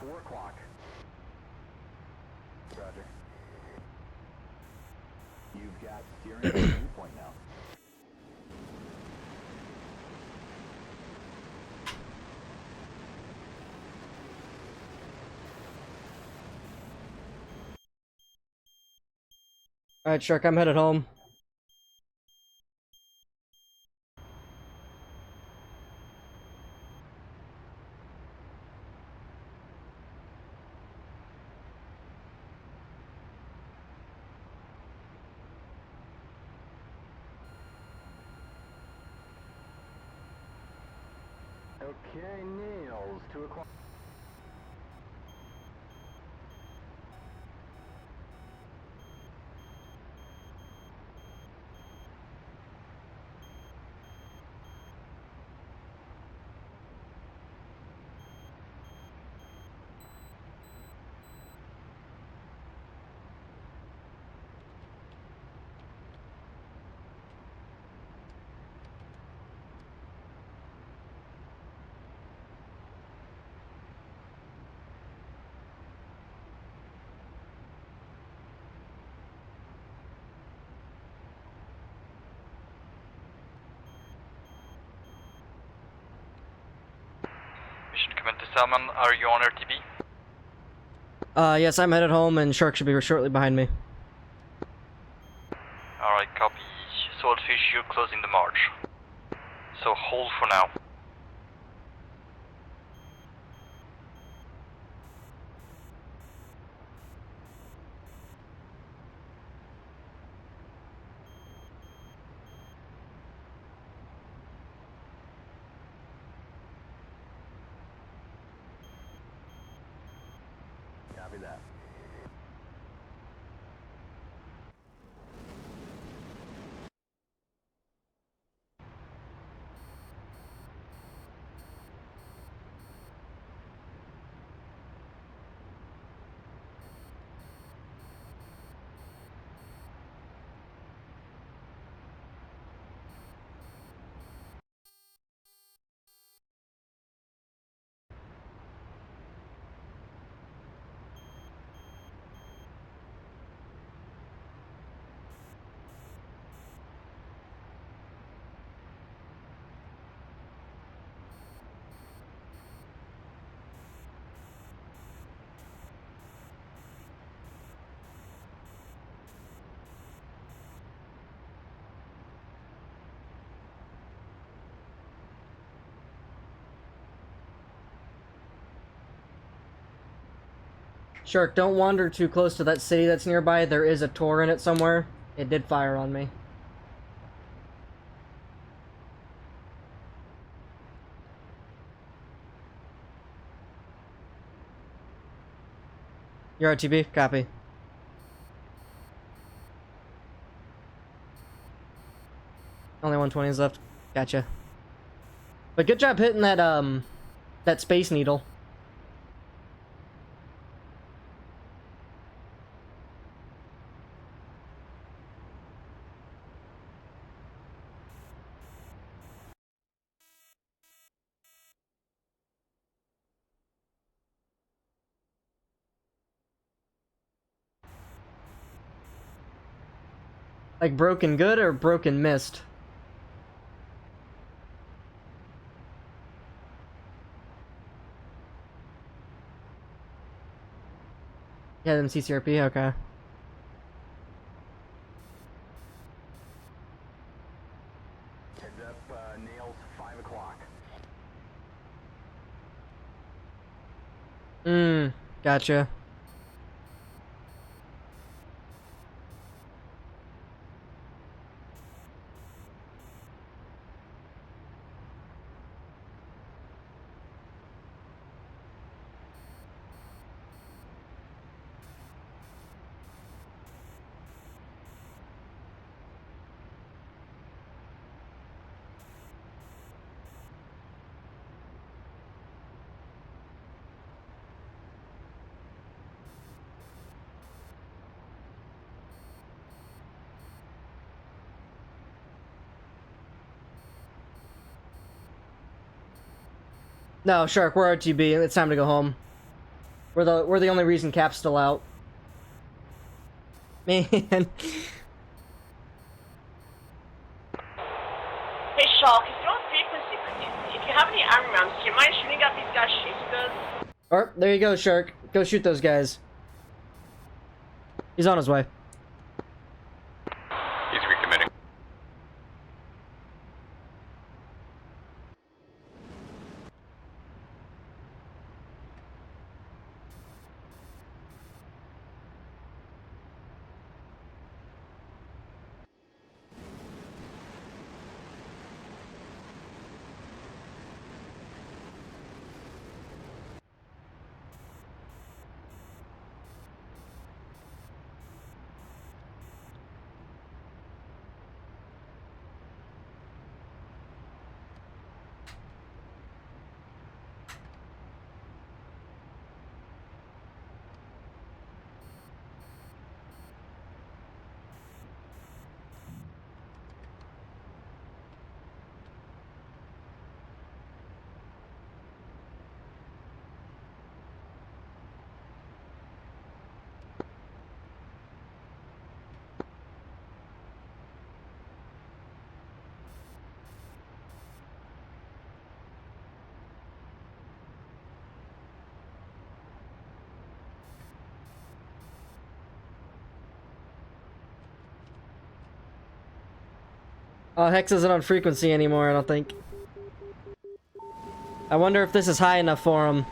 4 o'clock. Roger. You've got steering on the viewpoint now. Alright, Shark, I'm headed home. Okay, Niels, 2 o'clock. Mission Command to Salmon, are you on RTB? Yes, I'm headed home, and Shark should be shortly behind me. Alright, copy. Swordfish, you're closing the march. So hold for now. Copy that. Shark, don't wander too close to that city that's nearby. There is a Tor in it somewhere. It did fire on me. You're RTB? Copy. Only 120s left. Gotcha. But good job hitting that, that Space Needle. Like broken good or broken missed? Yeah, then CCRP, okay. Heads up, Niels, 5 o'clock. Gotcha. No, Shark, we're RTB. It's time to go home. We're the only reason Cap's still out. Man. Hey Shark, if you're on frequency, if you have any armor rounds, do you mind shooting at these guys' shapers? Oh, there you go, Shark. Go shoot those guys. He's on his way. He's recommitting. Hex isn't on frequency anymore, I don't think. I wonder if this is high enough for him.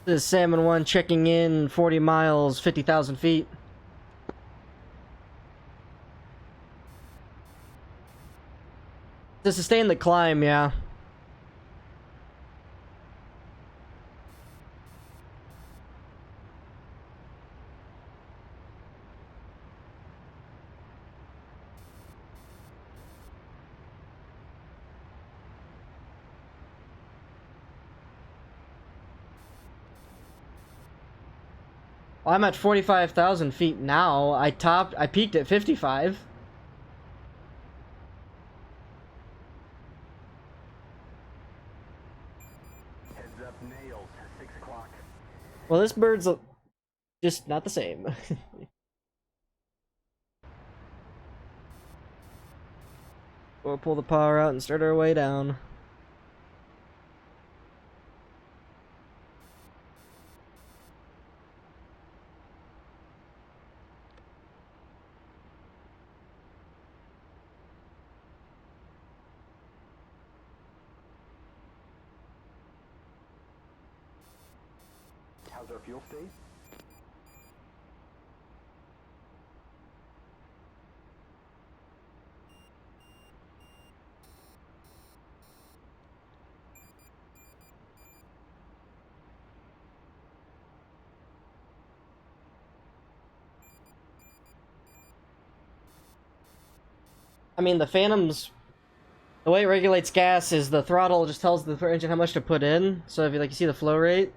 This is Salmon 1 checking in 40 miles, 50,000 feet. To sustain the climb, yeah. Well, I'm at 45,000 feet now. I peaked at 55. Heads up, nailed. 6 o'clock. Well, this bird's just not the same. We'll pull the power out and start our way down. How's our fuel state? I mean, the Phantom's... The way it regulates gas is the throttle just tells the engine how much to put in. So if you see the flow rate.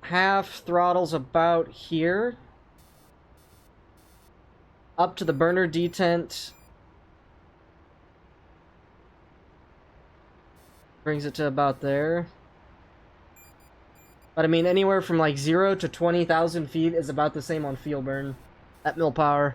Half throttle's about here. Up to the burner detent. Brings it to about there. But I mean, anywhere from like 0 to 20,000 feet is about the same on fuel burn. At mill power.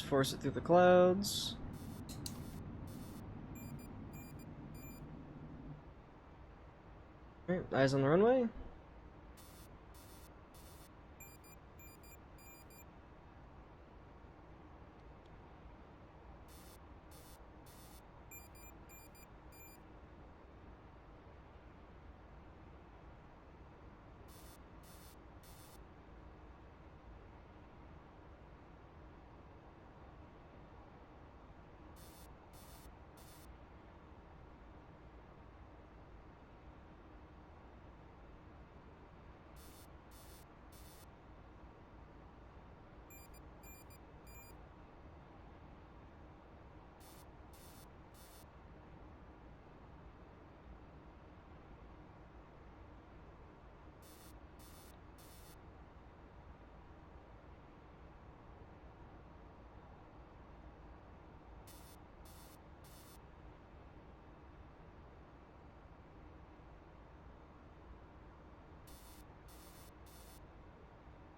force it through the clouds. Alright, eyes on the runway.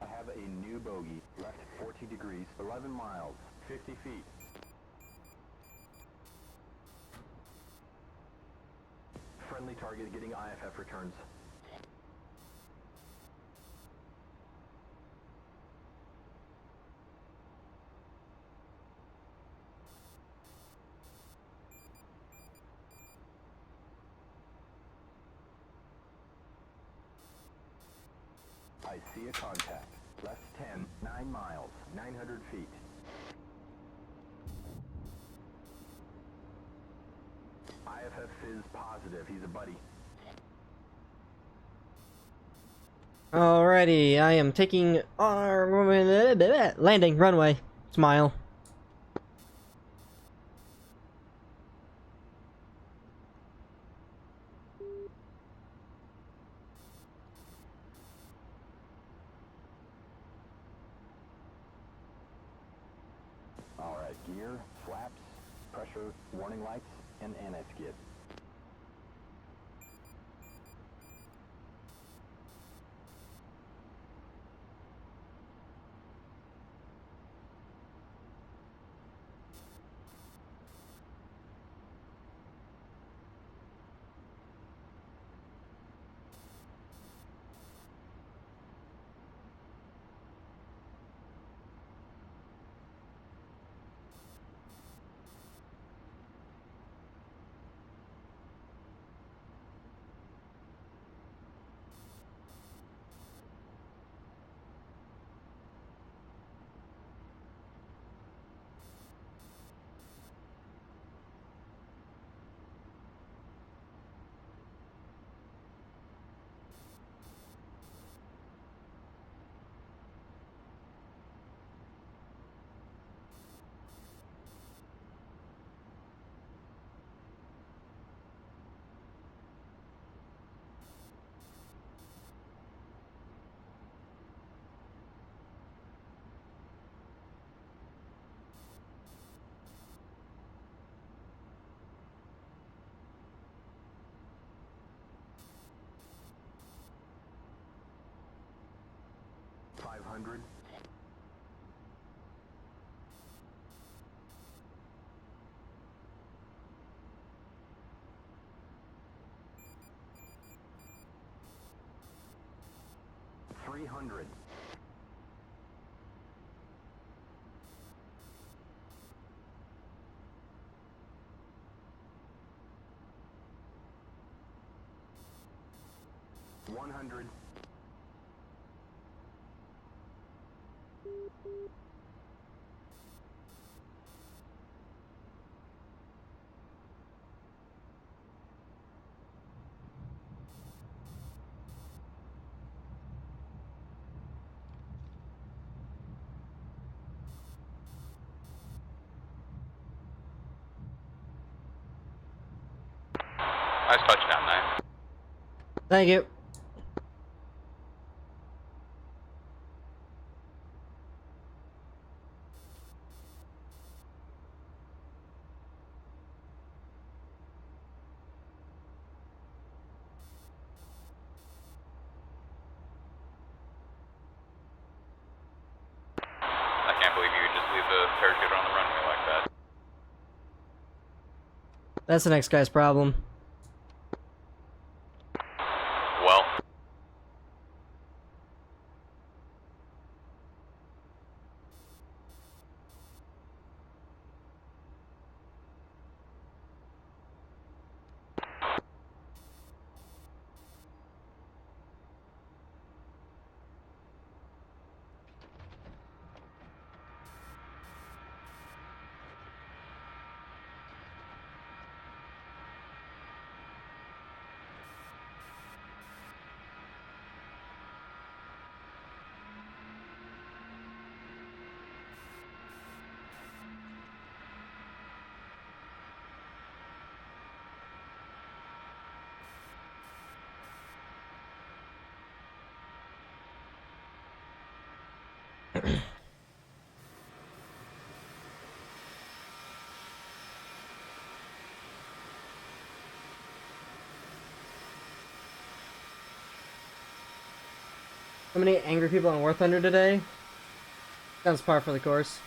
I have a new bogey. Left 40 degrees, 11 miles, 50 feet. Friendly target getting IFF returns. I see a contact. Left 10, 9 miles, 900 feet. IFF is positive. He's a buddy. Alrighty, I am taking our landing runway. Smile. All right, gear, flaps, pressure, warning lights, and anti-skid. $500. $300. $100. Nice touchdown, 9. Thank you. I can't believe you would just leave the parachute on the That's the next guy's problem. Well. How many angry people on War Thunder today? Sounds par for the course.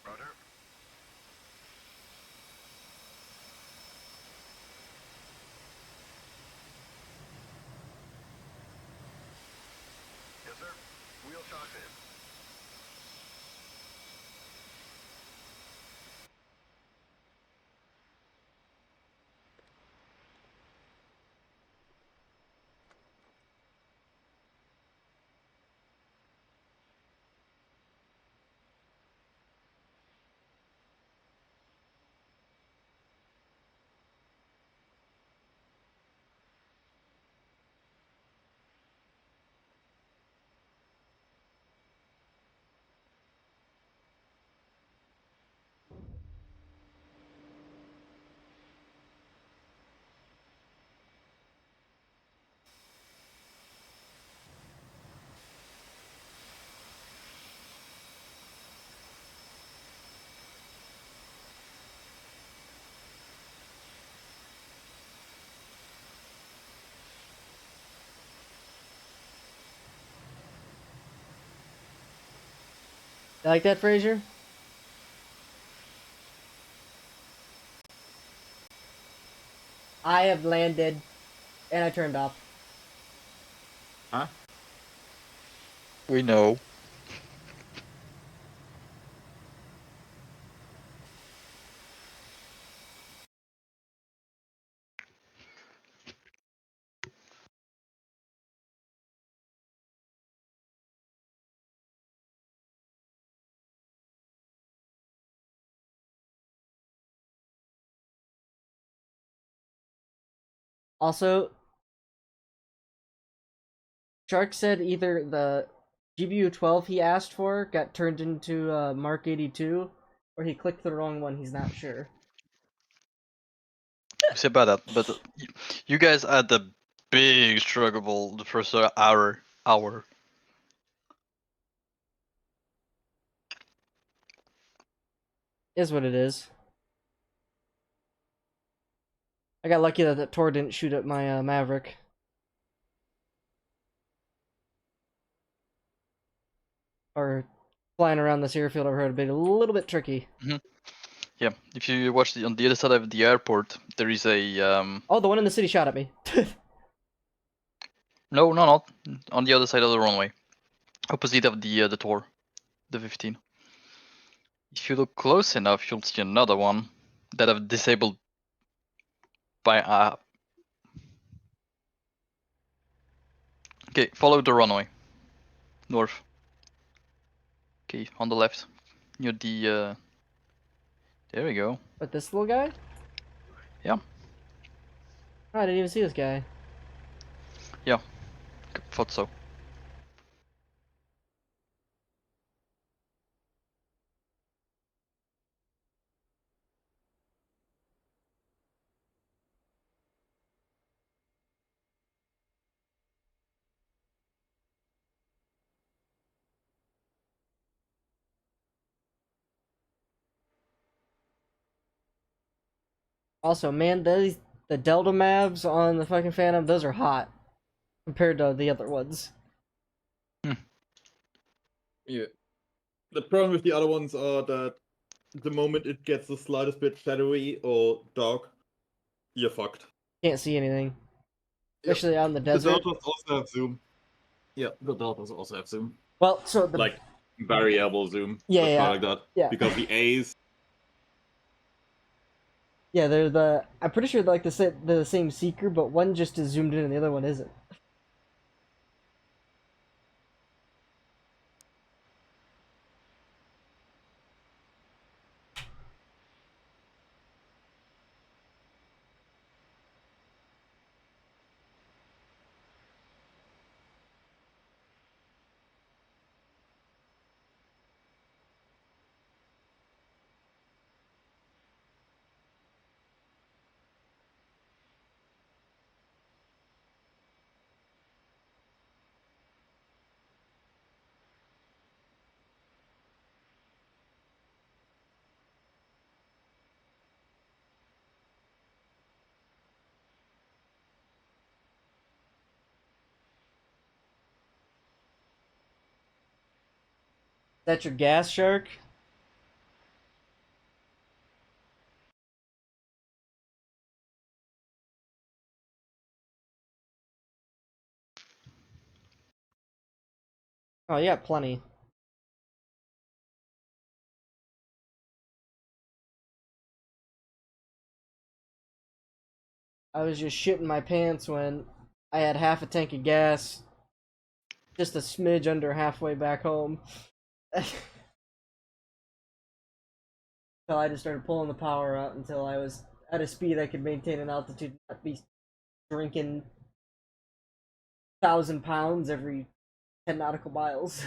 Roger. Yes, sir. Wheel shocks in. You like that, Fraser? I have landed, and I turned off. Huh? We know. Also, Shark said either the GBU 12 he asked for got turned into Mark 82, or he clicked the wrong one. He's not sure. Say about that, but you guys had the big struggle the first hour. Is what it is. I got lucky that Tor didn't shoot at my Maverick. Or flying around this airfield overhead would be a little bit tricky. Yeah, if you watch on the other side of the airport, there is a Oh, the one in the city shot at me. No, not on the other side of the runway, opposite of the tower, the 15. If you look close enough, you'll see another one that I've disabled by Okay, follow the runway. North. Okay, on the left. Near the there we go. But this little guy? Yeah. Oh, I didn't even see this guy. Yeah. Thought so. Also, man, the Delta Mavs on the fucking Phantom, those are hot compared to the other ones. Yeah. The problem with the other ones are that the moment it gets the slightest bit shadowy or dark, you're fucked. Can't see anything. Especially out in the desert. The Deltas also have zoom. Yeah, the Deltas also have zoom. Well, so the like variable zoom. Yeah, let's yeah, call it like that. yeah. Because the A's. Yeah, they're the. I'm pretty sure they're like the same seeker, but one just is zoomed in and the other one isn't. Is that your gas shark? Oh yeah, plenty. I was just shitting my pants when I had half a tank of gas, just a smidge under halfway back home. Until I just started pulling the power out until I was at a speed I could maintain an altitude, not be drinking 1,000 pounds every 10 nautical miles.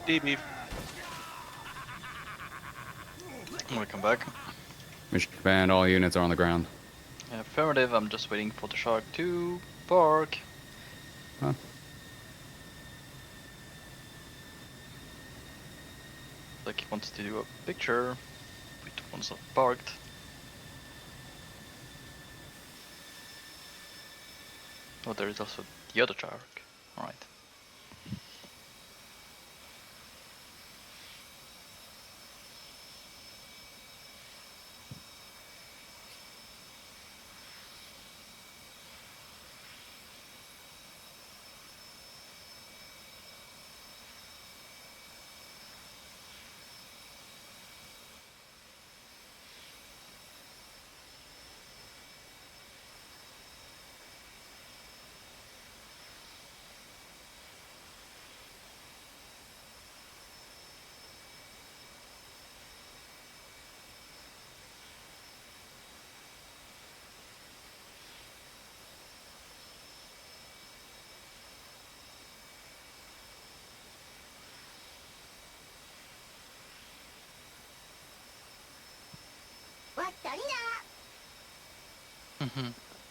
DB. Welcome back. Mission command, all units are on the ground. Affirmative, I'm just waiting for the shark to bark. Huh? Like he wants to do a picture. Wait, once I've barked. Oh, there is also the other shark. Alright.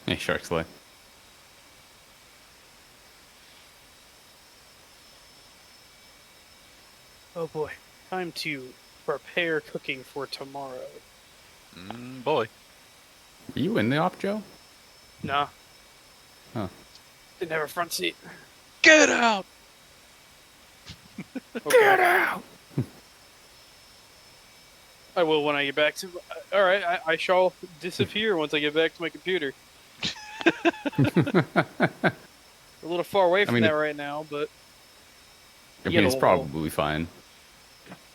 Hey, Shark Slay. Oh boy, time to prepare cooking for tomorrow. Boy. Are you in the op, Joe? Nah, Huh. didn't have a front seat. Get out! Get out! I will when I get back to. All right, I shall disappear once I get back to my computer. A little far away from mean, that right now, but I mean, it's probably fine.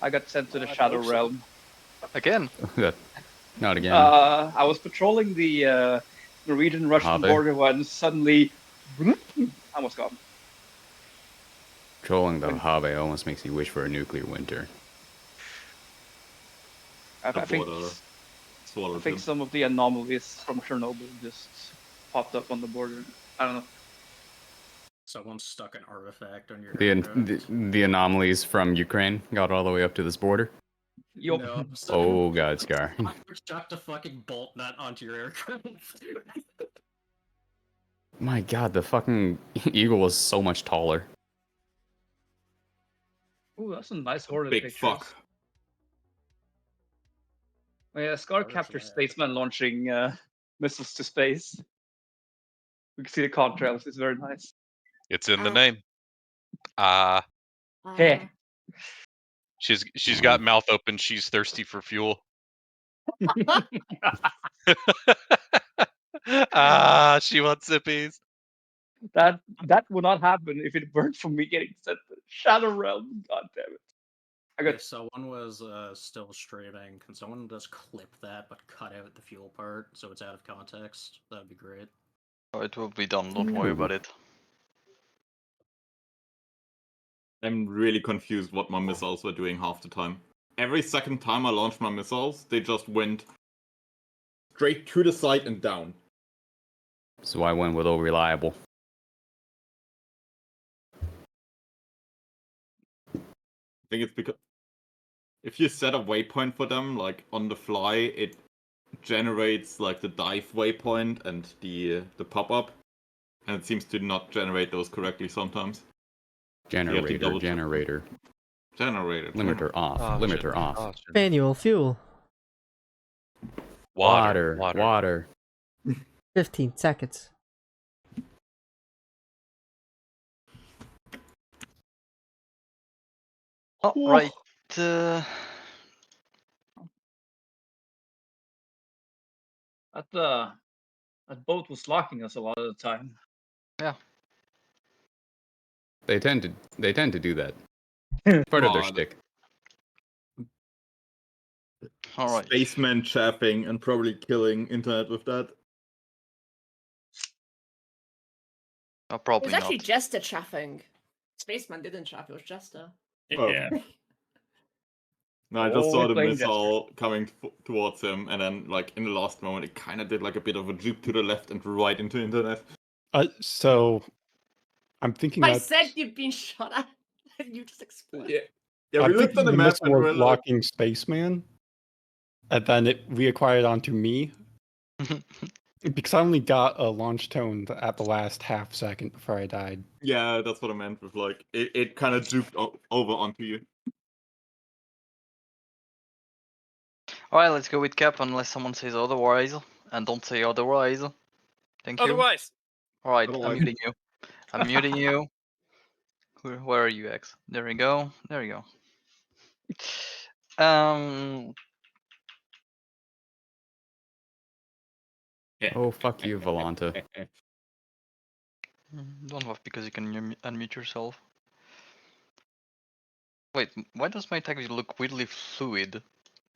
I got sent to the Shadow Realm. Again? Not again. I was patrolling the Norwegian-Russian Habe. border when suddenly I was gone. Trolling the Habe almost makes you wish for a nuclear winter. I think some of the anomalies from Chernobyl just popped up on the border. I don't know. Someone stuck an artifact on your The anomalies from Ukraine got all the way up to this border. Yup. No, Oh god, Scar. chucked a fucking bolt nut onto your aircraft. My god, the fucking eagle was so much taller. Ooh, that's some nice Hornet Big pictures. fuck. Oh, yeah, Scar captured spacemen launching missiles to space. We can see the contrails. It's very nice. It's in the name. Hey. She's got mouth open. She's thirsty for fuel. She wants zippies. That would not happen if it weren't for me getting sent to Shadow Realm. God damn it. If someone was still streaming, can someone just clip that but cut out the fuel part so it's out of context? That'd be great. Oh, it will be done. Don't worry about it. I'm really confused what my missiles were doing half the time. Every second time I launched my missiles, they just went straight to the side and down. So I went with all reliable. I think it's because if you set a waypoint for them, like on the fly, it generates like the dive waypoint and the pop-up, and it seems to not generate those correctly sometimes. Generator. Limiter off. Limiter off. Manual fuel. Water. 15 seconds. Alright. That boat was locking us a lot of the time. Yeah. They tend to do that. Part of their shtick. Alright. Spaceman chaffing and probably killing internet with that. Oh, It probably was not. actually Jester chaffing. Spaceman didn't chaff, it was Jester. Oh. Yeah. No, I just saw the playing missile coming towards him, and then, like, in the last moment, it kind of did, like, a bit of a juke to the left and right into internet. So, I'm thinking I that said you've been shot at. You just exploded. Yeah. Yeah, I we think looked on the the map missile and we was were like, blocking Spaceman, and then it reacquired onto me. Because I only got a launch tone at the last half second before I died. yeah, that's what I meant with like, it kind of duped over onto you. Alright, let's go with Cap unless someone says otherwise. And don't say otherwise. Thank you. Otherwise. Alright, I'm Otherwise. muting you. I'm muting you. Where are you, X? There we go. There we go. Oh, fuck you, Volanta. Don't laugh because you can unmute yourself. Wait, why does my text look weirdly fluid?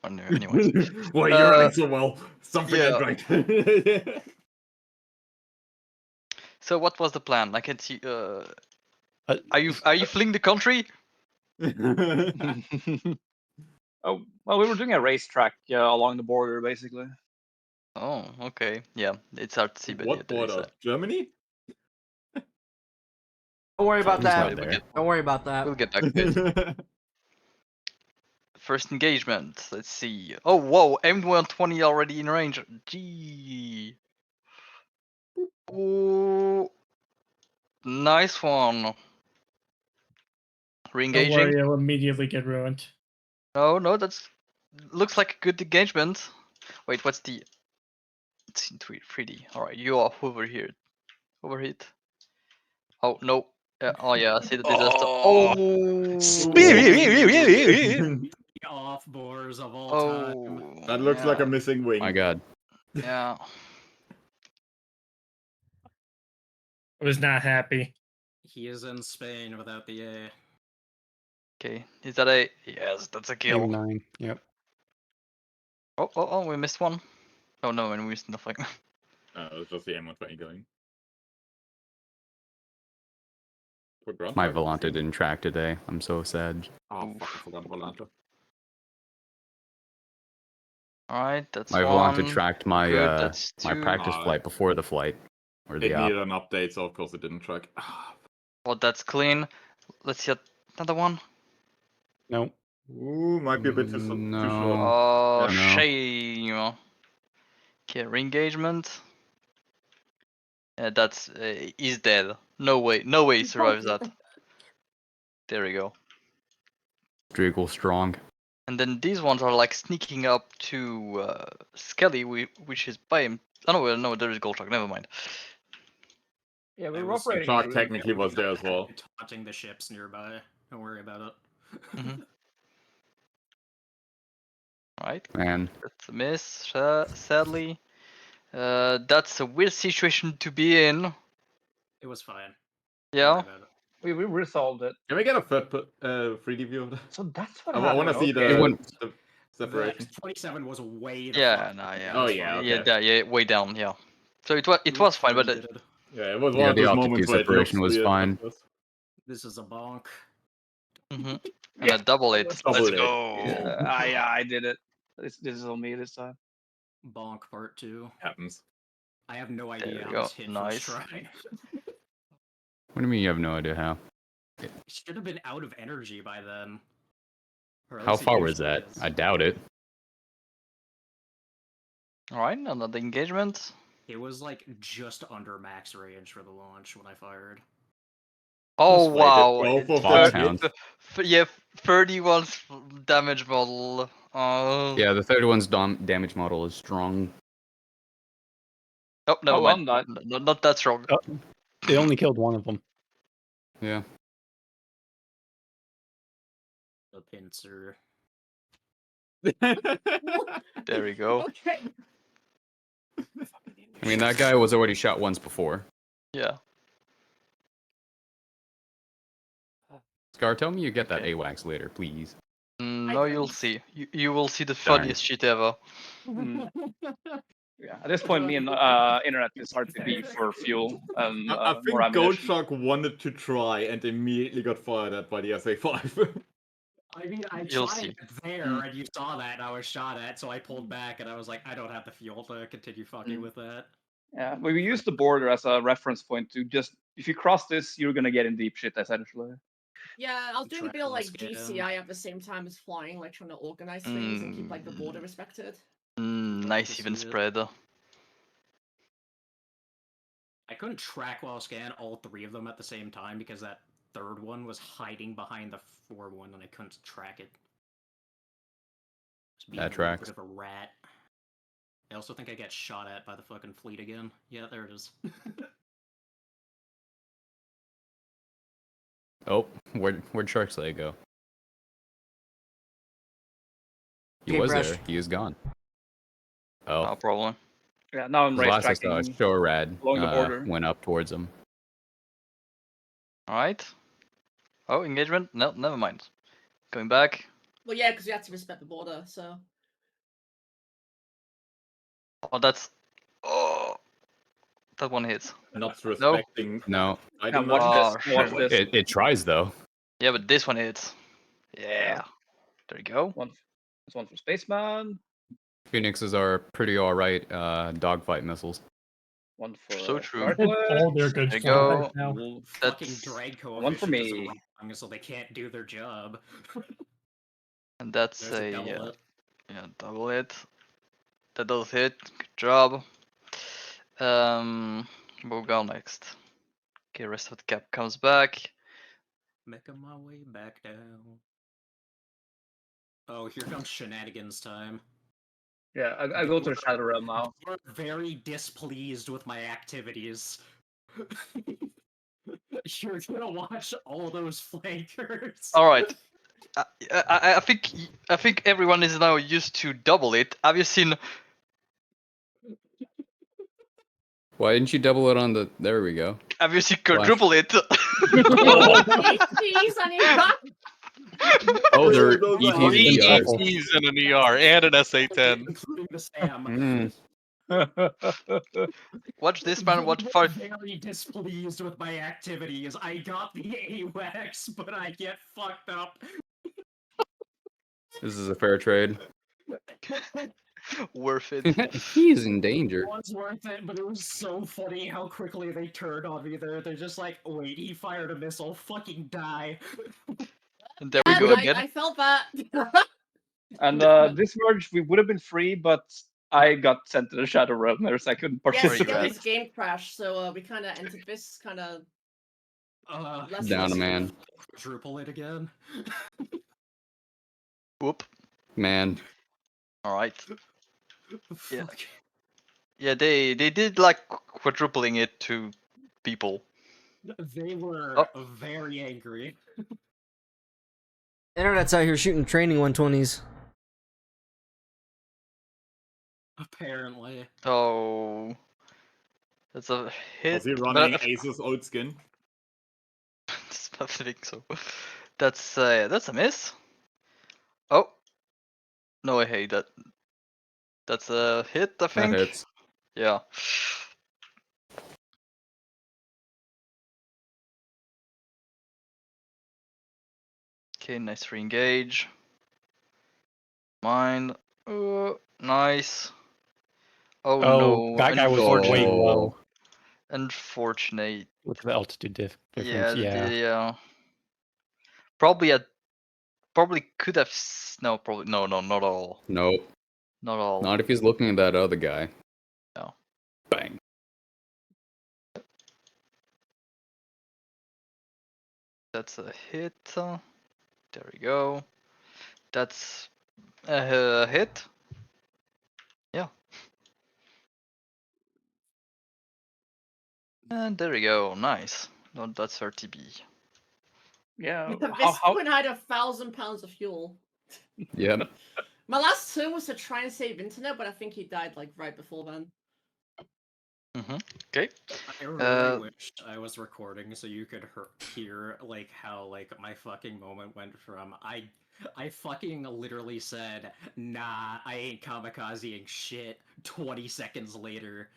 Oh, no, anyways. Well, you're running so well. Something yeah. ain't right. So what was the plan? I can see. Are you fleeing the country? Oh, well, we were doing a racetrack along the border, basically. Oh, okay. Yeah, it's hard to see, but What yeah, there is border? Germany? Don't worry about that. We'll get, Don't worry about that. we'll get back to it. First engagement. Let's see. Oh, whoa! M120 already in range. Gee. Oh, nice one. Don't Reengaging. worry, it'll immediately get ruined. No, that's looks like a good engagement. Wait, what's the? It's in 3D. All right, you are overhit. Overhit. Oh no. Oh yeah, I see the disaster. Oh. The off bores of all time. That looks like a missing wing. My god. Yeah. I was not happy. He is in Spain without the A. Okay, is that a? Yes, that's a kill. M9, yep. Oh, we missed one. Oh no, and we missed nothing. It was just the M120 going. My Volanta didn't track today. I'm so sad. Oh, fuck, I forgot Volanta. Alright, that's My one. Volanta tracked my Good, that's my two. practice flight before the flight. Or It the needed an update, so of course it didn't track. Well, that's clean. Let's see another one. No. Ooh, might be a bit too short. Oh, Yeah. shame. Okay, re-engagement. Yeah, that's he's dead. No way he survives that. There we go. Drago strong. And then these ones are like sneaking up to Skelly, which is by him. Oh no, there is Goldrock. Never mind. Yeah, we It were was- operating. Shark technically was there as well. Taunting the ships nearby. Don't worry about it. Right. Man. That's a miss, sadly. That's a weird situation to be in. It was fine. Yeah. We resolved it. Can we get a third 3D view of that? So that's what I want to see happened, okay. the separation. The 27 was way Yeah, no, yeah. Oh, yeah, okay. yeah, way down, yeah. So it was fine, but Yeah, it was one Yeah, of the those altitude moments where it separation looks was weird fine. at first. This is a bonk. and a double it. Double Let's it. go. Yeah, I did it. This is on me this time. Bonk part 2. Happens. I have no There idea we how go. this hit Nice. first try. What do you mean you have no idea how? It should have been out of energy by then. Or at How least it far was usually that? is. I doubt it. Alright, another engagement. It was like just under max range for the launch when I fired. Oh Just wow. waited both of Box them. hound. Yeah, 31 damage model. Yeah, the 31's damage model is strong. Oh, never Oh, mind. I'm Not that strong. They only killed one of them. Yeah. The pincer. There we go. Okay. I mean, that guy was already shot once before. Yeah. Scar, tell me you get that AWACS later, please. No, you'll see. You will see the Darn. funniest shit ever. Yeah, at this point, me and internet is hard to beat for fuel and I think more ammunition. Goldshark wanted to try and immediately got fired at by the SA5. I mean, I You'll tried see. it there, and you saw that, and I was shot at, so I pulled back, and I was like, I don't have the fuel to continue fucking with that. Yeah, but we use the border as a reference point to just if you cross this, you're gonna get in deep shit essentially. Yeah, I was doing a bit of like Track and GCI at the same time as flying, like trying to organize things and keep like the border respected. Nice even spread. I couldn't track while scan all 3 of them at the same time because that third one was hiding behind the 4 one and I couldn't track it. Just being That a little tracks. bit of a rat. I also think I got shot at by the fucking fleet again. Yeah, there it is. Oh, where'd Shark's Leg go? He Okay, was Brush. there. He is gone. Oh. No problem. Yeah, now I'm 'Cause last I saw, tracking Shorad along the border. went up towards him. Alright. Oh, engagement? No, never mind. Going back. Well, yeah, because you have to respect the border, so. Oh, that's. Oh. That one hits. Not respecting. No. I Now don't watch know. this. Watch this. It tries though. Yeah, but this one hits. Yeah. There you go. This one for Spaceman. Phoenixes are pretty alright dogfight missiles. One for So true. Sparklet. Oh, they're good There you for go. right now. Well, fucking That's drag one for coefficient is me. wrong, so they can't do their job. And that's There's a double it. yeah, double hit. That does hit. Good job. We'll go next. Okay, rest of the cap comes back. Making my way back down. Oh, here comes shenanigans time. Yeah, I go to the Shadow Realm now. You're very displeased with my activities. You're gonna watch all those flankers. All right. I think everyone is now used to double it. Have you seen? Why didn't you double it on the? There we go. Have you seen quadruple it? Jeez, I need Oh, they're Three ETs. ETs and an ER and an SA-10. Including the Sam. Watch this man. What five? Very displeased with my activities. I got the AWACS, but I get fucked up. This is a fair trade. Worth it. He's in danger. It was worth it, but it was so funny how quickly they turned on me there. They're just like, wait, he fired a missile, fucking die. And there we go again. I felt that. And this merge, we would have been free, but I got sent to the Shadow Realm there, so I couldn't Yes, participate. this game crashed, so we kind of entered this kind of. Down a man. Quadruple it again. Whoop. Man. All right. Yeah. Yeah, they did like quadrupling it to people. They were very angry. Internet's out here shooting training 120s. Apparently. Oh. That's a hit. Was he running Asus old skin? I think so. That's a miss. Oh. No, I hate that. That's a hit, I think. That hits. Yeah. Okay, nice re-engage. Mine. Nice. Oh, no. That guy was way low. Unfortunate. With the altitude difference, Yeah, yeah. Probably could have. No, probably no, not all. Nope. Not all. Not if he's looking at that other guy. No. Bang. That's a hit. There we go. That's a hit. Yeah. And there we go. Nice. No, that's RTB. Yeah. This one had 1,000 pounds of fuel. Yep. My last turn was to try and save internet, but I think he died like right before then. Okay. I really wished I was recording so you could hear like how like my fucking moment went from I fucking literally said, nah, I ain't kamikazing shit 20 seconds later.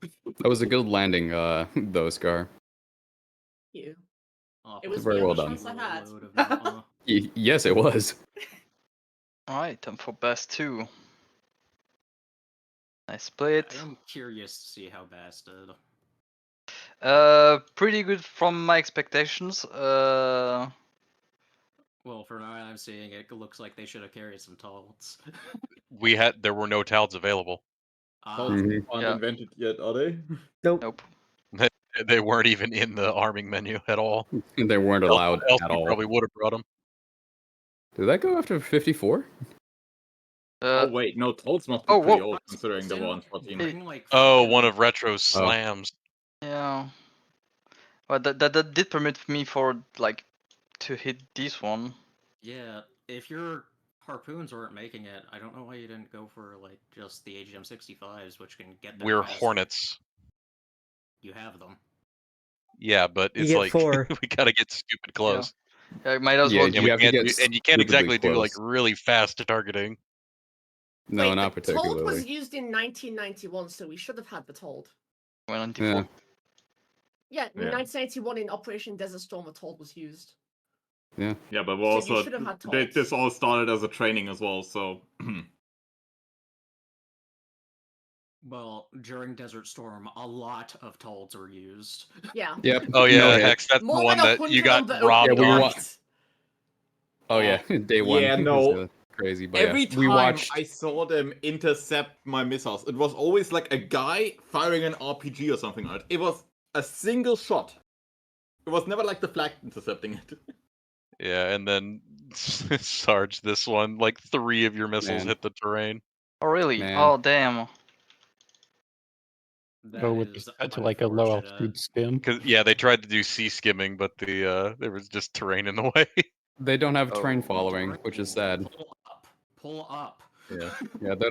That was a good landing, though, Scar. You. Oh, It was Very the well only done. chance I had. Yes, it was. Alright, time for best 2. Nice split. I'm curious to see how Bass did. Pretty good from my expectations. Well, from what I'm seeing, it looks like they should have carried some Talds. There were no Talds available. Talds aren't invented yet, are they? Nope. They weren't even in the arming menu at all. They weren't allowed else at we all. probably would have brought them. Did that go after 54? Oh wait, no, Talds must be oh, pretty whoa. old considering the 114. Oh, one of Retro's slams. Yeah. Well, that did permit me for like to hit this one. Yeah, if your harpoons weren't making it, I don't know why you didn't go for like just the AGM 65s, which can get there We're faster. Hornets. You have them. Yeah, but You it's get like 4. we gotta get stupid close. Yeah, might as well. And we can't and you can't exactly do like really fast targeting. No, Wait, not the Told particularly. was used in 1991, so we should have had the Told. Yeah. Yeah, in Yeah. 1981 in Operation Desert Storm, the Told was used. Yeah. Yeah, but we So you also should have had this all started as a training as well, so Well, during Desert Storm, a lot of Tolds were used. Yeah. Yep. Oh yeah, No hit. Hex, that's More the one than that you 100 got on the robbed open on. market. Oh yeah, day one. Yeah, was, no. crazy, but every yeah. time we watched. I saw them intercept my missiles, it was always like a guy firing an RPG or something like that. It was a single shot. It was never like the flag intercepting it. Yeah, and then Sarge, this one, like 3 of your missiles Man. hit the terrain. Oh really? Man. Oh damn. Go with to like a low altitude skim. Cause yeah, they tried to do sea skimming, but there was just terrain in the way. They don't have terrain Oh. following, which is sad. Pull up. Yeah. Yeah, they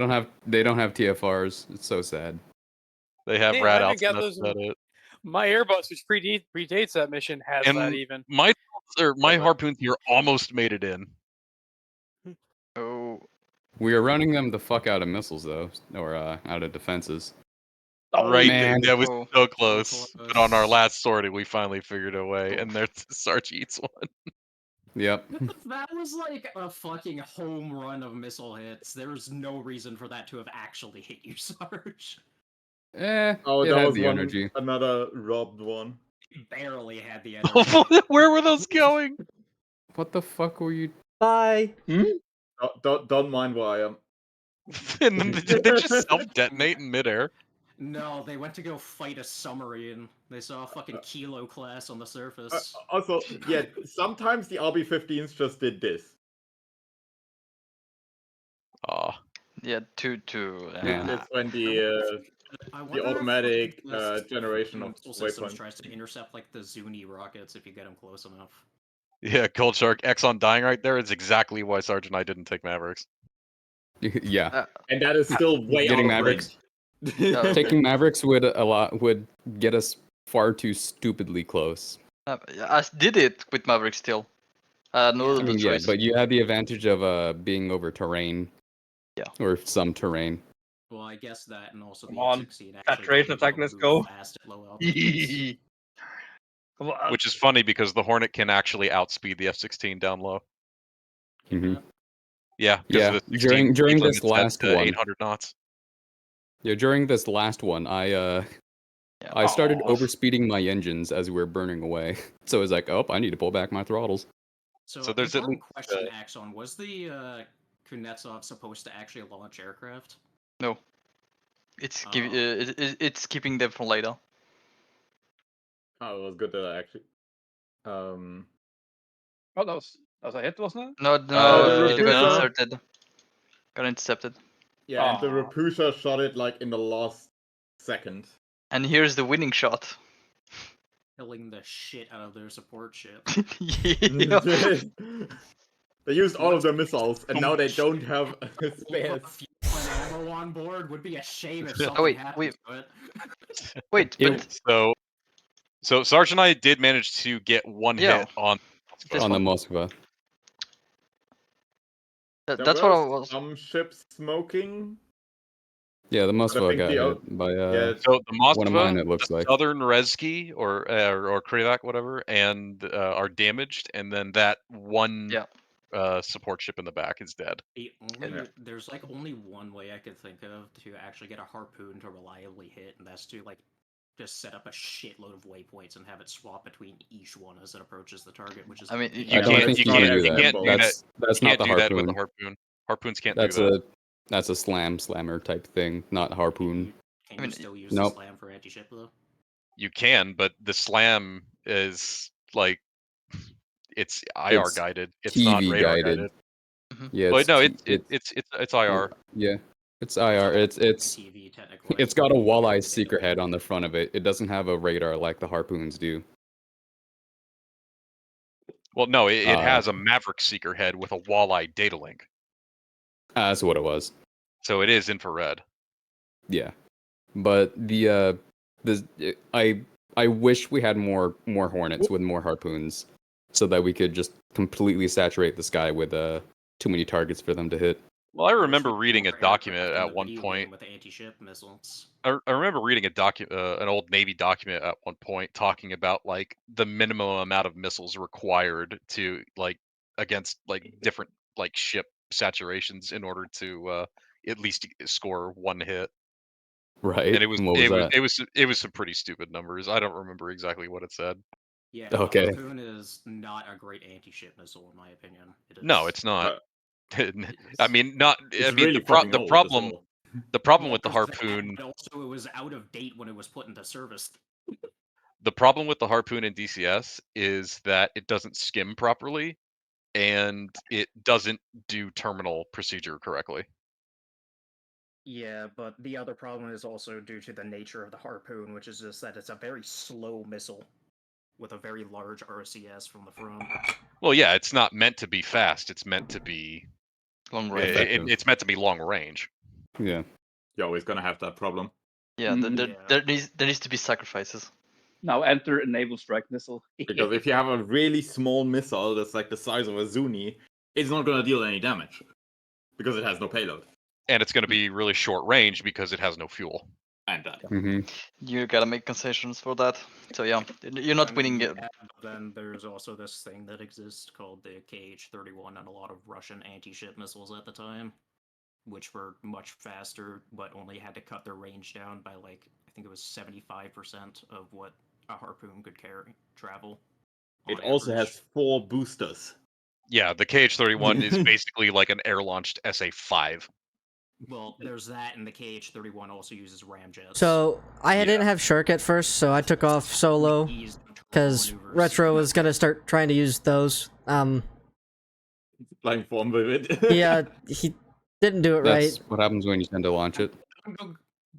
don't have TFRs. It's so sad. They have Damn, rat I outs, didn't and get that's those. about it. My Airbus, which predates that mission, has And that even. my harpoons here almost made it in. Oh. We are running them the fuck out of missiles though, or out of defenses. Right, man. that was Oh. so close. But on our last sortie, we finally figured a way, and there's Sarge eats one. Yep. That was like a fucking home run of missile hits. There's no reason for that to have actually hit you, Sarge. Oh, it that had was the one, energy. another robbed one. Barely had the energy. Where were those going? What the fuck were you? Bye. Don't mind where I am. And then did they just self-detonate in midair? No, they went to go fight a submarine. They saw a fucking Kilo class on the surface. Also, yeah, sometimes the RB-15s just did this. Aw. Yeah, two. It's when the automatic generation of missile systems waypoint. tries to intercept like the Zuni rockets if you get them close enough. Yeah, Cold Shark X on dying right there is exactly why Sarge and I didn't take Mavericks. Yeah. And that is still way Getting out of Mavericks. range. Taking Mavericks would get us far too stupidly close. I did it with Maverick still. No I other mean, yeah, choice. but you had the advantage of being over terrain. Yeah. Or some terrain. Well, I guess that, and also Come the on. F-16 Saturation attack, let's go. fast at low altitudes. Come on. Which is funny because the Hornet can actually outspeed the F-16 down low. Mm-hmm. Yeah, Yeah, the 16 during speed this limit's at, last one. 800 knots. Yeah, during this last one, I started overspeeding my engines as we were burning away. So I was like, oh, I need to pull back my throttles. So there's at important least, question, Axon. Was the Kuznetsov supposed to actually launch aircraft? No. It's it's keeping them for later. Oh, it was good that I actually. Oh, that was a hit, wasn't it? No, the it got Rapusha- inserted. Got intercepted. Yeah, and the Aw. Rapusha shot it like in the last second. And here's the winning shot. Killing the shit out of their support ship. Yeah. They used all of their missiles, and now they don't have spares. Fuel and ammo on board would be a shame if something Oh, wait, happened to it. Wait, but So Sarge and I did manage to get one Yeah. hit on On the Moskva. That's what I was. Some ships smoking. Yeah, the Moskva think got the hit by So the Moskva, one of mine, it looks the like. Southern Rezki or Krivac, whatever, and are damaged, and then that one support ship in the back is dead. There's like only one way I could think of to actually get a harpoon to reliably hit, and that's to like just set up a shitload of waypoints and have it swap between each one as it approaches the target, which is. I mean, I don't think you can do that. That's not the do that with the harpoon. harpoon. Harpoons can't That's do that. That's a slammer type thing, not harpoon. Can you still use Nope. the slam for anti-ship though? You can, but the slam is like it's IR It's guided. It's TV not radar guided. guided. Yeah, But it's no, T- it's IR. Yeah, it's IR. It's got a walleye seeker head on the front of it. It doesn't have a radar like the harpoons do. Well, no, it has a Maverick Seeker head with a walleye data link. That's what it was. So it is infrared. Yeah, but I wish we had more Hornets with more harpoons, so that we could just completely saturate the sky with too many targets for them to hit. Well, I remember reading a document at one point. With anti-ship missiles. I remember reading an old Navy document at one point talking about like the minimum amount of missiles required to like against like different like ship saturations in order to at least score one hit. Right. And it was And what was that? it was some pretty stupid numbers. I don't remember exactly what it said. Yeah, Okay. the harpoon is not a great anti-ship missile in my opinion. No, it's not. I mean, not. It's I mean, really the fucking old as problem. well. The problem with the There's that, harpoon. but also it was out of date when it was put into service. The problem with the harpoon in DCS is that it doesn't skim properly, and it doesn't do terminal procedure correctly. Yeah, but the other problem is also due to the nature of the harpoon, which is just that it's a very slow missile with a very large RCS from the front. Well, yeah, it's not meant to be fast. It's meant to be long range. It's meant to be long range. Yeah. You're always gonna have that problem. Yeah, there needs to be sacrifices. Now enter a naval strike missile. Because if you have a really small missile that's like the size of a Zuni, it's not gonna deal any damage. Because it has no payload. And it's going to be really short range because it has no fuel. And that. You gotta make concessions for that. So yeah, you're not winning it. Yeah, but then there's also this thing that exists called the KH-31 and a lot of Russian anti-ship missiles at the time, which were much faster, but only had to cut their range down by like, I think it was 75% of what a harpoon could travel. It also has 4 boosters. Yeah, the KH-31 is basically like an air-launched SA-5. Well, there's that, and the KH-31 also uses ramjets. So I didn't have Shark at first, so I took off solo because Retro was gonna start trying to use those. Flying form with it. He didn't do it That's right. what happens when you tend to launch it.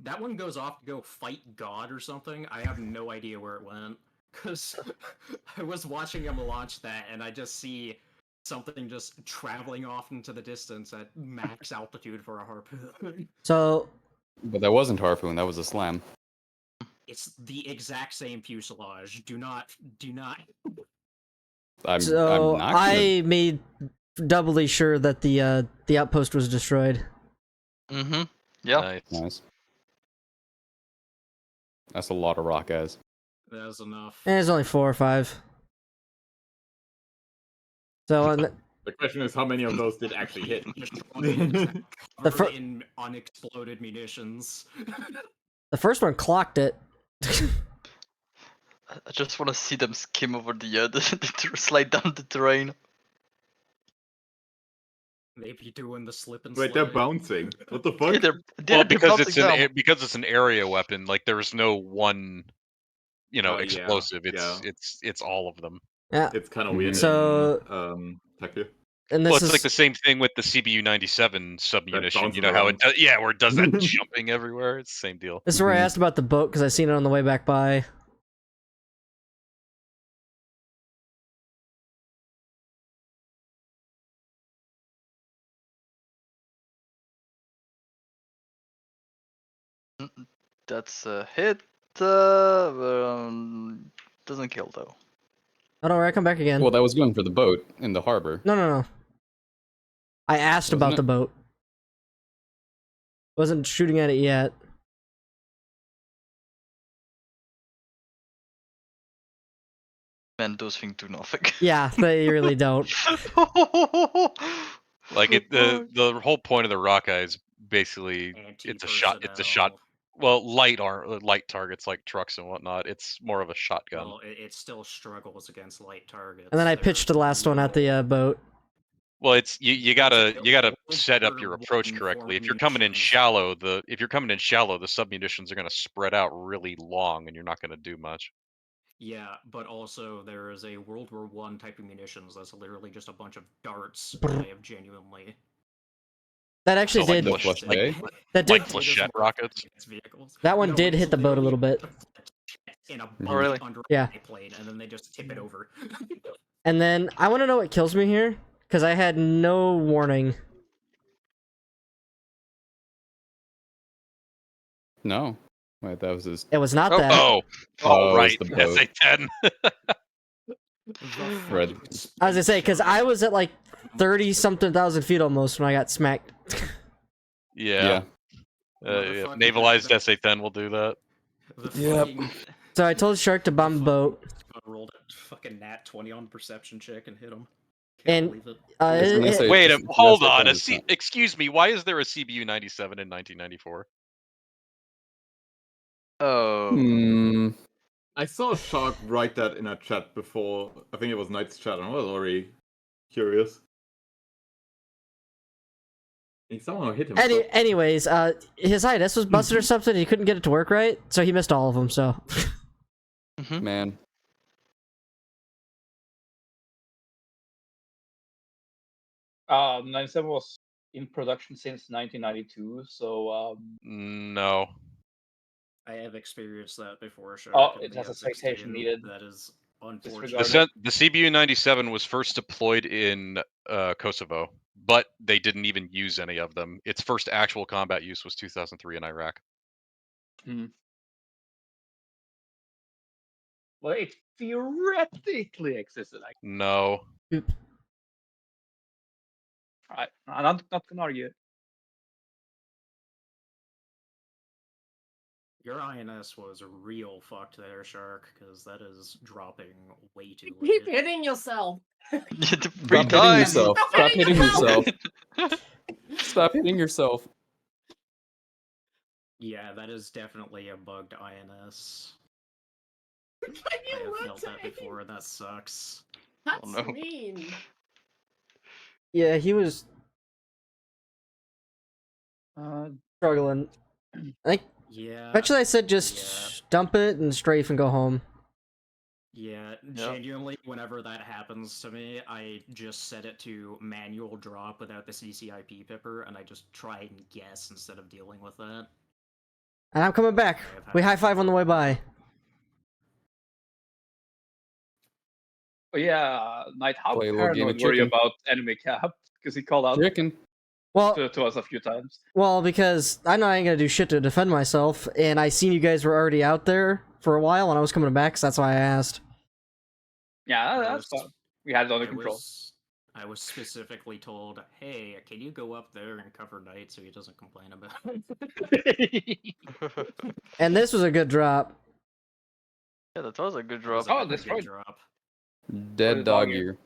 That one goes off to go fight God or something. I have no idea where it went. Because I was watching him launch that, and I just see something just traveling off into the distance at max altitude for a harpoon. So, But that wasn't harpoon. That was a slam. It's the exact same fuselage. Do not. I'm so not gonna- I made doubly sure that the outpost was destroyed. Mm-hmm. Yeah. Nice. That's a lot of rock guys. That's enough. And it's only 4 or 5. So the question is, how many of those did actually hit? Covered in unexploded munitions. the first one clocked it. I just want to see them skim over the slide down the terrain. Maybe doing the slip and Wait, slide. they're bouncing. What the fuck? Well, because it's an area weapon. Like there's no one, explosive. It's all of them. Yeah, it's kind of weird. So, Taku. And it's like the same thing with the CBU-97 submunition. You know how it does? Yeah, where it does that jumping everywhere. It's the same deal. This is where I asked about the boat because I seen it on the way back by. That's a hit. Doesn't kill though. Oh, don't worry, I come back again. Well, that was going for the boat in the harbor. No. I asked about the boat. Wasn't shooting at it yet. Man, those things do nothing. Yeah, they really don't. Like the whole point of the Rockeye is basically it's a shot Well, light targets like trucks and whatnot. It's more of a shotgun. Well, it still struggles against light targets. And then I pitched the last one at the boat. Well, it's you gotta set up your approach correctly. If you're coming in shallow, the sub munitions are gonna spread out really long, and you're not gonna do much. Yeah, but also there is a World War I type of munitions that's literally just a bunch of darts that I have genuinely. That actually did. That did. Flechette rockets. That one did hit the boat a little bit. In a Oh, really? under Yeah. a plane, and then they just tip it over. And then I want to know what kills me here, because I had no warning. No. Wait, that was his. It was not Oh, that. Oh, right. it's the boat. SA-10. Red. I was gonna say, because I was at like 30-something thousand feet almost when I got smacked. Yeah. Navalized SA-10 will do that. Yep. So I told Shark to bomb the boat. Rolled a fucking nat 20 on perception check and hit him. And Wait, hold on. Excuse me. Why is there a CBU 97 in 1994? Oh. I saw Shark write that in a chat before. I think it was Knight's chat, and I was already curious. He somehow hit him. Anyways, his INS was busted or something. He couldn't get it to work right, so he missed all of them. So. Man. Uh, 97 was in production since 1992, so No. I have experienced that before. Sure. Oh, it has a citation needed. That is unfortunate. The CBU 97 was first deployed in Kosovo, but they didn't even use any of them. Its first actual combat use was 2003 in Iraq. Well, it theoretically existed. No. Alright, I'm not gonna argue it. Your INS was real fucked there, Shark, because that is dropping way too Keep late. hitting yourself. Stop hitting yourself. Stop hitting yourself. Stop hitting yourself. Yeah, that is definitely a bugged INS. I have felt that before, and that sucks. That's mean. Yeah, he was struggling. I think. Yeah. Eventually, I said just dump it and strafe and go home. Yeah, genuinely, whenever that happens to me, I just set it to manual drop without the CCIP pipper, and I just try and guess instead of dealing with that. And I'm coming back. We high five on the way by. Oh yeah, Knight, how Play a little game of paranoid were you chicken. about enemy cap? Because he called out to us a few times. Well, because I know I ain't gonna do shit to defend myself, and I seen you guys were already out there for a while when I was coming back, so that's why I asked. Yeah, that's fine. We had it under control. I was specifically told, hey, can you go up there and cover Knight so he doesn't complain about it? And this was a good drop. Yeah, that was a good drop. Oh, that's right. Drop. Dead dog ear.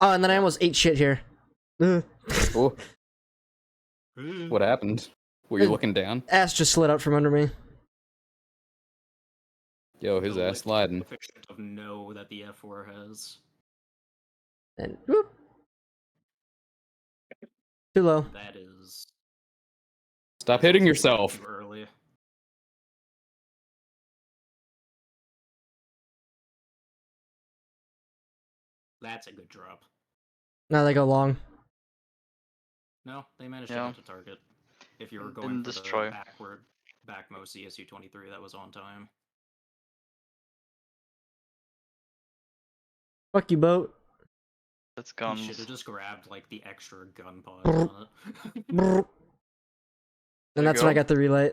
Oh, and then I almost ate shit here. Ugh. Oh. What happened? Were you looking down? Ass just slid out from under me. Yo, his ass sliding. Coefficient of no that the F4 has. And whoop. Too low. That is Stop hitting yourself. too early. That's a good drop. Now they go long. No, they managed Yeah. to get to target. If you were And going for destroy. the backmost CSU-23, that was on time. Fuck you, boat. That's You guns. should have just grabbed like the extra gun pods Brr. on Brr. And that's when I got the relay.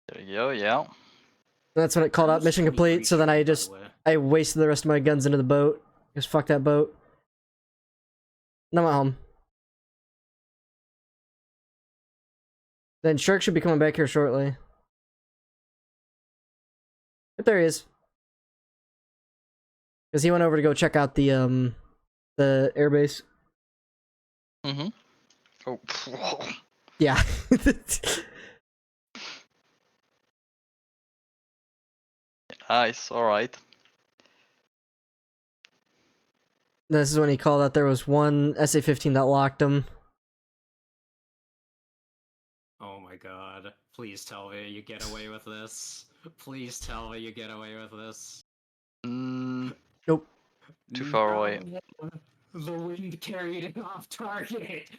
There you go, yeah. That's when it called out mission complete, so then I wasted the rest of my guns into the boat. Just fuck that boat. Now I'm at home. Then Shark should be coming back here shortly. But there he is. Because he went over to go check out the airbase. Mm-hmm. Oh. Yeah. Nice. All right. This is when he called out there was one SA-15 that locked him. Oh my god. Please tell me you get away with this. Please tell me you get away with this. Nope. Too far away. The wind carried it off target.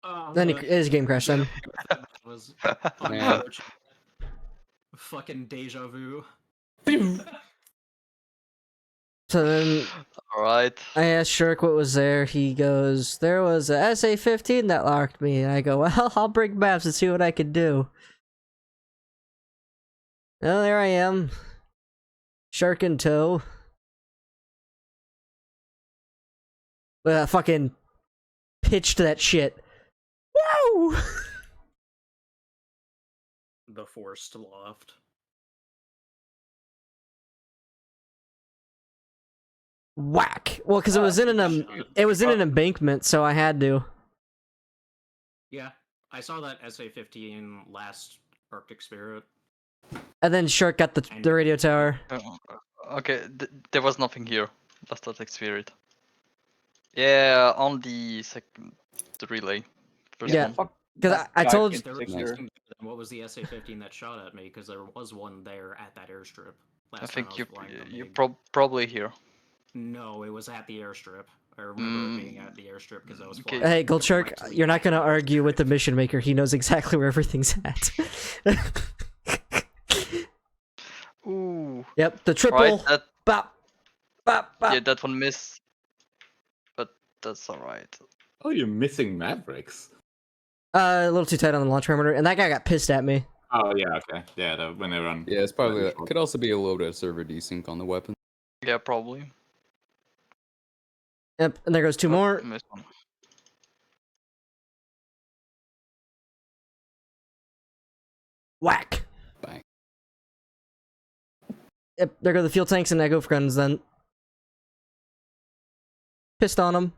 Oh, Then his game crashed then. that was Man. fucking deja vu. So then Alright. I asked Shirk what was there. He goes, there was a SA-15 that locked me. And I go, well, I'll bring maps and see what I can do. Well, there I am. Shark in tow. Fucking pitched that shit. Woo! The forced loft. Whack. Well, because it was in an embankment, so I had to. Yeah, I saw that SA-15 last Arctic Spirit. And then Shark got the radio tower. Okay, there was nothing here. That's not like spirit. Yeah, on the the relay. First Yeah, one. because I told you. What was the SA-15 that shot at me? Because there was one there at that airstrip. I Last think time was flying the you're MiG. probably here. No, it was at the airstrip. I remember it being at the airstrip because I was flying. Hey, Gold Shark, you're not gonna argue with the mission maker. He knows exactly where everything's at. Ooh. Yep, the triple. Right, that, bop, bop, bop. Yeah, that one missed. But that's alright. Oh, you're missing Mavericks. A little too tight on the launch parameter, and that guy got pissed at me. Oh yeah, okay, yeah. When they run. Yeah, it's probably that. Could also be a little bit of server desync on the weapon. Yeah, probably. Yep, and there goes two more. Missed one. Whack. Bang. Yep, there go the fuel tanks and Echo guns then. Pissed on him.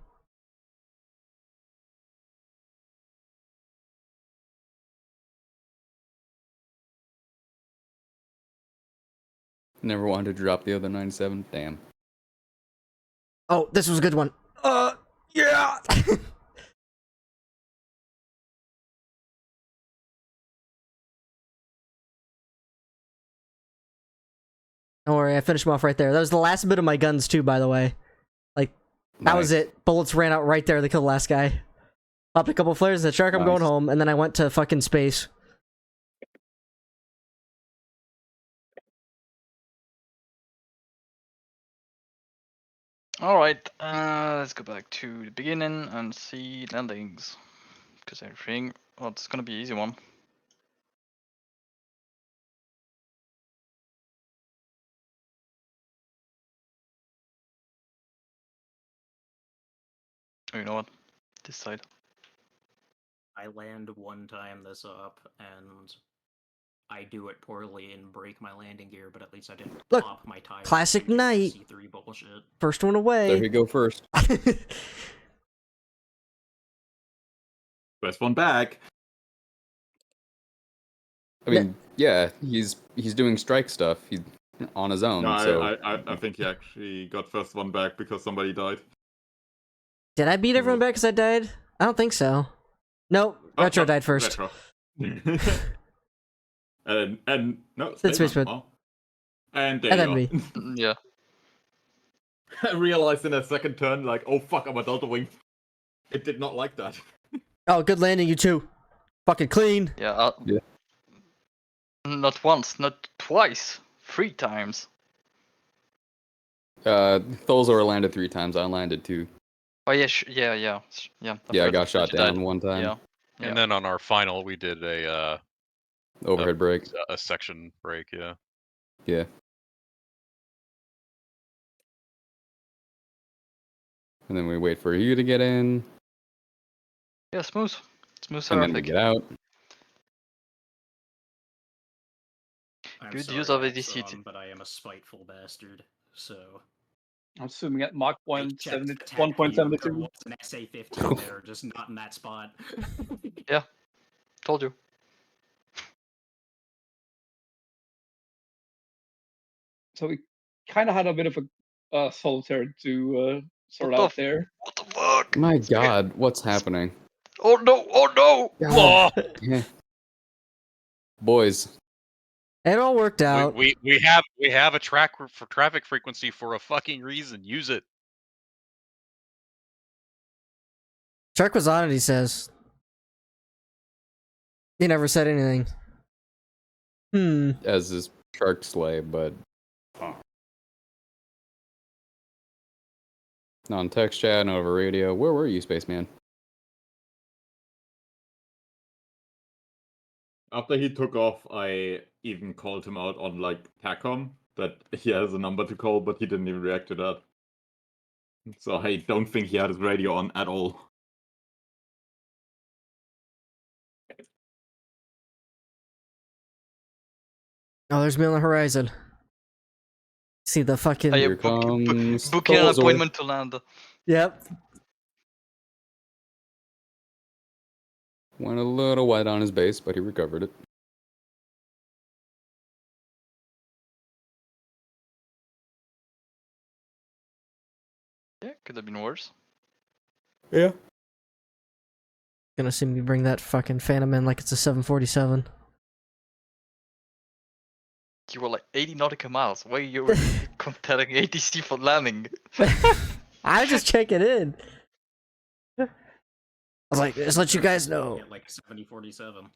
Never wanted to drop the other 97. Damn. Oh, this was a good one. Yeah. Don't worry, I finished him off right there. That was the last bit of my guns too, by the way. Like, that was it. Bullets ran out right there. They killed the last guy. Popped a couple flares, said, Shark, I'm going home, and then I went to fucking space. Alright, let's go back to the beginning and see landings. Because everything, well, it's gonna be an easy one. Oh, you know what? This side. I land one time this up, and I do it poorly and break my landing gear, but at least I didn't Look, pop my tire. classic night. C3 bullshit. First one away. There you go first. First one back. I mean, yeah, he's doing strike stuff. He's on his own. No, so I think he actually got first one back because somebody died. Did I beat everyone back because I died? I don't think so. Nope, Retro died first. Retro. and no, That's Spaceman. Spaceman. Oh. And there And you then go. me. Yeah. I realized in a second turn, like, oh fuck, I'm a Delta Wing. It did not like that. Oh, good landing, you two. Fucking clean. Yeah, not once, not twice, 3 times. Tholzor landed 3 times. I landed 2. Oh yeah, yeah. Yeah, I got shot down one time. Yeah. And then on our final, we did a Overhead break. a section break. Yeah. Yeah. And then we wait for you to get in. Yeah, smooth. Smooth And then we traffic. get out. I'm Good sorry, use of Axon, ADCT. but I am a spiteful bastard, so... I'm assuming at Mach I checked the 1.70, tech view, there 1.72. was an SA-15 there, just not in that spot. Yeah, told you. So we kind of had a bit of a solitaire to sort What the out there. What the fuck? My God, what's happening? Oh no! Oh no! Oh. Yeah. Boys, It all worked out. We have a track for traffic frequency for a fucking reason. Use it. Shark was on it, he says. He never said anything. as is Shark Slay, but on text chat and over radio. Where were you, Spaceman? After he took off, I even called him out on like TACOM that he has a number to call, but he didn't even react to that. So I don't think he had his radio on at all. Oh, there's me on the horizon. See the fucking. Here comes Booking an Thozor. appointment to land. Yep. Went a little wide on his base, but he recovered it. Yeah, could have been worse. Yeah. Gonna see me bring that fucking Phantom in like it's a 747. You were like 80 nautical miles. Why you were telling ATC for landing? I was just checking in. I was like, just let you guys know. Get like 7047.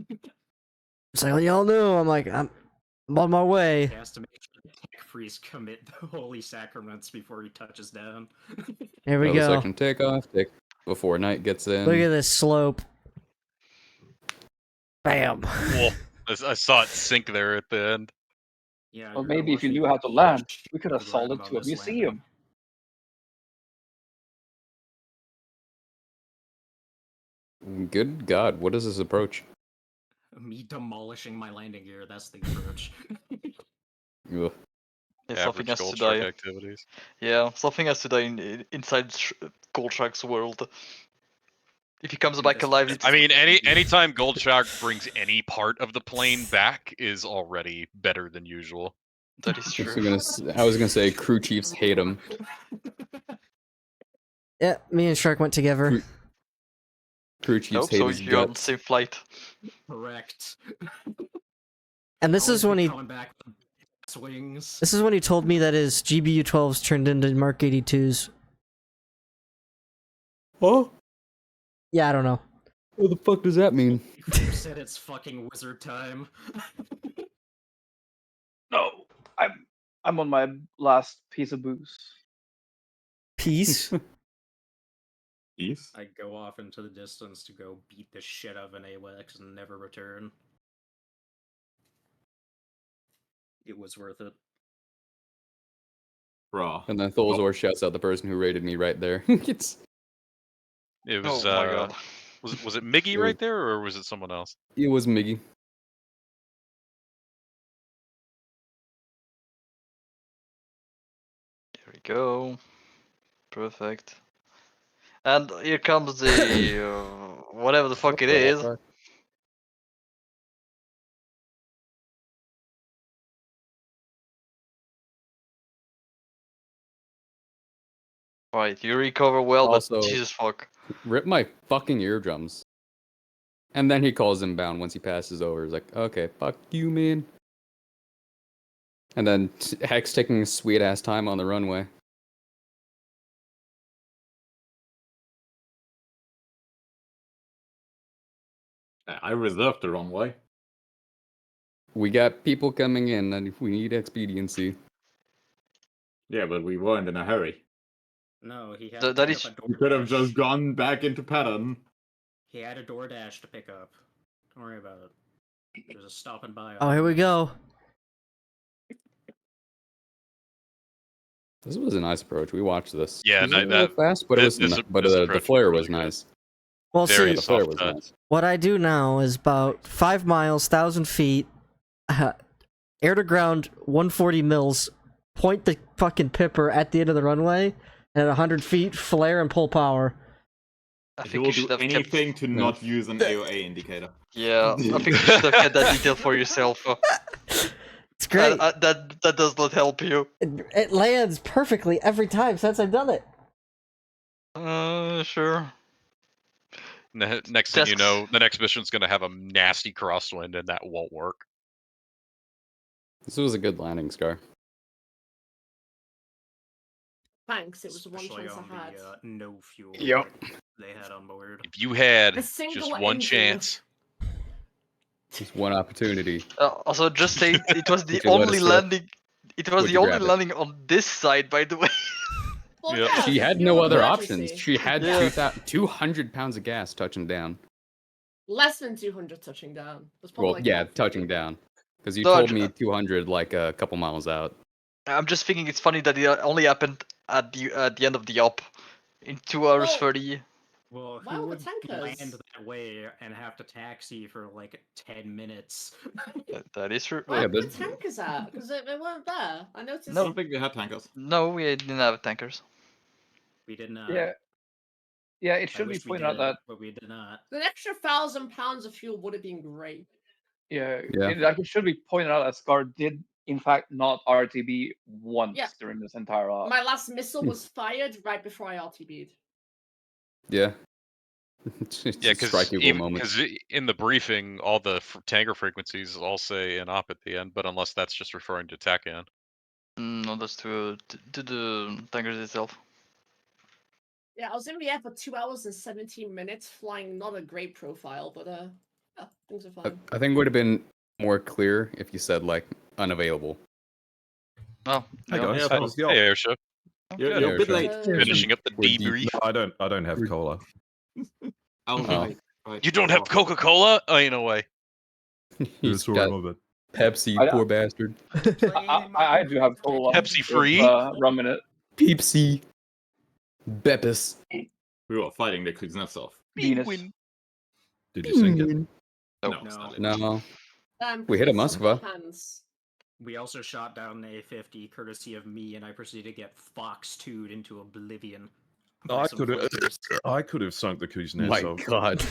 It's like, well, y'all knew. I'm like, I'm on my way. He has to make sure Tech Freeze commit the holy sacraments before he touches down. Here we Another go. Second takeoff, before night gets in. Look at this slope. Bam. Well, I saw it sink there at the end. Yeah. Well, maybe if you knew how to land, we could have sold it to a museum. Good God, what is this approach? Me demolishing my landing gear, that's the approach. Ugh. Yeah, something Average has to Gold die. Shark activities. Yeah, something has to die inside Gold Shark's world. If he comes back alive, it's... I mean, anytime Gold Shark brings any part of the plane back is already better than usual. That is true. I was gonna say crew chiefs hate him. Yeah, me and Shark went together. Crew chiefs Nope, hate so his you're on the guts. same flight. Correct. And this is when he. Coming back with swings. This is when he told me that his GBU-12s turned into Mark 82s. Oh? Yeah, I don't know. What the fuck does that mean? You said it's fucking wizard time. No, I'm on my last piece of booze. Peace. Peace? I go off into the distance to go beat the shit out of an AWACS and never return. It was worth it. Bruh. And then Thozor shouts out the person who raided me right there. It was Oh my God. was it Miggy right there, or was it someone else? was Miggy. Here we go. Perfect. And here comes the whatever the fuck it is. Right, you recover well, Also, but Jesus fuck. Rip my fucking eardrums. And then he calls him bound once he passes over. He's like, okay, fuck you, man. And then Hex taking his sweet ass time on the runway. I reserved the runway. We got people coming in, and we need expediency. Yeah, but we weren't in a hurry. No, he had That to pick is- up a We could have DoorDash. just gone back into pattern. He had a DoorDash to pick up. Don't worry about it. There's a stopping by. Oh, here we go. This was a nice approach. We watched this. Yeah, It was a no, little that- fast, but this- it was this- but this the approach flare was was really good. nice. Well, Very see, The flare soft was touch. nice. what I do now is about 5 miles, 1,000 feet, air to ground, 140 mils, point the fucking pipper at the end of the runway, and at 100 feet, flare and pull power. I He think will you do should have kept... anything to not use an AOA indicator. Yeah, I think you should have kept that detail for yourself. It's great. That does not help you. It lands perfectly every time since I've done it. Sure. Next thing you know, the next mission's gonna have a nasty crosswind, and that won't work. This was a good landing, Scar. Thanks, it was the one Especially chance on I had. the no fuel Yep. they had on board. If you had A single just one engine. chance, Just one opportunity. Also, just saying, it was the Would you let only us slip? landing. It was Would the you only grab it? landing on this side, by the way. Well, Yep. yeah, She had fuel no other emergency. options. She had Yeah. 200 pounds of gas touching down. Less than 200 touching down. That's probably Well, like yeah, 150. touching down. Because you No, told me 200 like a couple miles out. I'm just thinking it's funny that it only happened at the end of the op, in 2 hours Well, 30. Well, Why who all the would tankers? land that way and have to taxi for like 10 minutes? That is true. Where Yeah, were the but- tankers at? Because they weren't there. I noticed. I don't think we had tankers. No, we didn't have tankers. We did not. Yeah. Yeah, it I should be wish we pointed out did, that but we did not. An extra 1,000 pounds of fuel would have been great. yeah, Yeah. it should be pointed out that Scar did in fact not RTB once Yeah. during this entire op. My last missile was fired right before I RTB'd. Yeah. It's yeah, a because strikeable moment. in the briefing, all the tanker frequencies all say an op at the end, but unless that's just referring to TACAN. No, that's to the tankers itself. Yeah, I was in the air for 2 hours and 17 minutes, flying not a great profile, but yeah, things are fine. I think it would have been more clear if you said, like, unavailable. Oh, Hey yeah. guys, how was the op? Hey, Airship. You're Good. a bit late. Finishing up the We're deep. debrief. No, I don't have cola. Oh, right. You don't have Coca-Cola? Oh, ain't no way. He's sorry, got my bad. Pepsi, I- poor bastard. I do have cola. Pepsi with, free? Rum in it. Pepsi. Beppis. We were fighting the Kuznetsov. Venus. Did you sink it? No, No. it's not it. No. We Chris, hit a Moskva. hands. We also shot down an A-50 courtesy of me, and I proceeded to get Fox 2'd into oblivion. by I some could have sunk the Kuznetsov. My God.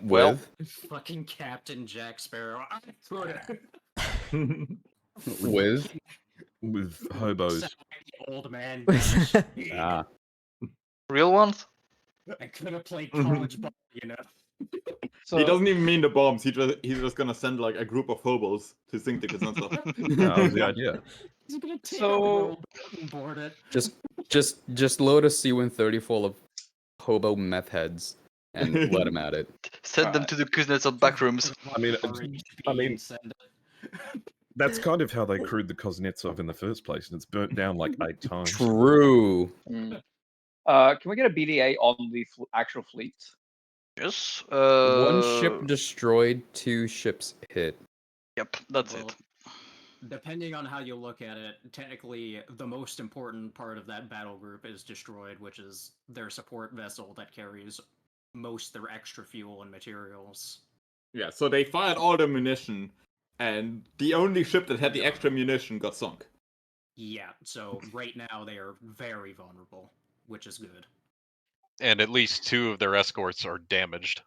Well, With? Fucking Captain Jack Sparrow. I could With? With hobos. old man. Ah. real ones? I could have played college ball, you know. So He doesn't even mean the bombs. He's just gonna send like a group of hobos to sink the Kuznetsov. That was the idea. He's gonna take So- a rowboat and board it. Just load a C-130 full of hobo meth heads and let them at it. Send them to the Kuznetsov backrooms. I mean, that's kind of how they crewed the Kuznetsov in the first place, and it's burnt down like 8 times. True. can we get a BDA on the actual fleet? Yes. One ship destroyed, 2 ships hit. Yep, that's Well, it. Depending on how you look at it, technically the most important part of that battle group is destroyed, which is their support vessel that carries most of their extra fuel and materials. Yeah, so they fired all the munition, and the only ship that had the extra munition got sunk. Yeah, so right now they are very vulnerable, which is good. And at least 2 of their escorts are damaged.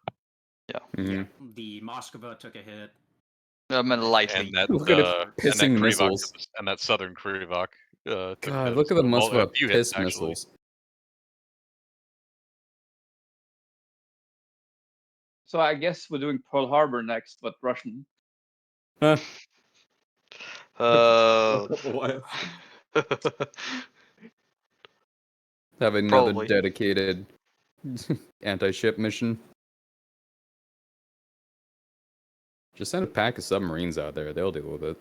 Mhm. The Moskva took a hit. Lightly. And that, Look at it and that pissing Krivak, missiles. and that southern Krivak. Took God, hits. look at the Well, a Moskva few hits, piss actually. missiles. So I guess we're doing Pearl Harbor next, but Russian. Huh. Have another Probably. dedicated anti-ship mission. Just send a pack of submarines out there. They'll deal with it.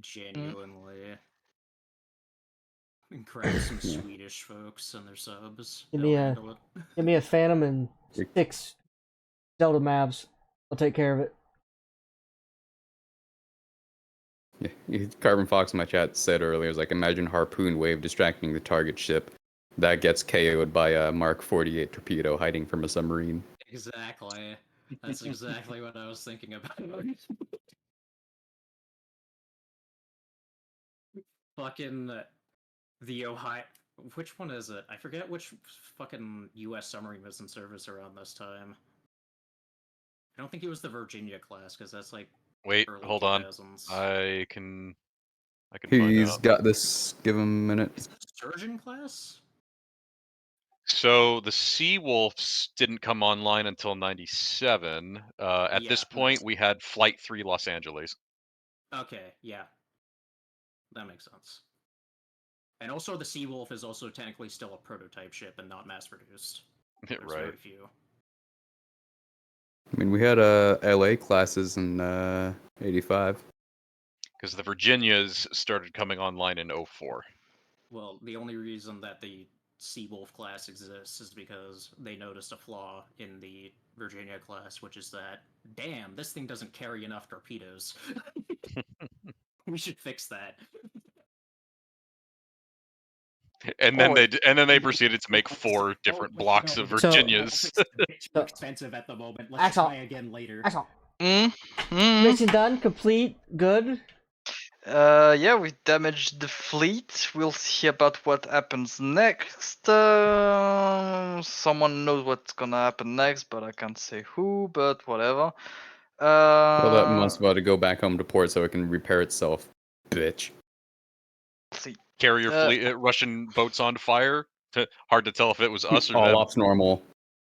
Genuinely. Grab some Swedish folks and their subs. Give They'll me a handle it. give me a Phantom and 6 Delta Mavs. I'll take care of it. Yeah, Carbon Fox in my chat said earlier, is like, imagine Harpoon Wave distracting the target ship. That gets KO'd by a Mark 48 torpedo hiding from a submarine. Exactly. That's exactly what I was thinking about. Fucking the Ohio. Which one is it? I forget which fucking U.S. submarine was in service around this time. I don't think it was the Virginia class because that's like Wait, early hold on. 2000s. I can find He's out. got this. Give him a minute. Surgeon class? So the Seawolves didn't come online until '97. At this point, we had Flight 3 Los Angeles. Okay, yeah. That makes sense. And also, the Seawolf is also technically still a prototype ship and not mass-produced. There's very Right. few. I mean, we had LA classes in '85. Because the Virginias started coming online in '04. Well, the only reason that the Seawolf class exists is because they noticed a flaw in the Virginia class, which is that, damn, this thing doesn't carry enough torpedoes. We should fix that. And then they proceeded to make 4 different blocks of Virginias. It's too expensive at the moment. Let's Axel. try again later. Axel. Mm-hmm. Mission done, complete, good. Yeah, we damaged the fleet. We'll see about what happens next. Someone knows what's gonna happen next, but I can't say who, but whatever. Tell that Moskva to go back home to port so it can repair itself, bitch. See. Carrier fleet, Russian boats on fire. Hard to tell if it was us or All them. ops normal.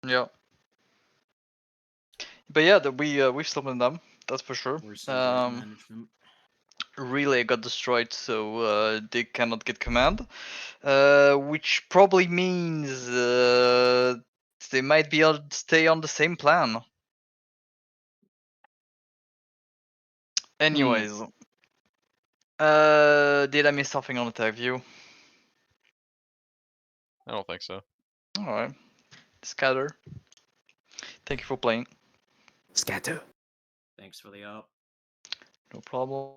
Yeah. But yeah, we've stopped them. That's for sure. Relay got destroyed, so they cannot get command, which probably means they might be able to stay on the same plan. Anyways, did I miss something on attack view? I don't think so. All right, Scatter. Thank you for playing. Scatter. Thanks for the up. No problem.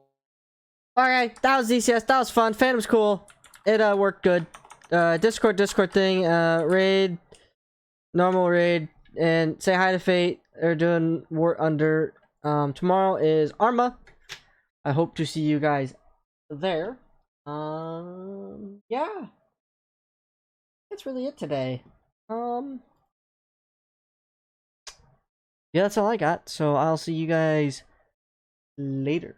Okay, that was DCS. That was fun. Phantom's cool. It worked good. Discord thing. Raid, normal raid, and say hi to Fate. They're doing War Under. Tomorrow is Arma. I hope to see you guys there. Yeah. That's really it today. Yeah, that's all I got. So I'll see you guys later.